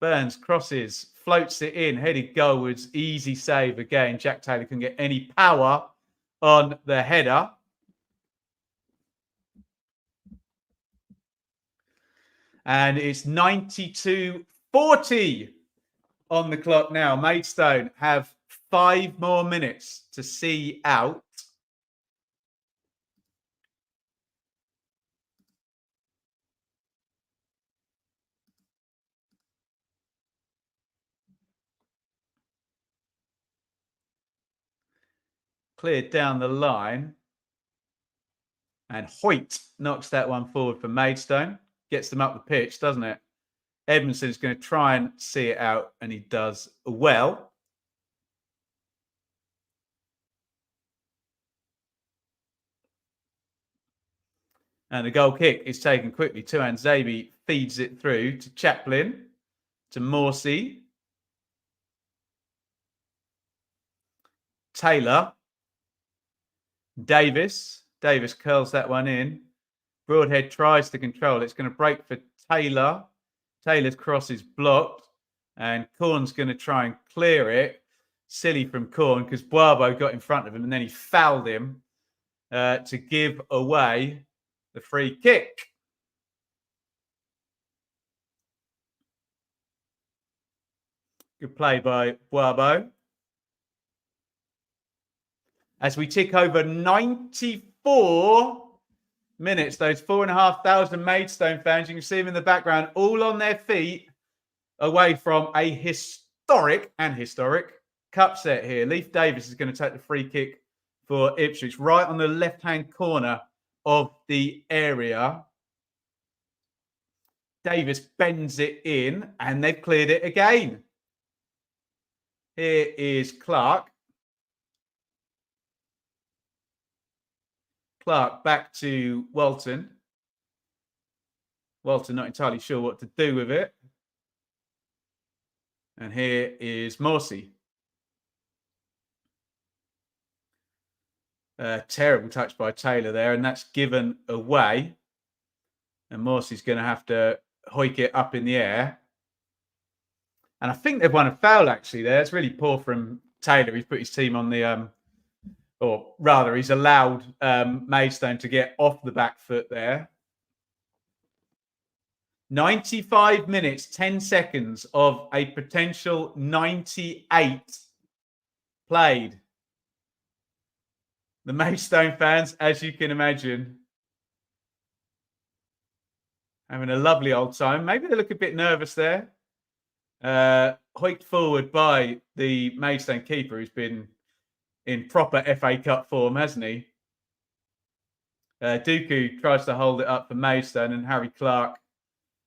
[SPEAKER 1] Burns crosses, floats it in, headed goalwards. Easy save again. Jack Taylor can get any power on the header. And it's 92-40 on the clock now. Maidstone have 5 more minutes to see out. Cleared down the line. And Hoyt knocks that one forward for Maidstone. Gets them up the pitch, doesn't it? Edmondson's going to try and see it out, and he does well. And the goal kick is taken quickly. Tuan Zabi feeds it through to Chaplin, to Morsey. Taylor. Davis. Davis curls that one in. Broadhead tries to control. It's going to break for Taylor. Taylor's cross is blocked. And Corn's going to try and clear it. Silly from Corn because Boabo got in front of him and then he fouled him to give away the free kick. Good play by Boabo. As we tick over 94 minutes, those 4,500 Maidstone fans, you can see them in the background, all on their feet, away from a historic cup set here. Leif Davis is going to take the free kick for Ipswich, right on the left-hand corner of the area. Davis bends it in, and they've cleared it again. Here is Clark. Clark back to Walton. Walton not entirely sure what to do with it. And here is Morsey. Terrible touch by Taylor there, and that's given away. And Morsey's going to have to hoik it up in the air. And I think they've won a foul actually there. It's really poor from Taylor. He's put his team on the or rather, he's allowed Maidstone to get off the back foot there. 95 minutes, 10 seconds of a potential 98 played. The Maidstone fans, as you can imagine, having a lovely old time. Maybe they look a bit nervous there. Hoiked forward by the Maidstone keeper, who's been in proper FA Cup form, hasn't he? Dooku tries to hold it up for Maidstone, and Harry Clark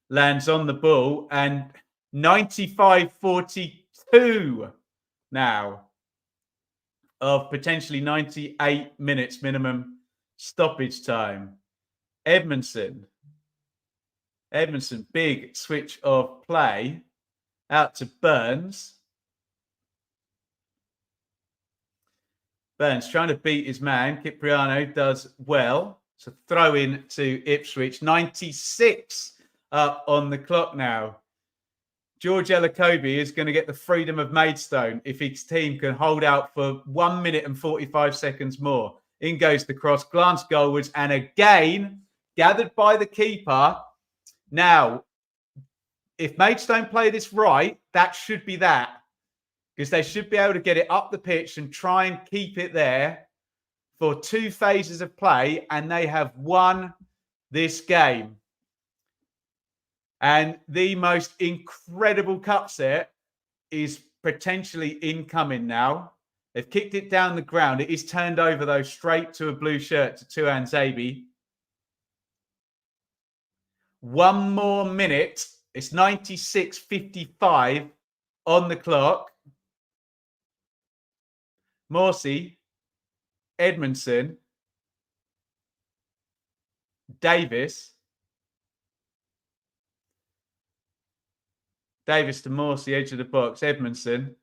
[SPEAKER 1] lands on the ball. And 95-42 now of potentially 98 minutes minimum stoppage time. Edmondson, big switch of play out to Burns. Burns trying to beat his man. Cipriano does well. So throw in to Ipswich. 96 up on the clock now. George Ellakobi is going to get the freedom of Maidstone if his team can hold out for 1 minute and 45 seconds more. In goes the cross, glance goalwards, and again, gathered by the keeper. Now, if Maidstone play this right, that should be that. Because they should be able to get it up the pitch and try and keep it there for 2 phases of play, and they have won this game. And the most incredible cup set is potentially incoming now. They've kicked it down the ground. It is turned over, though, straight to a blue shirt to Tuan Zabi. 1 more minute. It's 96:55 on the clock. Morsey, Edmondson, Davis to Morsey, edge of the box, Edmondson.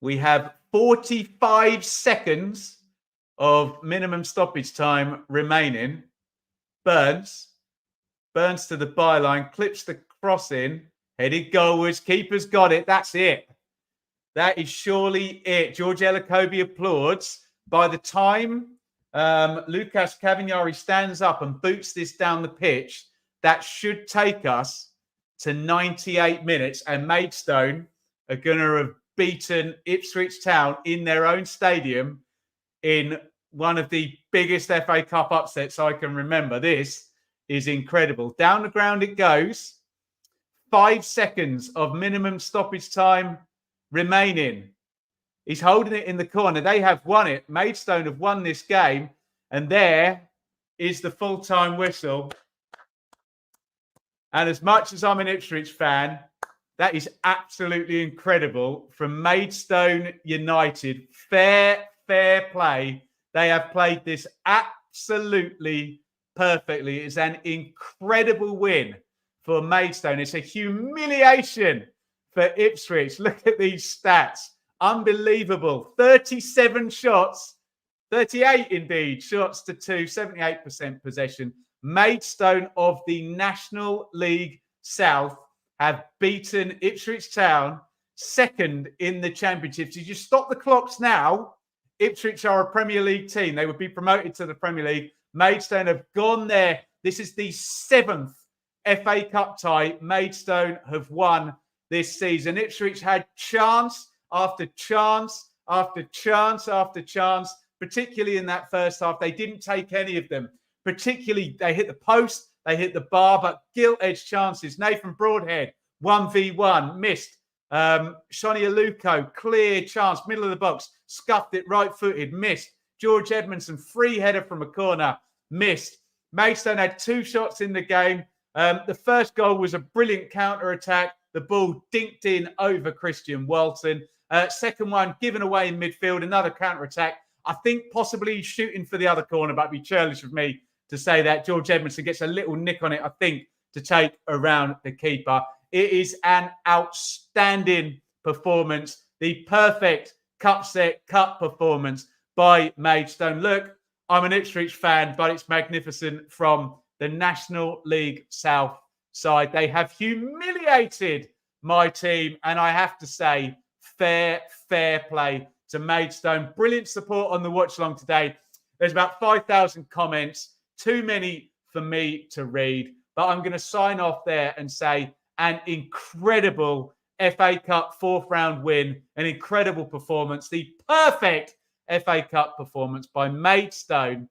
[SPEAKER 1] We have 45 seconds of minimum stoppage time remaining. Burns to the byline, clips the cross in, headed goalwards, keeper's got it, that's it. That is surely it. George Ellakobi applauds. By the time Lucas Cavagnari stands up and boots this down the pitch, that should take us to 98 minutes. And Maidstone are going to have beaten Ipswich Town in their own stadium in one of the biggest FA Cup upsets I can remember. This is incredible. Down the ground it goes. 5 seconds of minimum stoppage time remaining. He's holding it in the corner. They have won it. Maidstone have won this game. And there is the full-time whistle. And as much as I'm an Ipswich fan, that is absolutely incredible from Maidstone United. Fair play. They have played this absolutely perfectly. It's an incredible win for Maidstone. It's a humiliation for Ipswich. Look at these stats. Unbelievable. 37 shots, 38 indeed, shots to 2, 78% possession. Maidstone of the National League South have beaten Ipswich Town, second in the Championship. Did you stop the clocks now? Ipswich are a Premier League team. They would be promoted to the Premier League. Maidstone have gone there. This is the 7th FA Cup tie Maidstone have won this season. Ipswich had chance after chance after chance after chance, particularly in that first half. They didn't take any of them. Particularly, they hit the post, they hit the bar, but gilt-edged chances. Nathan Broadhead, 1v1, missed. Shoni Aluko, clear chance, middle of the box, scuffed it right-footed, missed. George Edmondson, free header from a corner, missed. Maidstone had 2 shots in the game. The first goal was a brilliant counter-attack. The ball dinked in over Christian Walton. Second one given away in midfield, another counter-attack. I think possibly he's shooting for the other corner, but it'd be churlish of me to say that. George Edmondson gets a little nick on it, I think, to take around the keeper. It is an outstanding performance. The perfect cup set, cup performance by Maidstone. Look, I'm an Ipswich fan, but it's magnificent from the National League South side. They have humiliated my team, and I have to say, fair play to Maidstone. Brilliant support on the watch along today. There's about 5,000 comments, too many for me to read, but I'm going to sign off there and say an incredible FA Cup fourth round win, an incredible performance, the perfect FA Cup performance by Maidstone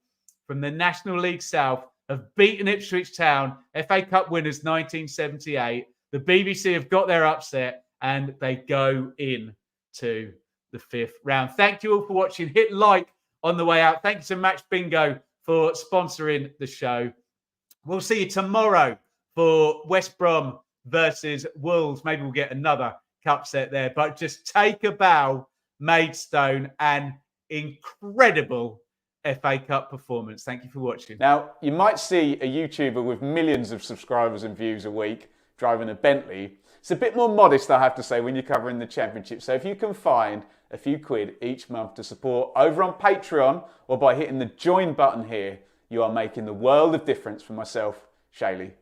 [SPEAKER 1] from the National League South, have beaten Ipswich Town, FA Cup winners 1978. The BBC have got their upset and they go in to the fifth round. Thank you all for watching. Hit like on the way out. Thank you to Match Bingo for sponsoring the show. We'll see you tomorrow for West Brom versus Wolves. Maybe we'll get another cup set there. But just take a bow, Maidstone, and incredible FA Cup performance. Thank you for watching. Now, you might see a YouTuber with millions of subscribers and views a week driving a Bentley. It's a bit more modest, I have to say, when you're covering the Championship. So if you can find a few quid each month to support over on Patreon or by hitting the join button here, you are making the world of difference for myself, Shaylee.